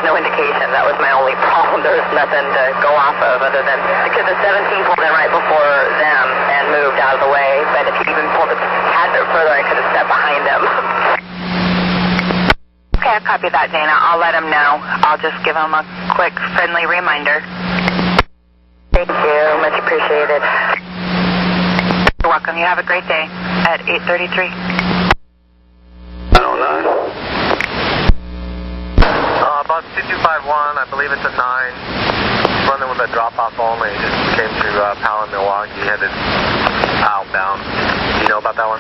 no indication. That was my only problem. There was nothing to go off of other than because the 17 pulled in right before them and moved out of the way. But if he even pulled it a tad bit further, I could have stepped behind him. Okay, I copy that, Dana. I'll let him know. I'll just give him a quick, friendly reminder. Thank you. Much appreciated. You're welcome. You have a great day at 8:33. 909. Bus 2251, I believe it's a 9. Running with a drop-off only. Just came to Powell and Milwaukee, headed outbound. You know about that one?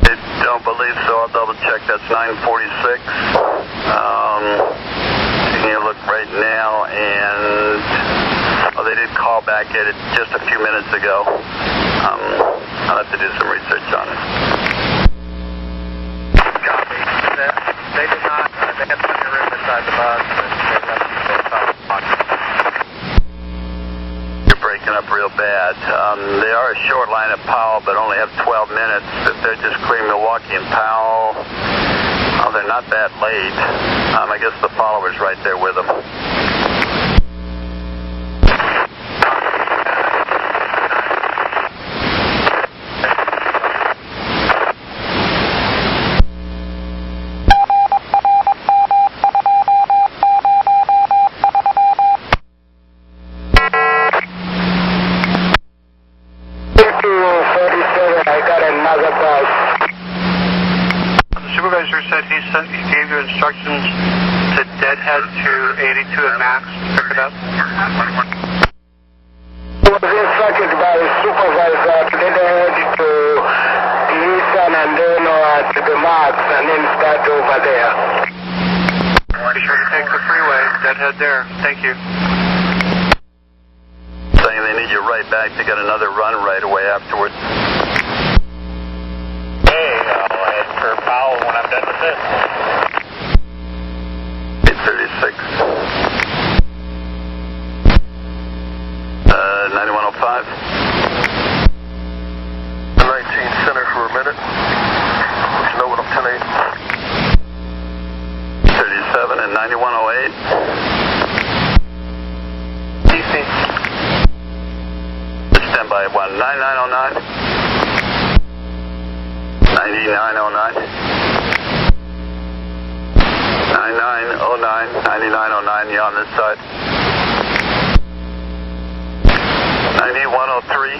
I don't believe so. I'll double check. That's 946. Taking a look right now, and they did call back at it just a few minutes ago. I'll have to do some research on it. Copy. They did not. They had plenty of room inside the bus, and they left people inside the box. You're breaking up real bad. They are a short line at Powell, but only have 12 minutes. If they're just clearing Milwaukee and Powell, they're not that late. I guess the follower's right there with them. He gave you instructions to deadhead to 82 at max. Pick it up. Was instructed by supervisor to deadhead to the eastern and then to the max and then start over there. Be sure to take the freeway. Deadhead there. Thank you. Saying they need you right back. They got another run right away afterwards. I'll head for Powell when I'm done with this. 836. 9105. 19 center for a minute. Let you know when I'm 10-8. 9108. DC. Stand by 19909. 9909. 9909. 9909. You on this side? 9103.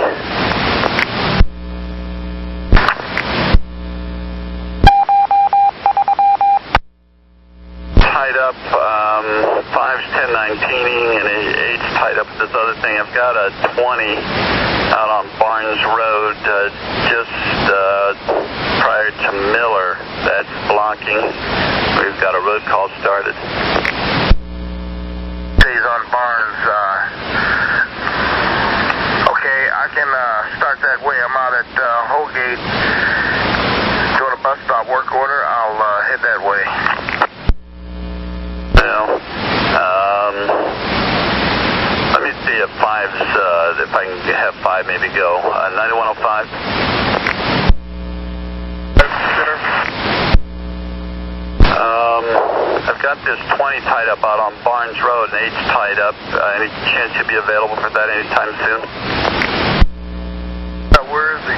Tied up, 5's 1019ing and 8's tied up with this other thing. I've got a 20 out on Barnes Road just prior to Miller that's blocking. We've got a road call started. He's on Barnes. Okay, I can start that way. I'm out at Holgate doing a bus stop work order. I'll head that way. Well, let me see if 5's, if I can have 5 maybe go. 9105. I've got this 20 tied up out on Barnes Road and 8's tied up. Any chance you'll be available for that anytime soon? Where is he?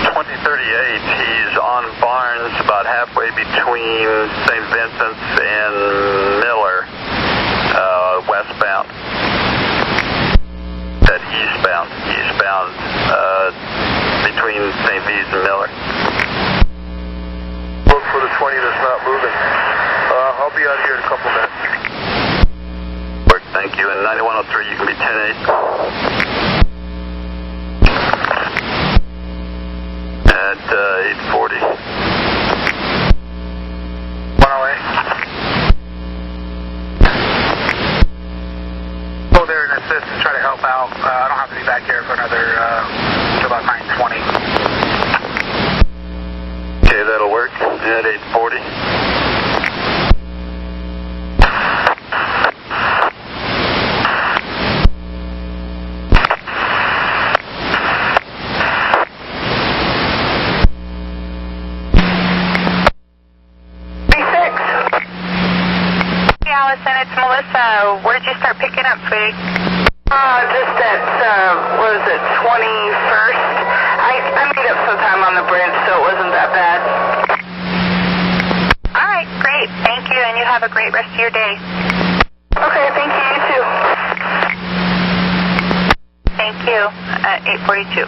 2038. He's on Barnes, about halfway between St. Vincent's and Miller, westbound. That eastbound, between St. V's and Miller. Look for the 20 that's not moving. I'll be out here in a couple minutes. Work, thank you. And 9103, you can be 10-8. At 840. 108. Go there and assist and try to help out. I don't have to be back here for another, till about 9:20. Okay, that'll work. At 840. It's Melissa. Where did you start picking up, sweetie? Just at, what is it, 21st? I made up some time on the bridge, so it wasn't that bad. All right, great. Thank you, and you have a great rest of your day. Okay, thank you. You too. Thank you. 842.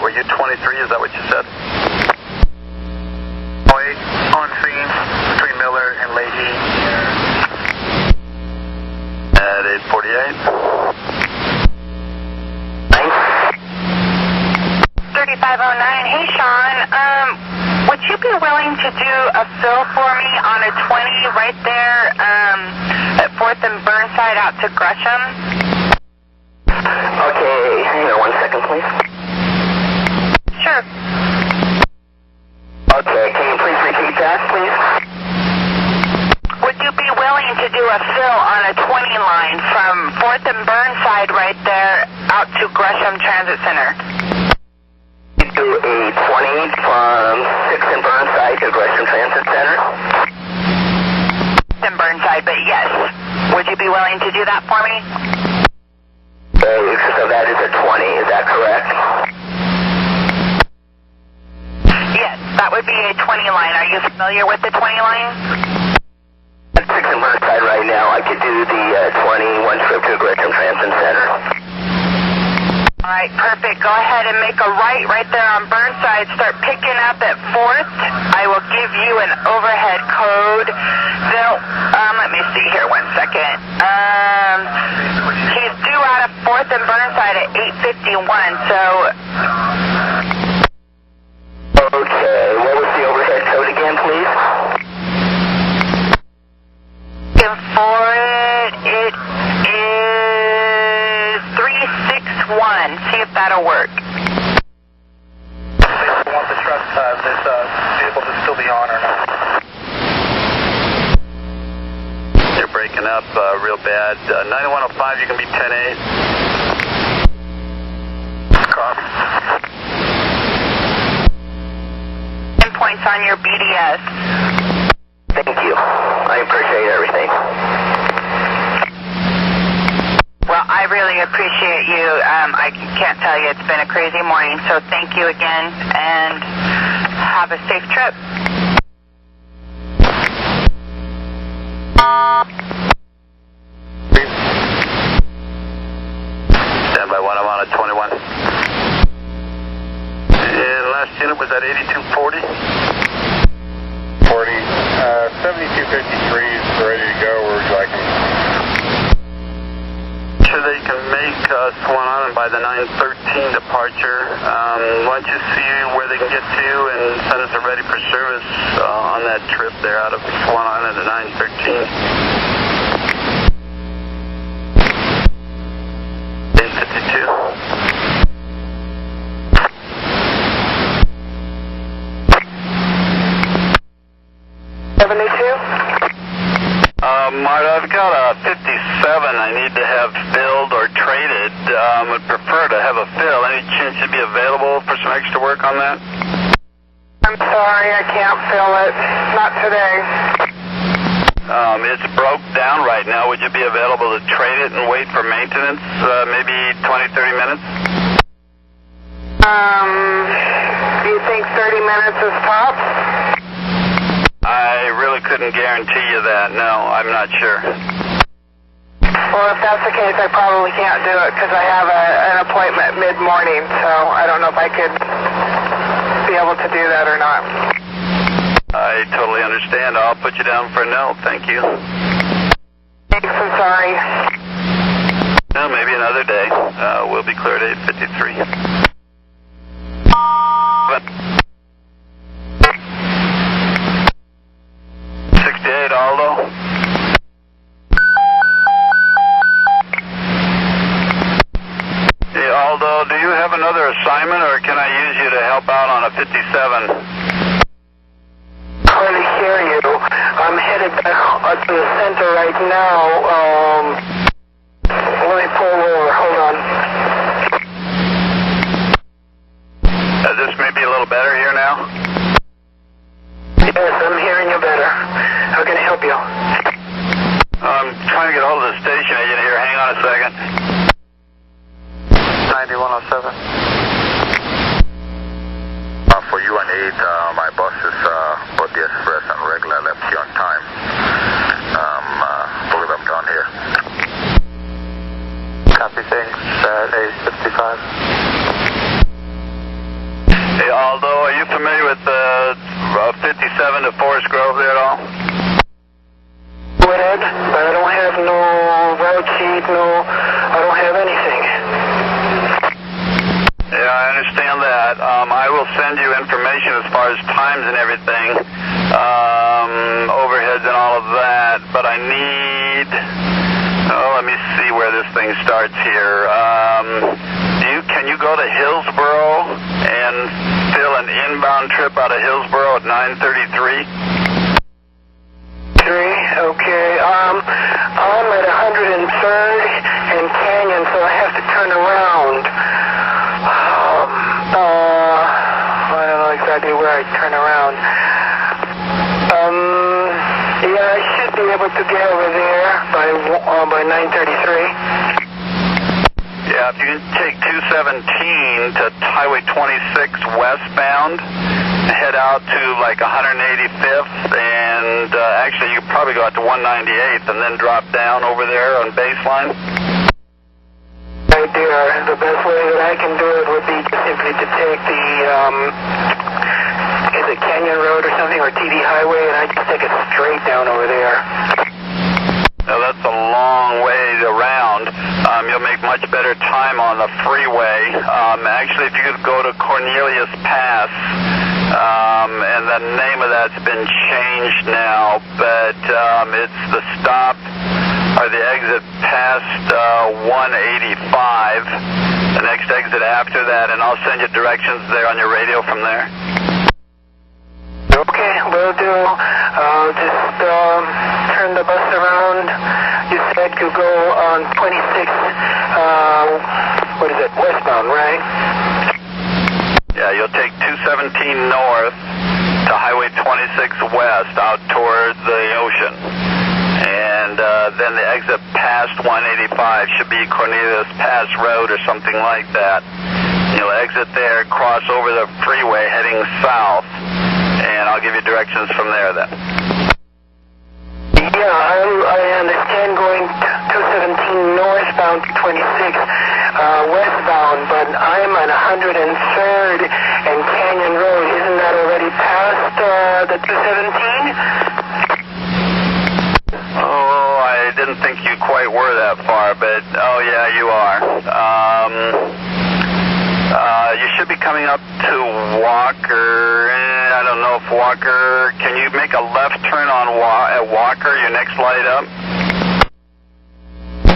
Were you 23? Is that what you said? On scene between Miller and Leahy. At 848. 3509. Hey, Sean. Would you be willing to do a fill for me on a 20 right there at 4th and Burnside out to Gresham? Okay, hang on 1 second, please. Sure. Okay, can you please repeat that, please? Would you be willing to do a fill on a 20 line from 4th and Burnside right there out to Gresham Transit Center? You do a 20 from 6th and Burnside to Gresham Transit Center? And Burnside, but yes. Would you be willing to do that for me? Okay, so that is a 20, is that correct? Yes, that would be a 20 line. Are you familiar with the 20 line? At 6th and Burnside right now, I could do the 20, one trip to Gresham Transit Center. All right, perfect. Go ahead and make a right there on Burnside. Start picking up at 4th. I will give you an overhead code. Let me see here 1 second. He's due out of 4th and Burnside at 8:51, so... Okay, what was the overhead code again, please? For it is 361. See if that'll work. this able to still be on or not. You're breaking up real bad. 9105, you can be 10-8. Copy. Points on your BDS. Thank you. I appreciate everything. Well, I really appreciate you. I can't tell you, it's been a crazy morning, so thank you again, and have a safe trip. Stand by 1, I'm on at 21. And last unit was at 8240. 7253 is ready to go. Where would you like them? Sure they can make Swan Island by the 9:13 departure. Why don't you see where they can get to and send us a ready for service on that trip there out of Swan Island at 9:13. 852. 72? Marta, I've got a 57 I need to have filled or traded. Would prefer to have a fill. Any chance you'd be available for some extra work on that? I'm sorry, I can't fill it. Not today. It's broke down right now. Would you be available to trade it and wait for maintenance, maybe 20, 30 minutes? Do you think 30 minutes is tops? I really couldn't guarantee you that. No, I'm not sure. Well, if that's the case, I probably can't do it because I have an appointment mid-morning, so I don't know if I could be able to do that or not. I totally understand. I'll put you down for a no. Thank you. Thanks, I'm sorry. No, maybe another day. We'll be clear at 8:53. But 68, Aldo. Hey, Aldo, do you have another assignment, or can I use you to help out on a 57? Hardly hear you. I'm headed back to the center right now. Let me pull over. Hold on. This may be a little better here now. Yes, I'm hearing you better. How can I help you? I'm trying to get hold of the station agent here. Hang on a second. 9107. For you and 8, my buses, both the express and regular, left here on time. Both of them down here. Copy, thanks. 855. Hey, Aldo, are you familiar with 57 to Forest Grove there at all? Woodhead, but I don't have no route sheet, I don't have anything. Yeah, I understand that. I will send you information as far as times and everything, overheads and all of that, but I need... let me see where this thing starts here. Can you go to Hillsboro and fill an inbound trip out of Hillsboro at 9:33? Okay, I'm at 103rd and Canyon, so I have to turn around. I don't know exactly where I turn around. Yeah, I should be able to get over there by 9:33. Yeah, if you can take 217 to Highway 26 westbound, head out to like 185th, and actually you could probably go out to 198th and then drop down over there on baseline. Right there. The best way that I can do it would be simply to take the, is it Canyon Road or something, or TD Highway, and I just take it straight down over there. Now that's a long ways around. You'll make much better time on the freeway. Actually, if you could go to Cornelius Pass, and the name of that's been changed now, but it's the stop or the exit past 185. The next exit after that, and I'll send you directions there on your radio from there. will do. Just turn the bus around. You said you go on 26, westbound, right? Yeah, you'll take 217 north to Highway 26 west out toward the ocean. And then the exit past 185 should be Cornelius Pass Road or something like that. You'll exit there, cross over the freeway heading south, and I'll give you directions from there then. Yeah, I understand going 217 northbound to 26 westbound, but I'm on 103rd and Canyon Road. Isn't that already past the 217? Oh, I didn't think you quite were that far, but oh yeah, you are. You should be coming up to Walker. I don't know if Walker. Can you make a left turn on at Walker, your next light up?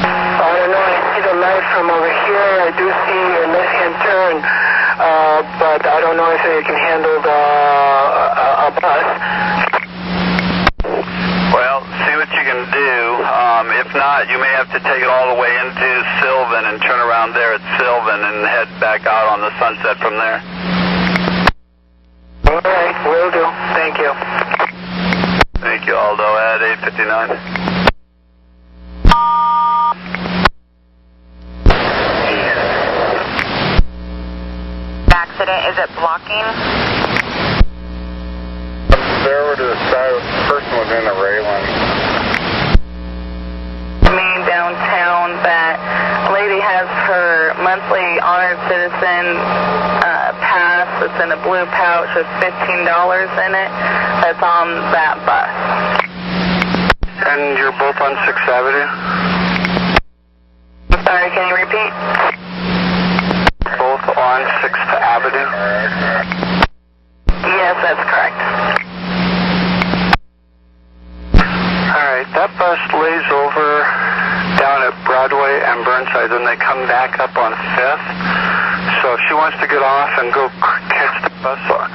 I don't know. I see the light from over here. I do see a left-hand turn, but I don't know if it can handle a bus. Well, see what you can do. If not, you may have to take it all the way into Sylvan and turn around there at Sylvan and head back out on the Sunset from there. All right, will do. Thank you. Thank you, Aldo. At 8:59. Accident, is it blocking? There were to the side, the person was in the railing. Main downtown, that lady has her monthly honored citizen pass that's in a blue pouch with $15 in it. That's on that bus. And you're both on 6th Avenue? I'm sorry, can you repeat? Both on 6th Avenue? Yes, that's correct. Alright, that bus lays over down at Broadway and Burnside, and they come back up on 5th. So if she wants to get off and go catch the bus on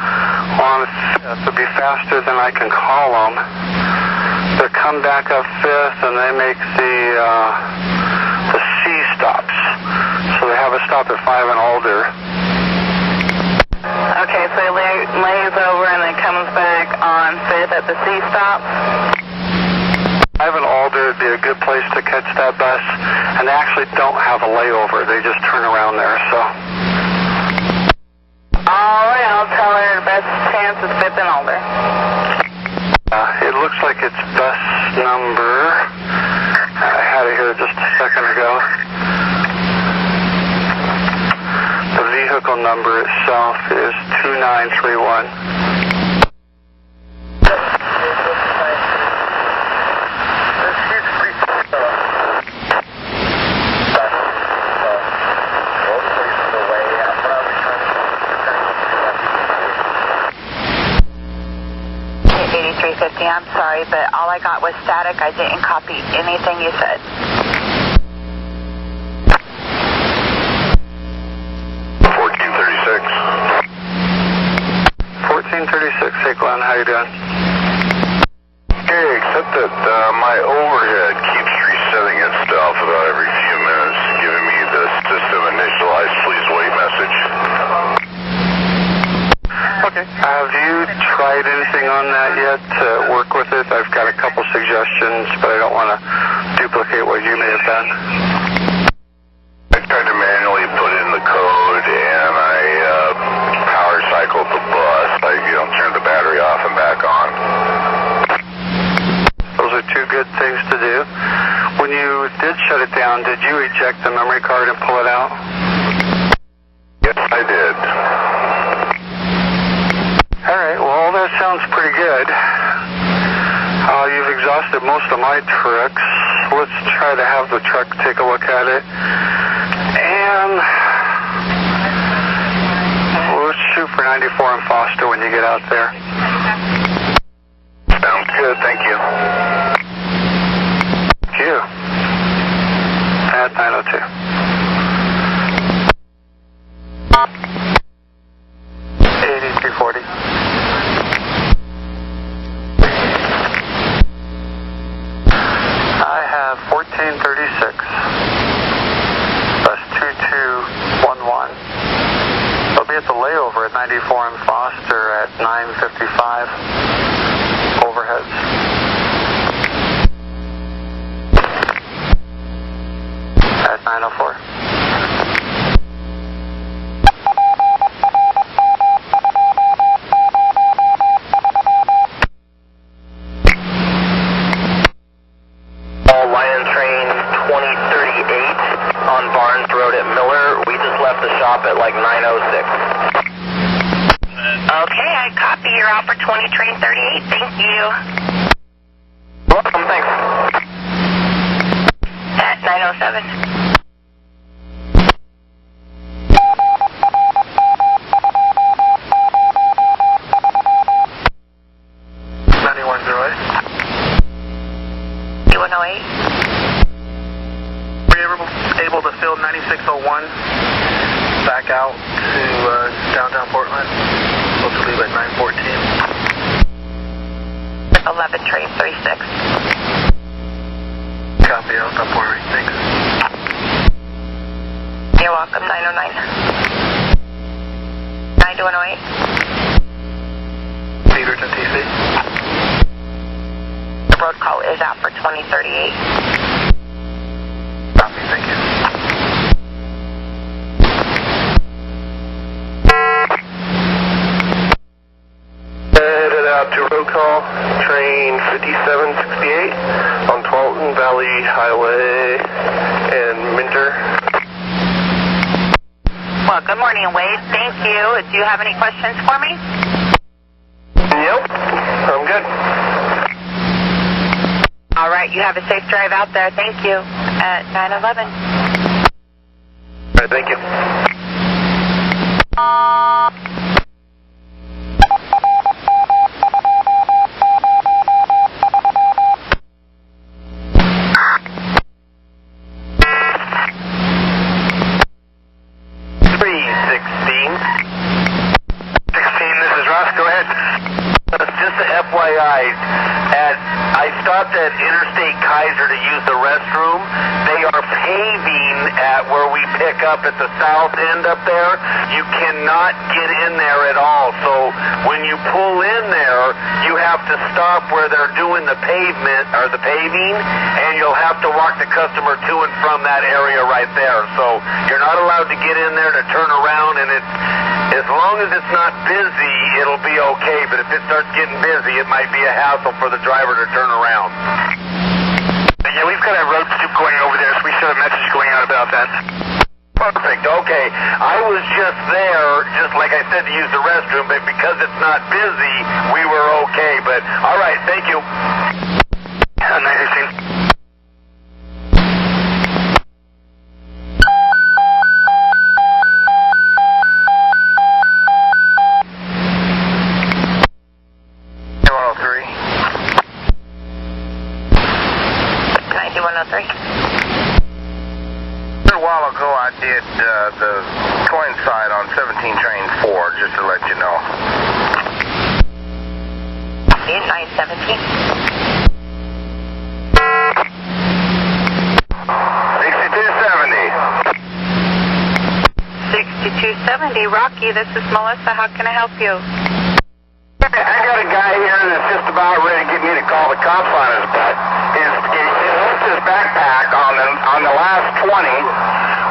5th, it'll be faster than I can call them. They come back up 5th and they make the C stops. So they have a stop at 5 and Alder. Okay, so he lays over and then comes back on 5th at the C stop. 5 and Alder would be a good place to catch that bus, and they actually don't have a layover. They just turn around there, so. All right, I'll tell her the best chance is 5th and Alder. It looks like it's bus number. I had it here just a second ago. The vehicle number itself is 2931. I'm sorry, but all I got was static. I didn't copy anything you said. Hey Glenn, how you doing? Hey, except that my overhead keeps resetting itself about every few minutes, giving me the system initialize please wait message. Okay. Have you tried anything on that yet to work with it? I've got a couple suggestions, but I don't want to duplicate what you may have done. I tried to manually put in the code, and I power cycled the bus. I turn the battery off and back on. Those are two good things to do. When you did shut it down, did you eject the memory card and pull it out? Yes, I did. All right, well, that sounds pretty good. You've exhausted most of my tricks. Let's try to have the truck take a look at it. And we'll shoot for 94 and Foster when you get out there. Sounds good, thank you. Thank you. At 902. 955 overheads. At 904. Lion Train 2038 on Barnes Road at Miller. We just left the shop at like 9:06. Okay, I copy. You're out for 20 Train 38. Thank you. Welcome, thanks. At 9:07. Able to fill 9601 back out to downtown Portland. Supposed to leave at 9:14. 11 Train 36. Copy, I'll stop for me. Thanks. You're welcome. 909. 9108. Beaverton, TC. The road call is out for 2038. Copy, thank you. Headed out to road call, train 5768 on Twalton Valley Highway and Minter. Well, good morning, Wade. Thank you. Do you have any questions for me? Yep, I'm good. All right, you have a safe drive out there. Thank you. At 911. All right, thank you. I stopped at Interstate Kaiser to use the restroom. They are paving at where we pick up at the south end up there. You cannot get in there at all. So when you pull in there, you have to stop where they're doing the pavement or the paving, and you'll have to walk the customer to and from that area right there. So you're not allowed to get in there to turn around, and it's as long as it's not busy, it'll be okay. But if it starts getting busy, it might be a hassle for the driver to turn around. Yeah, we've got a road soup going over there, so we should have a message going out about that. Perfect, okay. I was just there, just like I said, to use the restroom, but because it's not busy, we were okay. But, all right, thank you. 916. A while ago, I did the coincide on 17 Train 4, just to let you know. 917. 6270, Rocky, this is Melissa. How can I help you? I got a guy here that's just about ready to get me to call the cops on his butt. He left his backpack on the last 20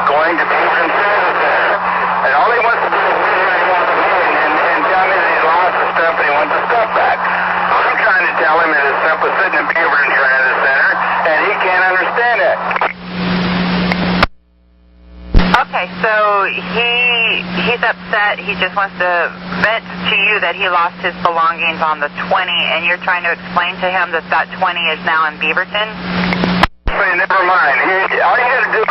going to Beaverton Service Center. And all he wants to do is and tell me that he lost the stuff and he wants the stuff back. I'm trying to tell him that his stuff was sitting in Beaverton Transit Center, and he can't understand it. Okay, so he's upset. He just wants to vent to you that he lost his belongings on the 20, and you're trying to explain to him that that 20 is now in Beaverton? Say, never mind. All you got to do...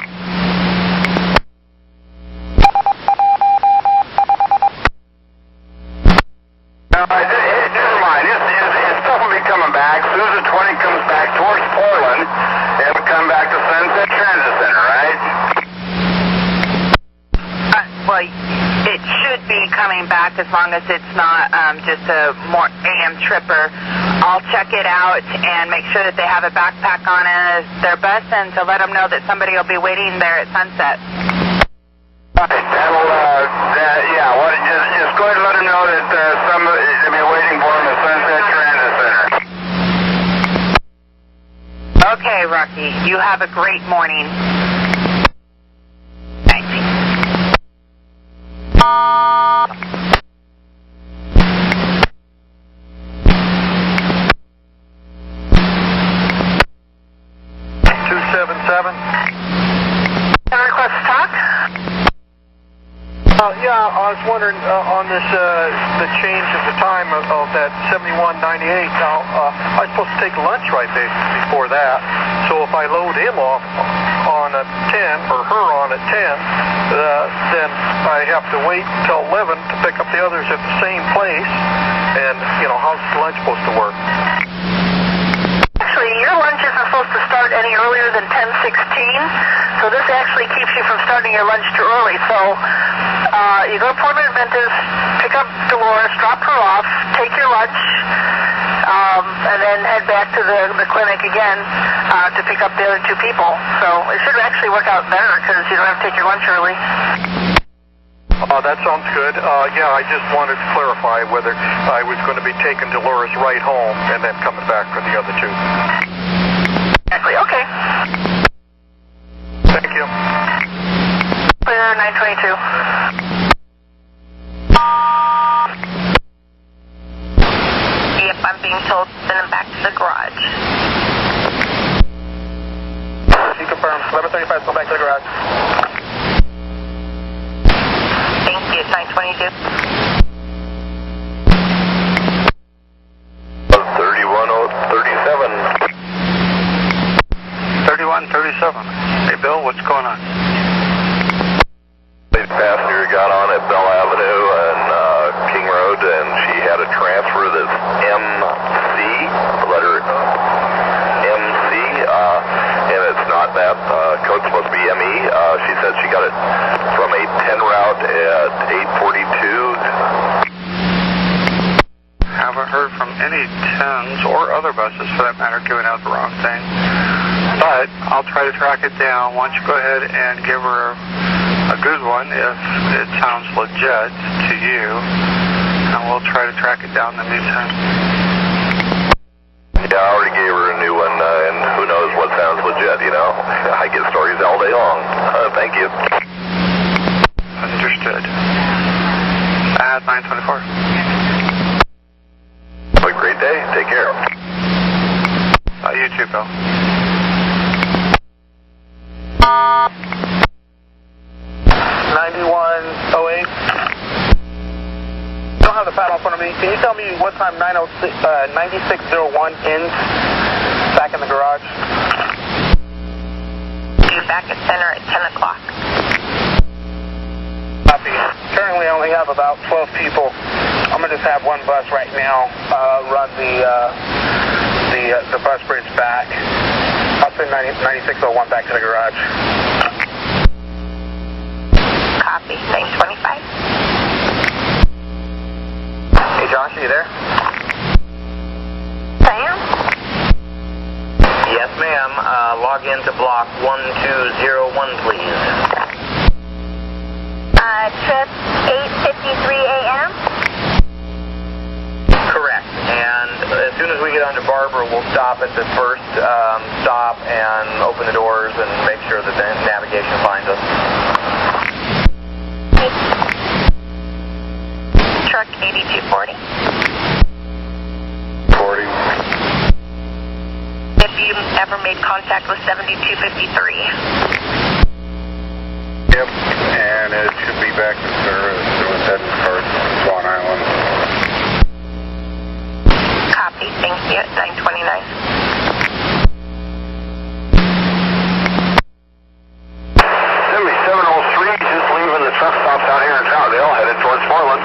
never mind. His stuff will be coming back. As soon as the 20 comes back towards Portland, it'll come back to Sunset Transit Center, right? Well, it should be coming back as long as it's not just a more AM tripper. I'll check it out and make sure that they have a backpack on their bus and to let them know that somebody will be waiting there at Sunset. That'll, just go go ahead and let him know that somebody should be waiting for him at Sunset Transit Center. Okay, Rocky. You have a great morning. Thanks. Request to talk? Yeah, I was wondering on this, the change of the time of that 7198. Now, I'm supposed to take lunch right before that. So if I load him off on a 10 or her on a 10, then I have to wait until 11 to pick up the others at the same place. And, you know, how's the lunch supposed to work? Actually, your lunch isn't supposed to start any earlier than 10:16, so this actually keeps you from starting your lunch too early. So you go to Port Adventist, pick up Dolores, drop her off, take your lunch, and then head back to the clinic again to pick up the other two people. So it should actually work out better because you don't have to take your lunch early. That sounds good. Yeah, I just wanted to clarify whether I was going to be taking Dolores right home and then coming back for the other two. Exactly. Okay. Thank you. Clear 922. Yep, I'm being told to send him back to the garage. He confirms. 1135, go back to the garage. Thank you. 922. 3137. Hey, Bill, what's going on? The passenger got on at Bell Avenue and King Road, and she had a transfer that's MC, the letter MC, and it's not that. Code's supposed to be ME. She said she got it from a 10 route at 842. Haven't heard from any 10s or other buses, for that matter, giving out the wrong thing. But I'll try to track it down. Why don't you go ahead and give her a good one if it sounds legit to you, and we'll try to track it down in the meantime. Yeah, I already gave her a new one, and who knows what sounds legit, you know? I get stories all day long. Thank you. Understood. At 924. Have a great day. Take care. You too, Bill. 9108. I don't have the paddle in front of me. Can you tell me what time 9601 ends back in the garage? Due back at center at 10 o'clock. Copy. Currently I only have about 12 people. I'm going to just have one bus right now run the bus bridge back. I'll send 9601 back to the garage. Copy. 925. Hey, Josh, are you there? Sam? Yes, ma'am. Log in to block 1201, please. Trip 8:53 a.m.? Correct. And as soon as we get onto Barbara, we'll stop at the first stop and open the doors and make sure that the navigation finds us. Truck 8240. 40. If you ever made contact with 7253. Yep, and it should be back in service. It was heading towards Swan Island. Copy. Thank you. 929. Semi 703, just leaving the truck stops out here in Troutdale, headed towards Portland.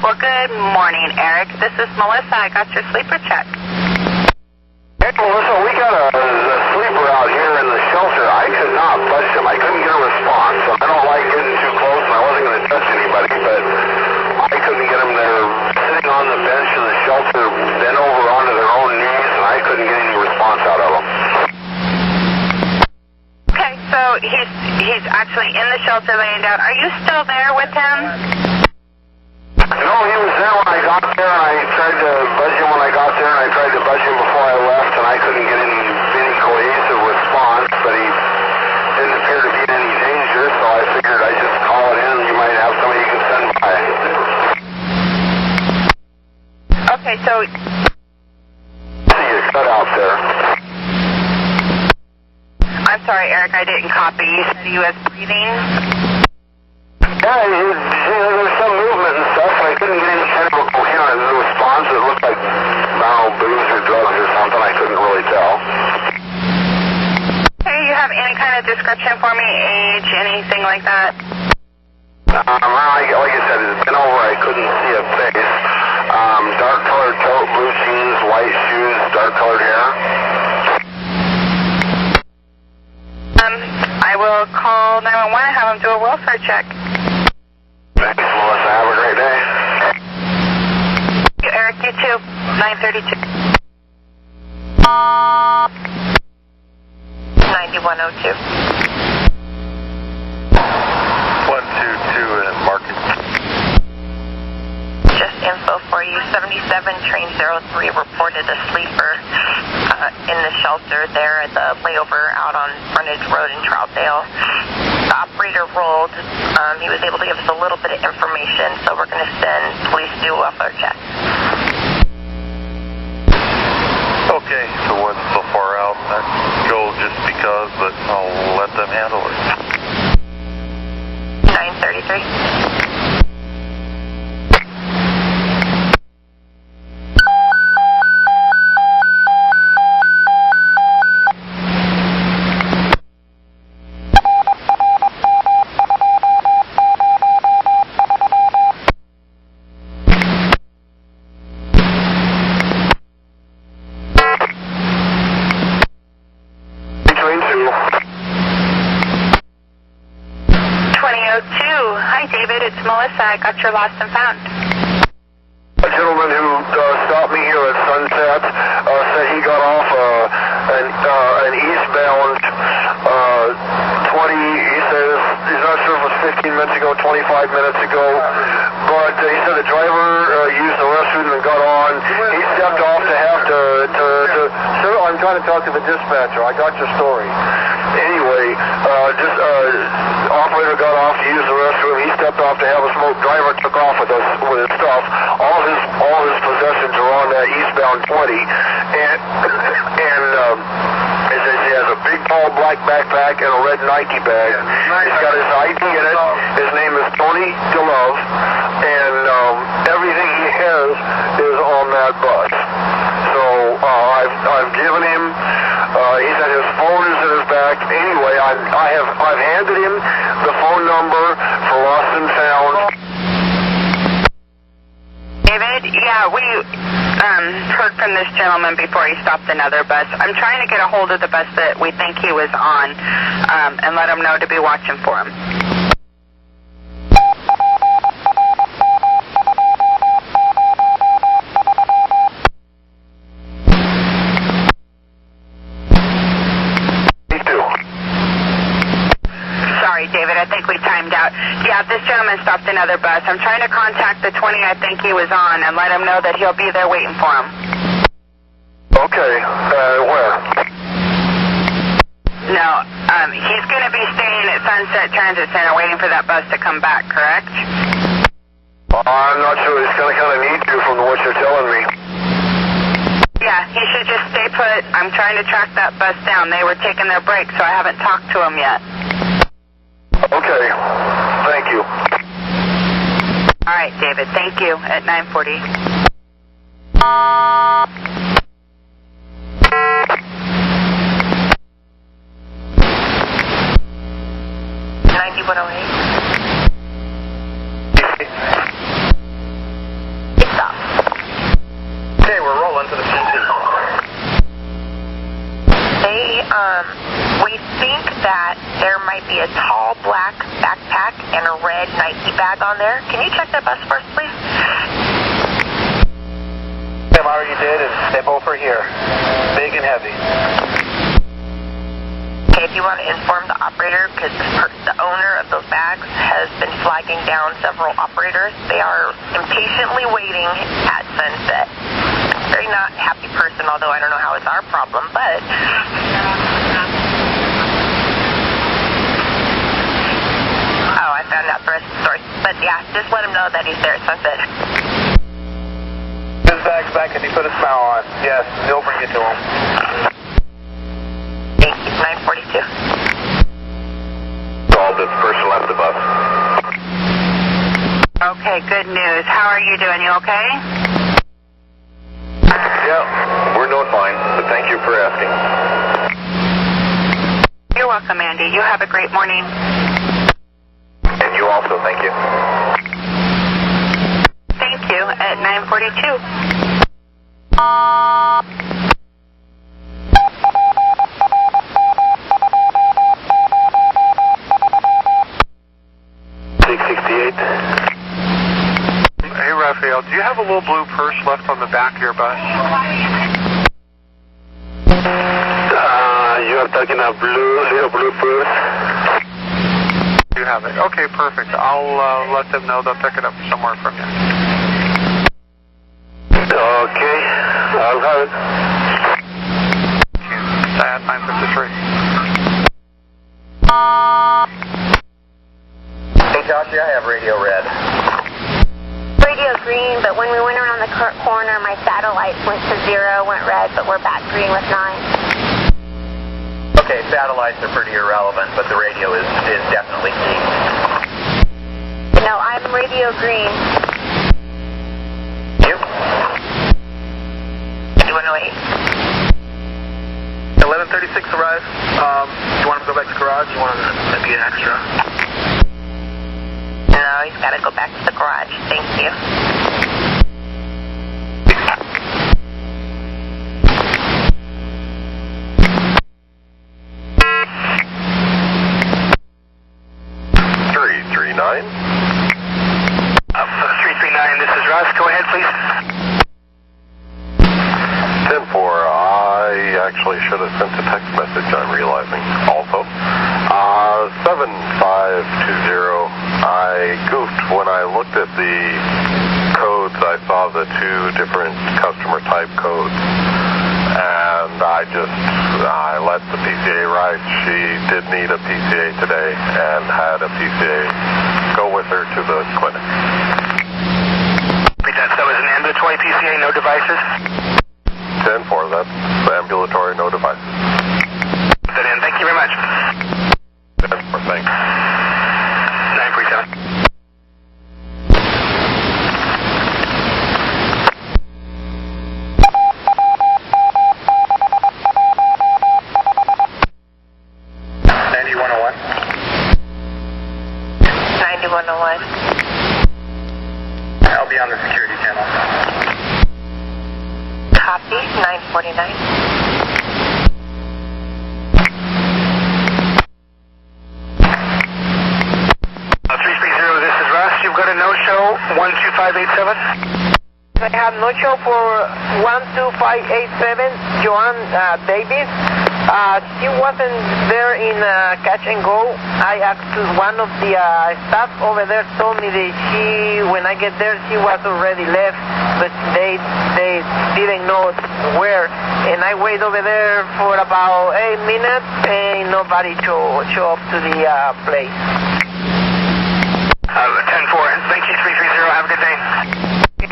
Well, good morning, Eric. This is Melissa. I got your sleeper check. Hey, Melissa, we got a sleeper out here in the shelter. I could not touch him. I couldn't get a response. I don't like getting too close, and I wasn't going to touch anybody, but I couldn't get them there sitting on the bench in the shelter, bent over onto their own knees, and I couldn't get any response out of them. Okay, so he's he's actually in the shelter laying down. Are you still there with him? No, he was there when I got there, and I tried to buzz him when I got there, and I tried to buzz him before I left, and I couldn't get any cohesive response, but he didn't appear to be in any danger, so I figured I'd just call it in. You might have somebody you can send by. Okay, so... See you cut out there. I'm sorry, Eric, I didn't copy. You said he was breathing? Yeah, there was some movement and stuff, and I couldn't get any kind of a coherent response. It looked like, I don't know, booze or drugs or something. I couldn't really tell. Hey, you have any kind of description for me? Age, anything like that? Like I said, it's been over. I couldn't see a face. Dark colored coat, blue jeans, white shoes, dark colored hair. I will call 911 and have them do a welfare check. Thanks, Melissa. Have a great day. You, Eric, you too. 932. 9102. 122 and market. Just info for you. 77 train 03 reported a sleeper in the shelter there at the layover out on Frontage Road in Troutdale. The operator rolled. He was able to give us a little bit of information, so we're going to send police to do a welfare check. Okay, so it wasn't so far out. I'd go just because, but I'll let them handle it. 933. It's Melissa. I got your lost and found. A gentleman who stopped me here at Sunset said he got off an eastbound 20. He says he's not sure if it was 15 minutes ago, 25 minutes ago, but he said the driver used the restroom and got on. He stepped off to have to sir, I'm trying to talk to the dispatcher. I got your story. Anyway, operator got off to use the restroom. He stepped off to have a smoke. Driver took off with his stuff. All his possessions are on that eastbound 20, and he has a big tall black backpack and a red Nike bag. He's got his ID in it. His name is Tony DeLove, and everything he has is on that bus. So I've given him. He said his phone is in his back. Anyway, I've handed him the phone number for lost and found. David, yeah, we heard from this gentleman before he stopped another bus. I'm trying to get a hold of the bus that we think he was on and let him know to be watching for him. David, I think we timed out. Yeah, this gentleman stopped another bus. I'm trying to contact the 20 I think he was on and let him know that he'll be there waiting for him. Okay, where? No, he's going to be staying at Sunset Transit Center waiting for that bus to come back, correct? I'm not sure. He's going to kind of need to from what you're telling me. Yeah, he should just stay put. I'm trying to track that bus down. They were taking their break, so I haven't talked to him yet. Okay, thank you. All right, David, thank you at 940. 9108. Stop. Okay, we're rolling to the station. We think that there might be a tall black backpack and a red Nike bag on there. Can you check that bus first, please? I already did, and they both are here. Big and heavy. Okay, if you want to inform the operator, because the owner of those bags has been flagging down several operators. They are impatiently waiting at sunset. Very not happy person, although I don't know how it's our problem, but... Oh, I found out the rest of the story. But yeah, just let him know that he's there at sunset. His bag's back and he put a smile on. Yes, he'll bring it to him. 942. All this person left the bus. Okay, good news. How are you doing? You okay? Yeah, we're doing fine, but thank you for asking. You're welcome, Andy. You have a great morning. And you also, thank you. Thank you at 942. Hey, Raphael, do you have a little blue purse left on the back of your bus? You are talking a little blue purse? You have it. Okay, perfect. I'll let them know. They'll pick it up somewhere from you. Okay, I'll have it. At 953. Hey, Joshua, I have radio red. Radio green, but when we went around the corner, my satellite went to 0, went red, but we're back green with 9. Okay, satellites are pretty irrelevant, but the radio is definitely key. No, I'm radio green. You? 108. 1136 arrive. You want him to go back to the garage? You want him to be an extra? No, he's got to go back to the garage. Thank you. This is Russ. Go ahead, please. 10-4, I actually should have sent a text message, I'm realizing. Also, 7520, I goofed. When I looked at the codes, I saw the two different customer type codes. And I let the PCA ride. She did need a PCA today and had a PCA go with her to the clinic. That was an ambulatory PCA, no devices? 10-4, that's ambulatory, no devices. Put that in. Thank you very much. 10-4, thanks. 937. I'll be on the security channel. Copy, 949. 330, this is Russ. You've got a no-show, 12587. I have no show for 12587, Joanne Davis. She wasn't there in catch and go. I asked one of the staff over there, told me that when I get there, she was already left, but they didn't know where. And I wait over there for about 8 minutes, and nobody show up to the place. 10-4. Thank you, 330. Have a good day.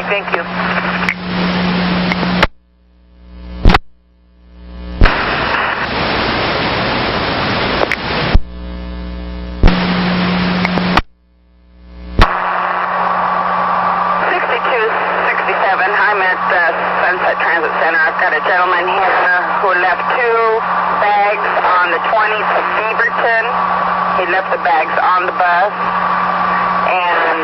Thank you. I'm at the Sunset Transit Center. I've got a gentleman here who left 2 bags on the 20 to Beaverton. He left the bags on the bus, and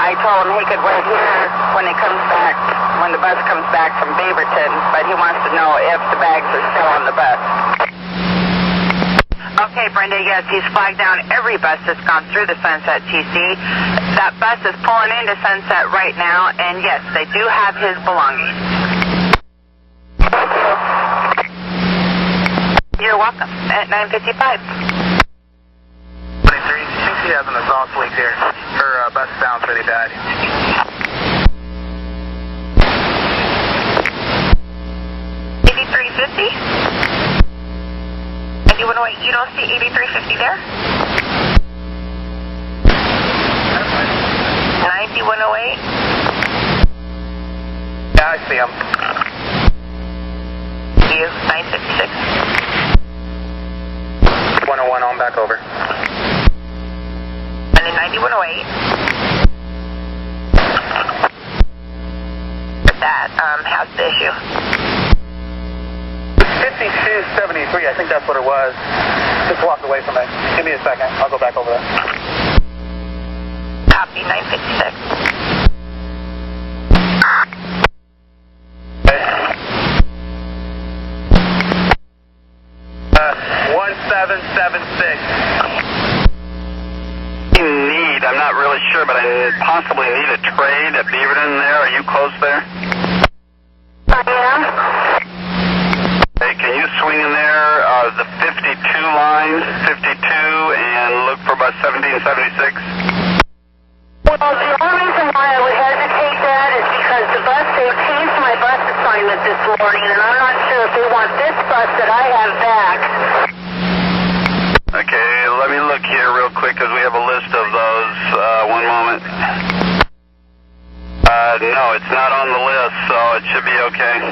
I told him he could wait here when he comes back, when the bus comes back from Beaverton, but he wants to know if the bags are still on the bus. Okay, Brenda, yes, he's flagged down every bus that's gone through the Sunset TC. That bus is pulling into Sunset right now, and yes, they do have his belongings. You're You're welcome. At 9:55. 23, I think she has an exhaust leak here. Her bus sounds really bad. 8350? 9108, you don't see 8350 there? 9108? Yeah, I see him. See you, 956. 101 on back over. And then 9108. That has the issue. 5273, I think that's what it was. Just walked away from it. Give me a second. I'll go back over there. Copy, 956. 1776. I'm not really sure, but I possibly need a trade at Beaverton there. Are you close there? I am. Hey, can you swing in there, the 52 line, 52, and look for bus 1776? Well, the only reason why I would hesitate that is because they changed my bus assignment this morning, and I'm not sure if they want this bus that I have back. Okay, let me look here real quick because we have a list of those. One moment. No, it's not on the list, so it should be okay.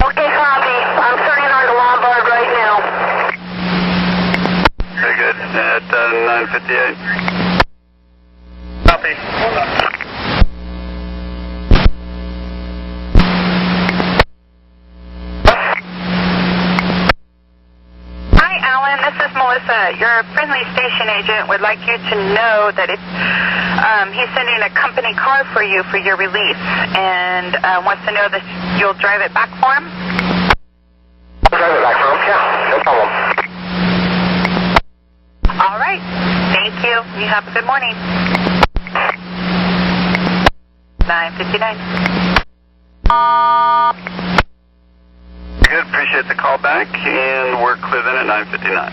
Okay, copy. I'm turning on to Lombard right now. Very good. At 9:58. Copy. Hi, Alan. This is Melissa. Your friendly station agent would like you to know that if he's sending a company car for you for your release, and wants to know that you'll drive it back for him. I'll drive it back for him. Yeah, no problem. All right. Thank you. You have a good morning. 9:59. Good. Appreciate the call back, and we're clear then at 9:59.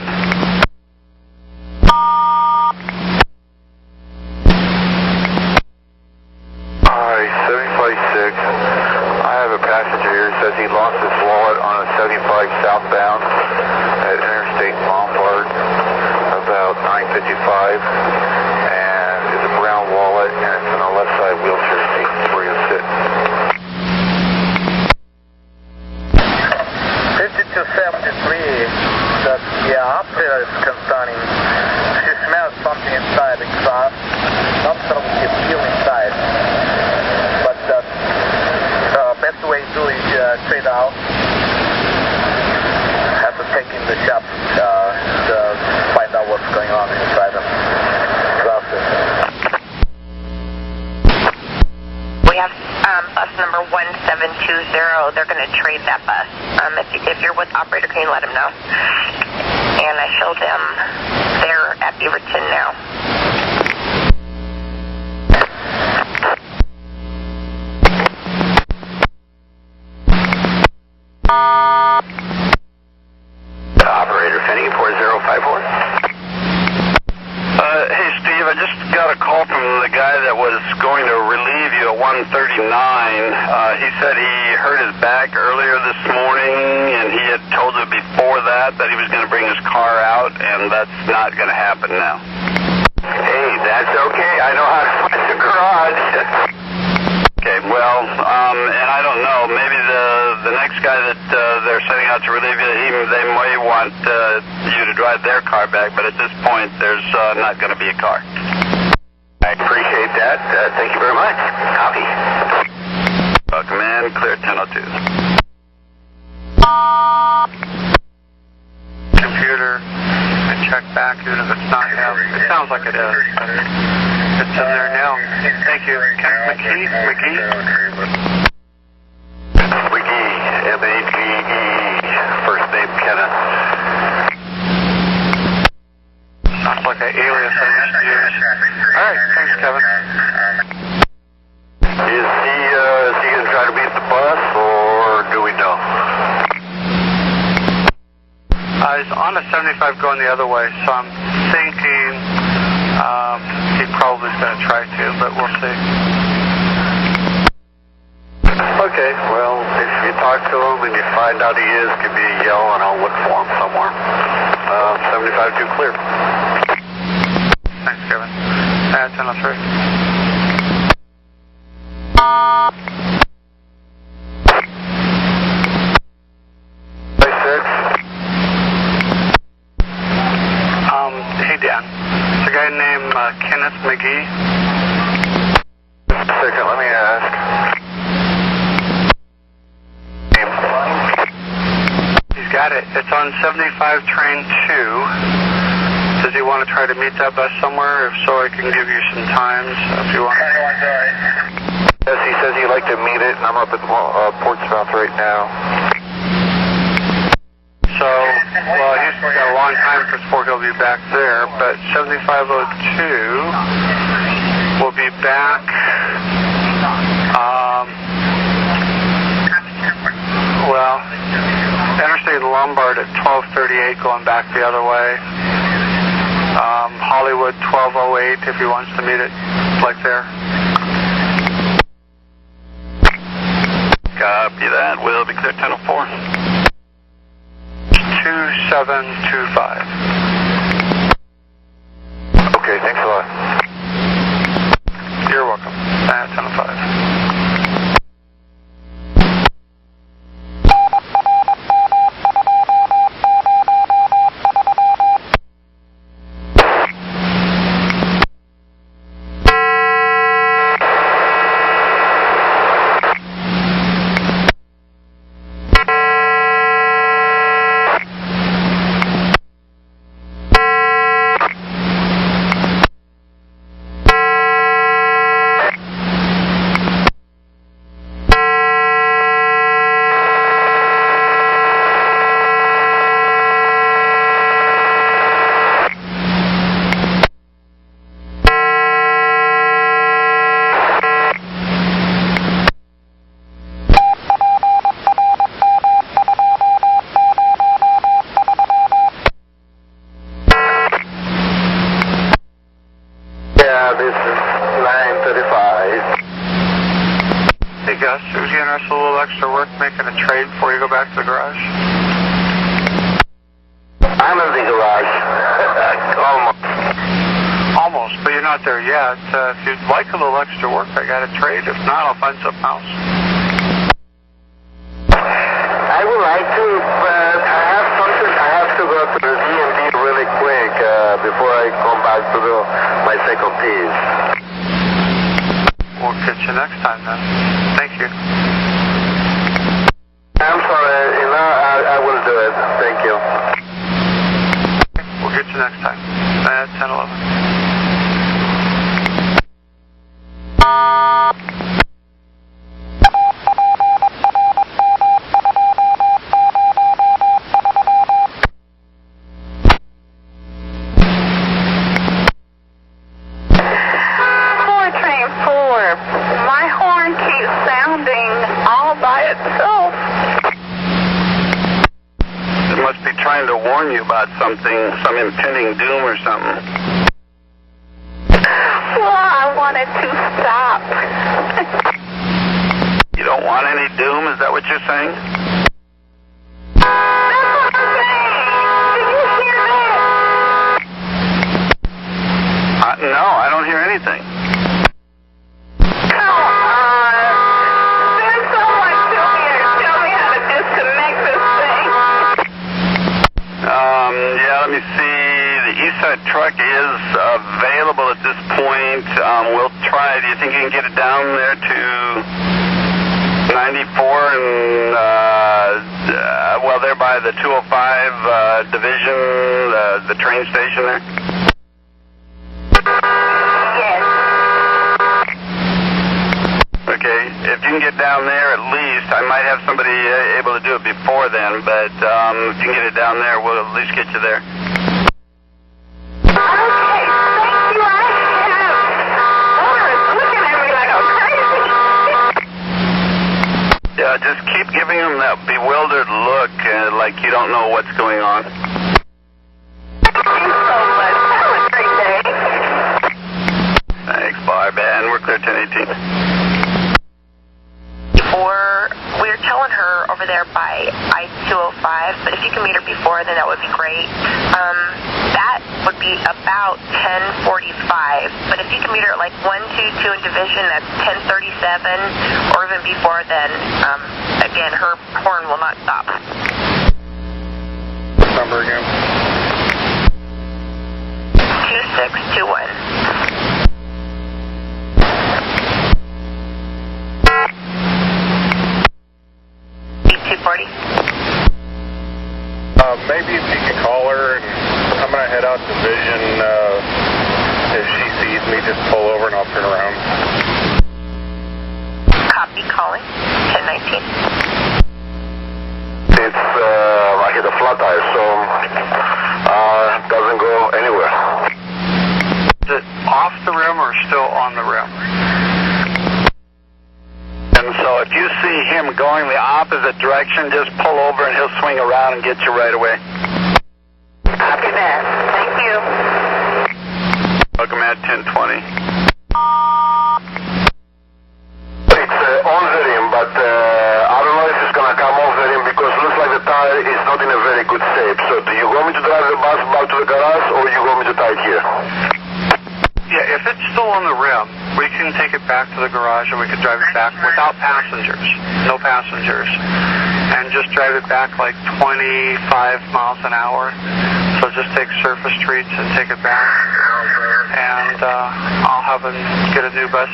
Hi, 756. I have a passenger here who says he lost his wallet on a 75 southbound at Interstate Lombard about 9:55, and it's a brown wallet, and it's on the left side wheelchair seat where you'll sit. 5273, the operator is concerning. She smells something inside the exhaust. Not sure what you feel inside. But the best way to do is trade out. Have to take in the shop to find out what's going on inside the exhaust system. We have bus number 1720. They're going to trade that bus. If you're with operator, can you let them know? And I showed them they're at Beaverton now. Operator Finney, 4054. Hey, Steve, I just got a call from the guy that was going to relieve you at 139. He said he hurt his back earlier this morning, and he had told you before that he was going to bring his car out, and that's not going to happen now. Hey, that's okay. I know how to find the garage. Okay, well, and I don't know, maybe the next guy that they're sending out to relieve you, they may want you to drive their car back, but at this point, there's not going to be a car. I appreciate that. Thank you very much. Copy. Welcome in, clear 1002. Computer and check back, even if it's not him. It sounds like it is, but it's in there now. Thank you. McGee? McGee, M-A-G-E, first name Kenneth. Sounds like an alias I used to use. All right, thanks, Kevin. Is he going to try to beat the bus, or do we know? he's on the 75 going the other way, so I'm thinking he probably is going to try to, but we'll see. Okay, well, if you talk to him and you find out he is, give me a yell and I'll look for him somewhere. 75-2 clear. Thanks, Kevin. 10-3. Hey, Dan. There's a guy named Kenneth McGee. Just a second, let me ask. He's got it. It's on 75 train 2. Does he want to try to meet that bus somewhere? If so, I can give you some times if you want. Yes, he says he'd like to meet it, and I'm up at Portsmouth right now. So, well, he's got a long time before he'll be back there, but 7502 will be back, well, Interstate Lombard at 1238 going back the other way. Hollywood 1208 if he wants to meet it, like there. Copy that. Will be clear 10-4. 2725. Okay, thanks a lot. You're welcome. 10-5. This is 935. Hey Gus, was you interested in a little extra work making a trade before you go back to the garage? I'm in the garage. Almost, but you're not there yet. If you'd like a little extra work, I got a trade. If not, I'll find something else. I would like to, but I have something. I have to go to the D&D really quick before I come back to do my second piece. We'll catch you next time then. Thank you. I'm sorry. I will do it. Thank you. We'll get you next time. 10-11. Must be trying to warn you about something, some impending doom or something. Well, I wanted to stop. You don't want any doom? Is that what you're saying? That's what I'm saying. Did you hear that? No, I don't hear anything. Come on. Send someone to me and tell me how to disconnect this thing. Yeah, let me see. The east side truck is available at this point. We'll try. Do you think you can get it down there to 94 and, well, there by the 205 division, the train station there? Yes. Okay, if you can get down there at least, I might have somebody able to do it before then, but if you can get it down there, we'll at least get you there. Okay, thank you. I have owners looking at me like I'm crazy. Yeah, just keep giving them that bewildered look, like you don't know what's going on. clear 1018. We're telling her over there by I-205, but if you can meet her before, then that would be great. That would be about 10:45, but if you can meet her at like 122 in Division, that's 10:37, or even before then, again, her horn will not stop. Number again? 2621. Maybe if you could call her, and I'm going to head out to Vision. If she sees me, just pull over and I'll turn around. Copy, calling. 1019. It's, I hit a flat tire, so doesn't go anywhere. Is it off the rim or still on the rim? And so if you see him going the opposite direction, just pull over and he'll swing around and get you right away. Copy that. Thank you. Welcome at 1020. It's on the rim, but I don't know if it's going to come off the rim because it looks like the tire is not in a very good shape. So do you want me to drive the bus back to the garage or you want me to tie it here? Yeah, if it's still on the rim, we can take it back to the garage and we can drive it back without passengers, no passengers, and just drive it back like 25 miles an hour. So just take surface streets and take it back, and I'll have them get a new bus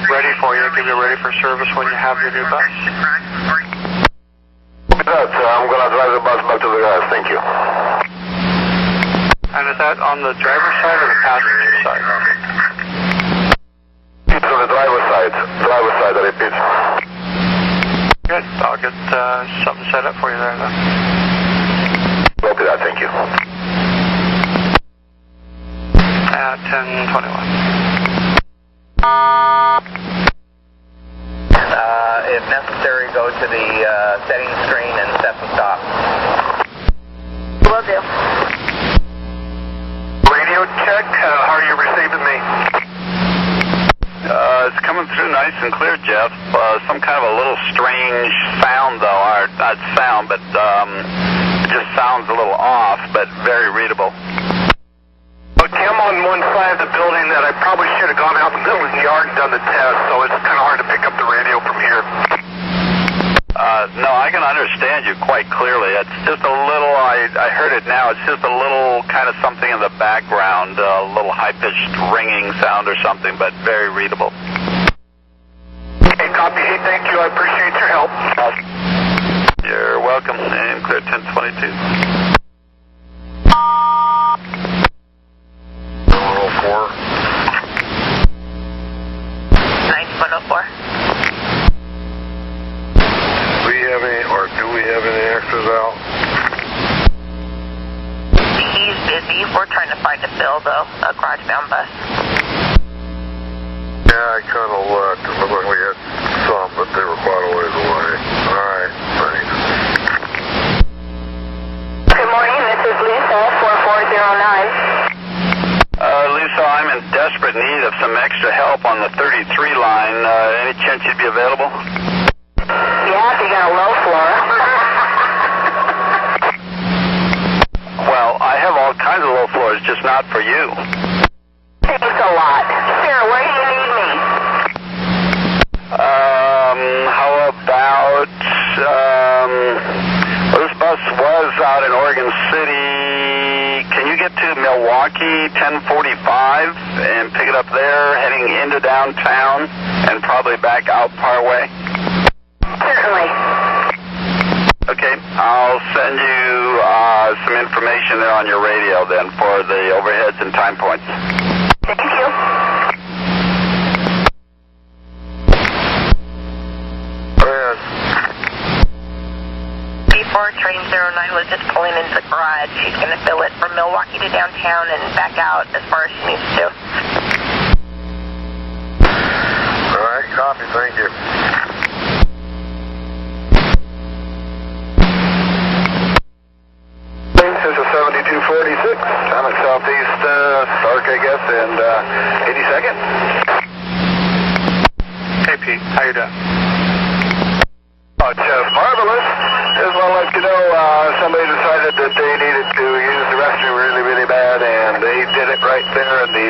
ready for you, give you ready for service when you have your new bus. I'm going to drive the bus back to the garage, thank you. And is that on the driver's side or the passenger side? It's on the driver's side, I repeat. Good, I'll get something set up for you there then. Copy that, thank you. At 1021. If necessary, go to the settings screen and set the stop. Will do. Radio check, how are you receiving me? It's coming through nice and clear, Jeff. Some kind of a little strange sound, though, or not sound, but it just sounds a little off, but very readable. Okay, I'm on one side of the building that I probably should have gone out in the middle of the yard and done the test, so it's kind of hard to pick up the radio from here. No, I can understand you quite clearly. It's just a little, I heard it now, it's just a little kind of something in the background, a little high-pitched ringing sound or something, but very readable. Hey, copy. Hey, thank you. I appreciate your help. You're welcome. And clear 1022. 104. 9104. Do we have any extras out? He's busy. We're trying to find a fill, though, a garage-bound bus. Yeah, I kind of looked. It looked like we had some, but they were quite a ways away. All right, thanks. Good morning, this is Lisa, 4409. Lisa, I'm in desperate need of some extra help on the 33 line. Any chance you'd be available? Yeah, if you got a low floor. Well, I have all kinds of low floors, just not for you. Thanks a lot. Sure, where do you need me? How about, well, this bus was out in Oregon City. Can you get to Milwaukee 1045 and pick it up there, heading into downtown and probably back out part way? Certainly. Okay, I'll send you some information there on your radio then for the overheads and time points. Thank you. Before train 09 was just pulling into the garage. She's going to fill it from Milwaukee to downtown and back out as far as she needs to. All right, copy, thank you. This is 7246. I'm at Southeast Stark, I guess, and 82nd. that they needed to use the restroom really, really bad, and they did it right there at the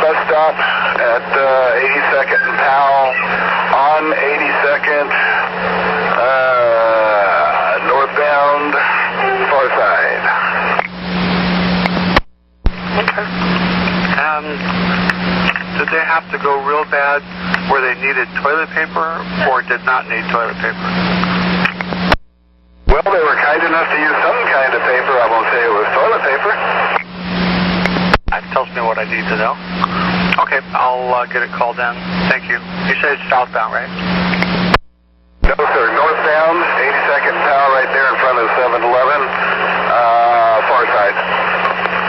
bus stop at 82nd and Powell on 82nd, northbound, far side. Did they have to go real bad where they needed toilet paper or did not need toilet paper? Well, they were kind enough to use some kind of paper. I won't say it was toilet paper. That tells me what I need to know. Okay, I'll get it called in. Thank you. You said it's southbound, right? No, sir. Northbound, 82nd Powell right there in front of 7-Eleven. Far side.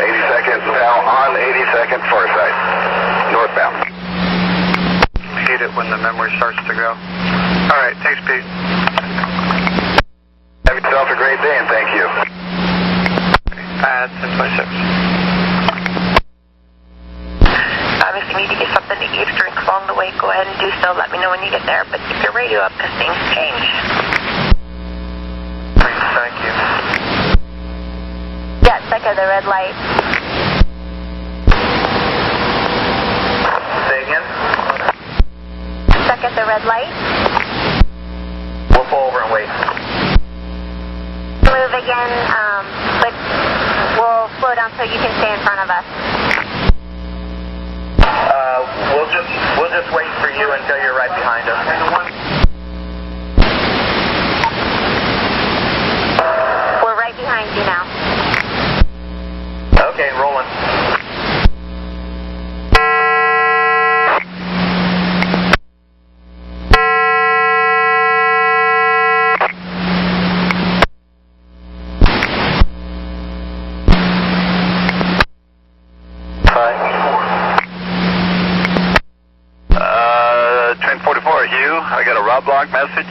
82nd Powell on 82nd, far side. Northbound. I hate it when the memory starts to go. All right, thanks, Pete. Have yourself a great day, and thank you. 1026. If you need to get something to eat or drink along the way, go ahead and do so. Let me know when you get there, but keep your radio up because things change. Thank you. Yeah, check out the red light. Say again? Check out the red light. We'll pull over and wait. Move again, but we'll slow down so you can stay in front of us. We'll just wait for you until you're right behind us. We're right behind you now. Okay, rolling. I got a roadblock message.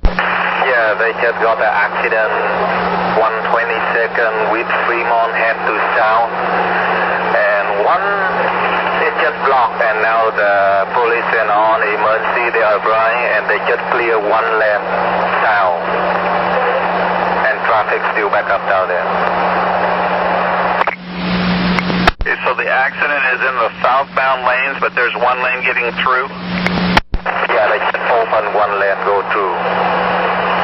Yeah, they just got an accident. 122nd with Fremont head to south. And one is just blocked, and now the police and on emergency, they are arriving, and they just clear one lane south. And traffic still back up down there. Okay, so the accident is in the southbound lanes, but there's one lane getting through? Yeah, they just open one lane, go through.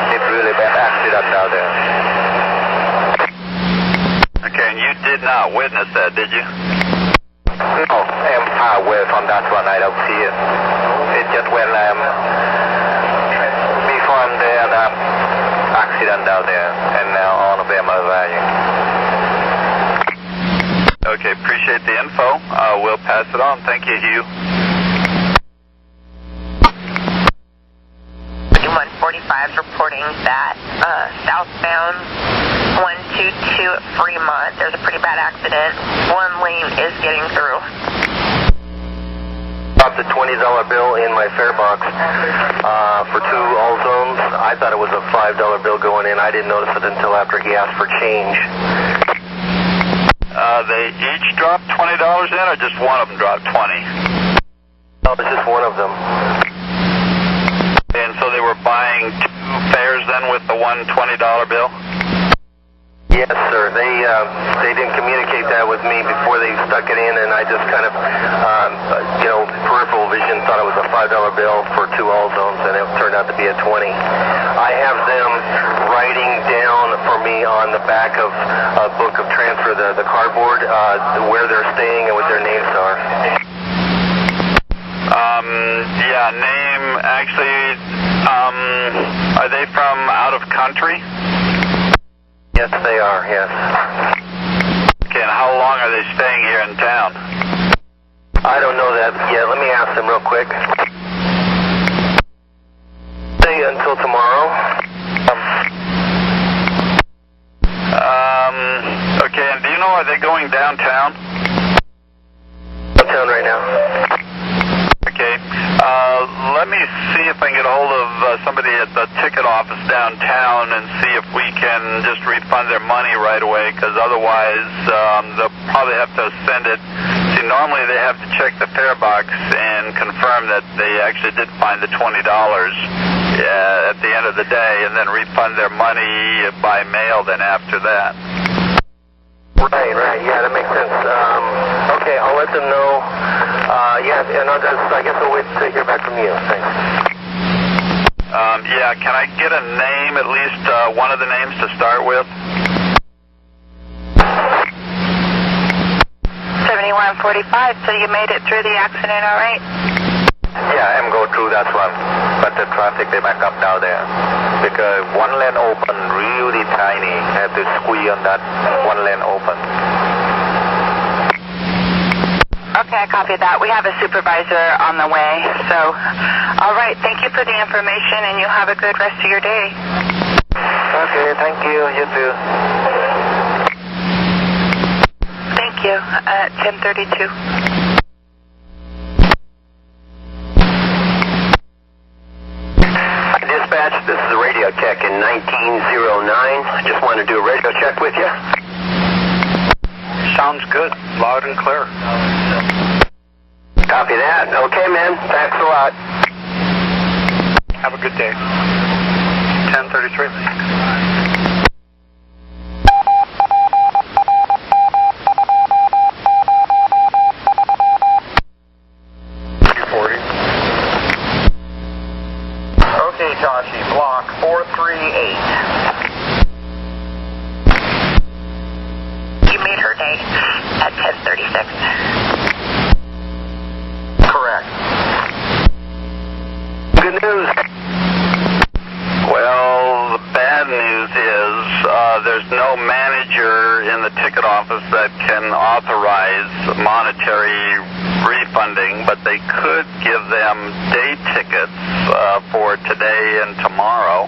It's really bad accident down there. Okay, and you did not witness that, did you? No, I'm far away from that one. I don't see it. It's just when before I'm there, that accident down there, and now on of them are arriving. Okay, appreciate the info. We'll pass it on. Thank you, Hugh. 145 is reporting that southbound 122 at Fremont, there's a pretty bad accident. One lane is getting through. Dropped a $20 bill in my fare box for 2 all zones. I thought it was a $5 bill going in. I didn't notice it until after he asked for change. They each dropped $20 in, or just one of them dropped 20? No, it's just one of them. And so they were buying 2 fares then with the one $20 bill? Yes, sir. They didn't communicate that with me before they stuck it in, and I just kind of, peripheral vision thought it was a $5 bill for 2 all zones, and it turned out to be a 20. I have them writing down for me on the back of a book of transfer, the cardboard, where they're staying and what their names are. Yeah, name, actually, are they from out of country? Yes, they are, yes. Okay, and how long are they staying here in town? I don't know that yet. Let me ask them real quick. Stay until tomorrow. Okay, and do you know, are they going downtown? Downtown right now. Okay, let me see if I can get a hold of somebody at the ticket office downtown and see if we can just refund their money right away, because otherwise they'll probably have to send it. See, normally they have to check the fare box and confirm that they actually did find the $20. at the end of the day, and then refund their money by mail then after that. Right. Yeah, that makes sense. Okay, I'll let them know. And I guess I'll wait to hear back from you. Thanks. Yeah, can I get a name, at least one of the names to start with? 7145, so you made it through the accident all right? Yeah, I'm go through that one. But the traffic, they back up down there. Because one lane open, really tiny. I have to squeeze on that one lane open. Okay, I copy that. We have a supervisor on the way. So, all right, thank you for the information, and you have a good rest of your day. Okay, thank you. You too. Thank you. 1032. Dispatch, this is a radio check in 1909. I just want to do a radio check with you. Sounds good. Loud and clear. Copy that. Okay, man. Thanks a lot. Have a good day. 1033. Okay, Tashi, block 438. You made her day at 10:36. Correct. Good news. Well, the bad news is there's no manager in the ticket office that can authorize monetary refunding, but they could give them day tickets for today and tomorrow.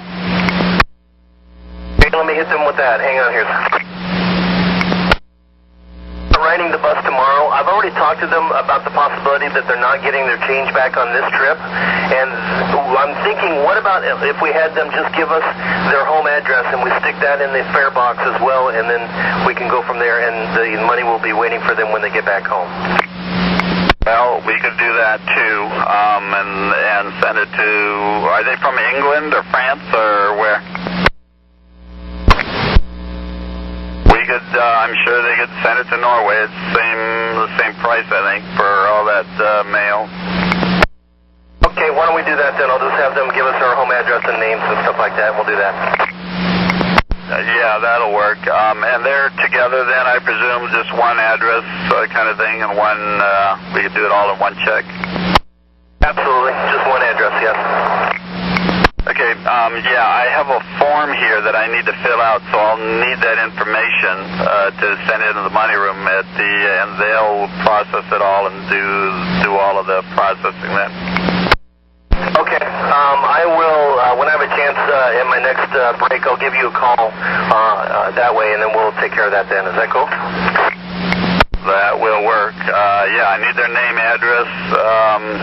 Let me hit them with that. Hang on here. Riding the bus tomorrow. I've already talked to them about the possibility that they're not getting their change back on this trip, and I'm thinking, what about if we had them just give us their home address and we stick that in the fare box as well, and then we can go from there, and the money will be waiting for them when they get back home. Well, we could do that too, and send it to, are they from England or France or where? I'm sure they could send it to Norway. It's the same price, I think, for all that mail. Okay, why don't we do that then? I'll just have them give us our home address and names and stuff like that. We'll do that. Yeah, that'll work. And they're together then, I presume, just one address kind of thing, and one, we could do it all in one check? Absolutely. Just one address, yes. Okay, yeah, I have a form here that I need to fill out, so I'll need that information to send into the money room and they'll process it all and do all of the processing then. Okay, I will, when I have a chance in my next break, I'll give you a call that way, and then we'll take care of that then. Is that cool? That will work. Yeah, I need their name, address.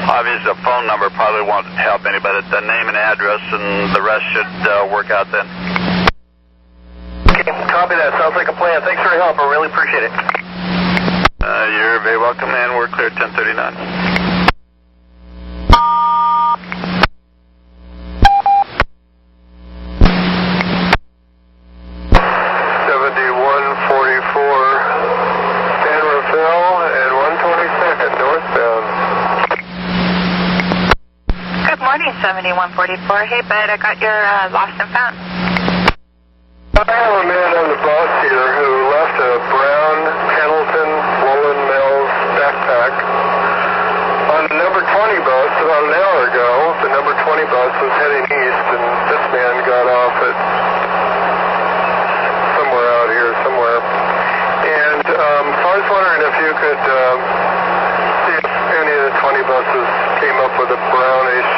Obviously, a phone number probably won't help any, but the name and address, and the rest should work out then. Okay, copy that. Sounds like a plan. Thanks for your help. I really appreciate it. You're very welcome, man. We're clear 1039. Good morning, 7144. Hey, bud, I got your lost and found. I have a man on the bus here who left a brown Pendleton Woolen Mills backpack on the number 20 bus about an hour ago. The number 20 bus was heading east, and this man got off at somewhere out here somewhere. And so I was wondering if you could see if any of the 20 buses came up with a brownish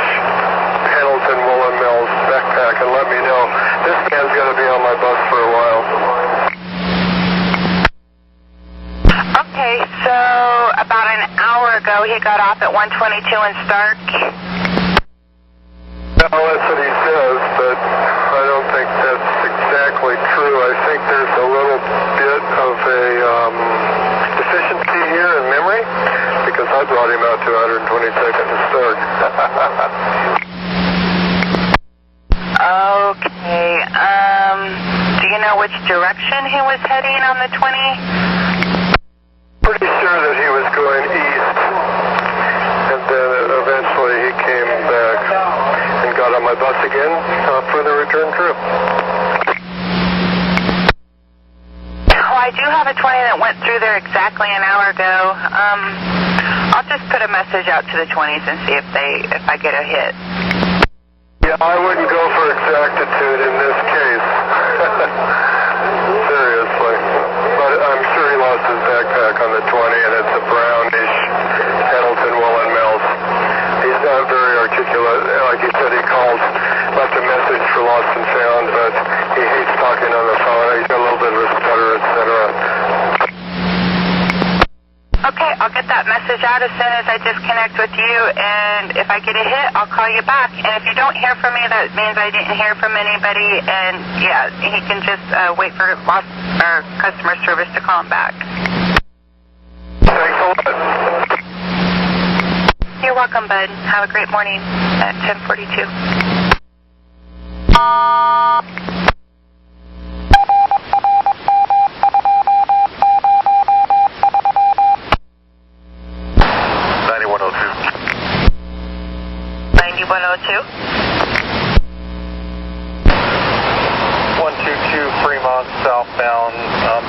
Pendleton Woolen Mills backpack and let me know. This man's going to be on my bus for a while. Okay, so about an hour ago, he got off at 122 in Stark. No, that's what he says, but I don't think that's exactly true. I think there's a little bit of a deficiency here in memory, because I brought him out to 122nd and Stark. which direction he was heading on the 20? Pretty sure that he was going east, and then eventually he came back and got on my bus again for the return trip. Oh, I do have a 20 that went through there exactly an hour ago. I'll just put a message out to the 20s and see if I get a hit. Yeah, I wouldn't go for exactitude in this case. Seriously. But I'm sure he lost his backpack on the 20, and it's a brownish Pendleton woolen melt. He's not very articulate. Like he said, he called, left a message for lost and found, but he hates talking on the phone. He's got a little bit of a stutter, etc. Okay, I'll get that message out as soon as I disconnect with you, and if I get a hit, I'll call you back. And if you don't hear from me, that means I didn't hear from anybody, and yeah, he can just wait for customer service to call him back. Thanks a lot. You're welcome, bud. Have a great morning at 10:42. Southbound, I'm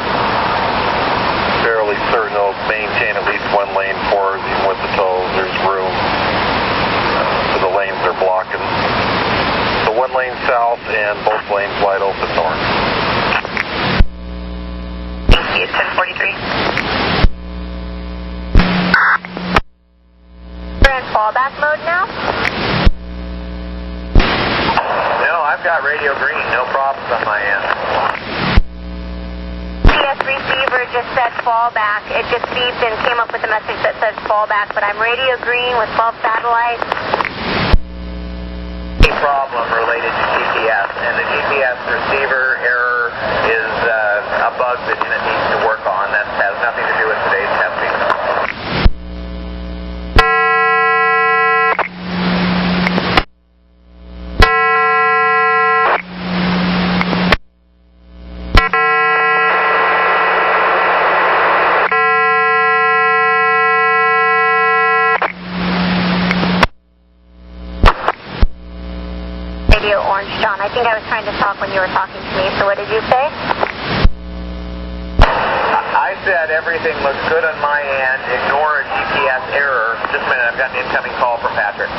fairly certain they'll maintain at least one lane for us, even with the tolls. There's room. So the lanes are blocking. So one lane south and both lanes wide open north. It's 10:43. We're in fallback mode now? No, I've got radio green. No problems on my end. Receiver just said fallback. It just beeped and came up with a message that says fallback, but I'm radio green with 12 satellites. A problem related to GPS, and the GPS receiver error is a bug that it needs to work on. That has nothing to do with today's testing. John, I think I was trying to talk when you were talking to me, so what did you say? I said everything looks good on my end. Ignore a GPS error. Just a minute, I've got an incoming call from Patrick.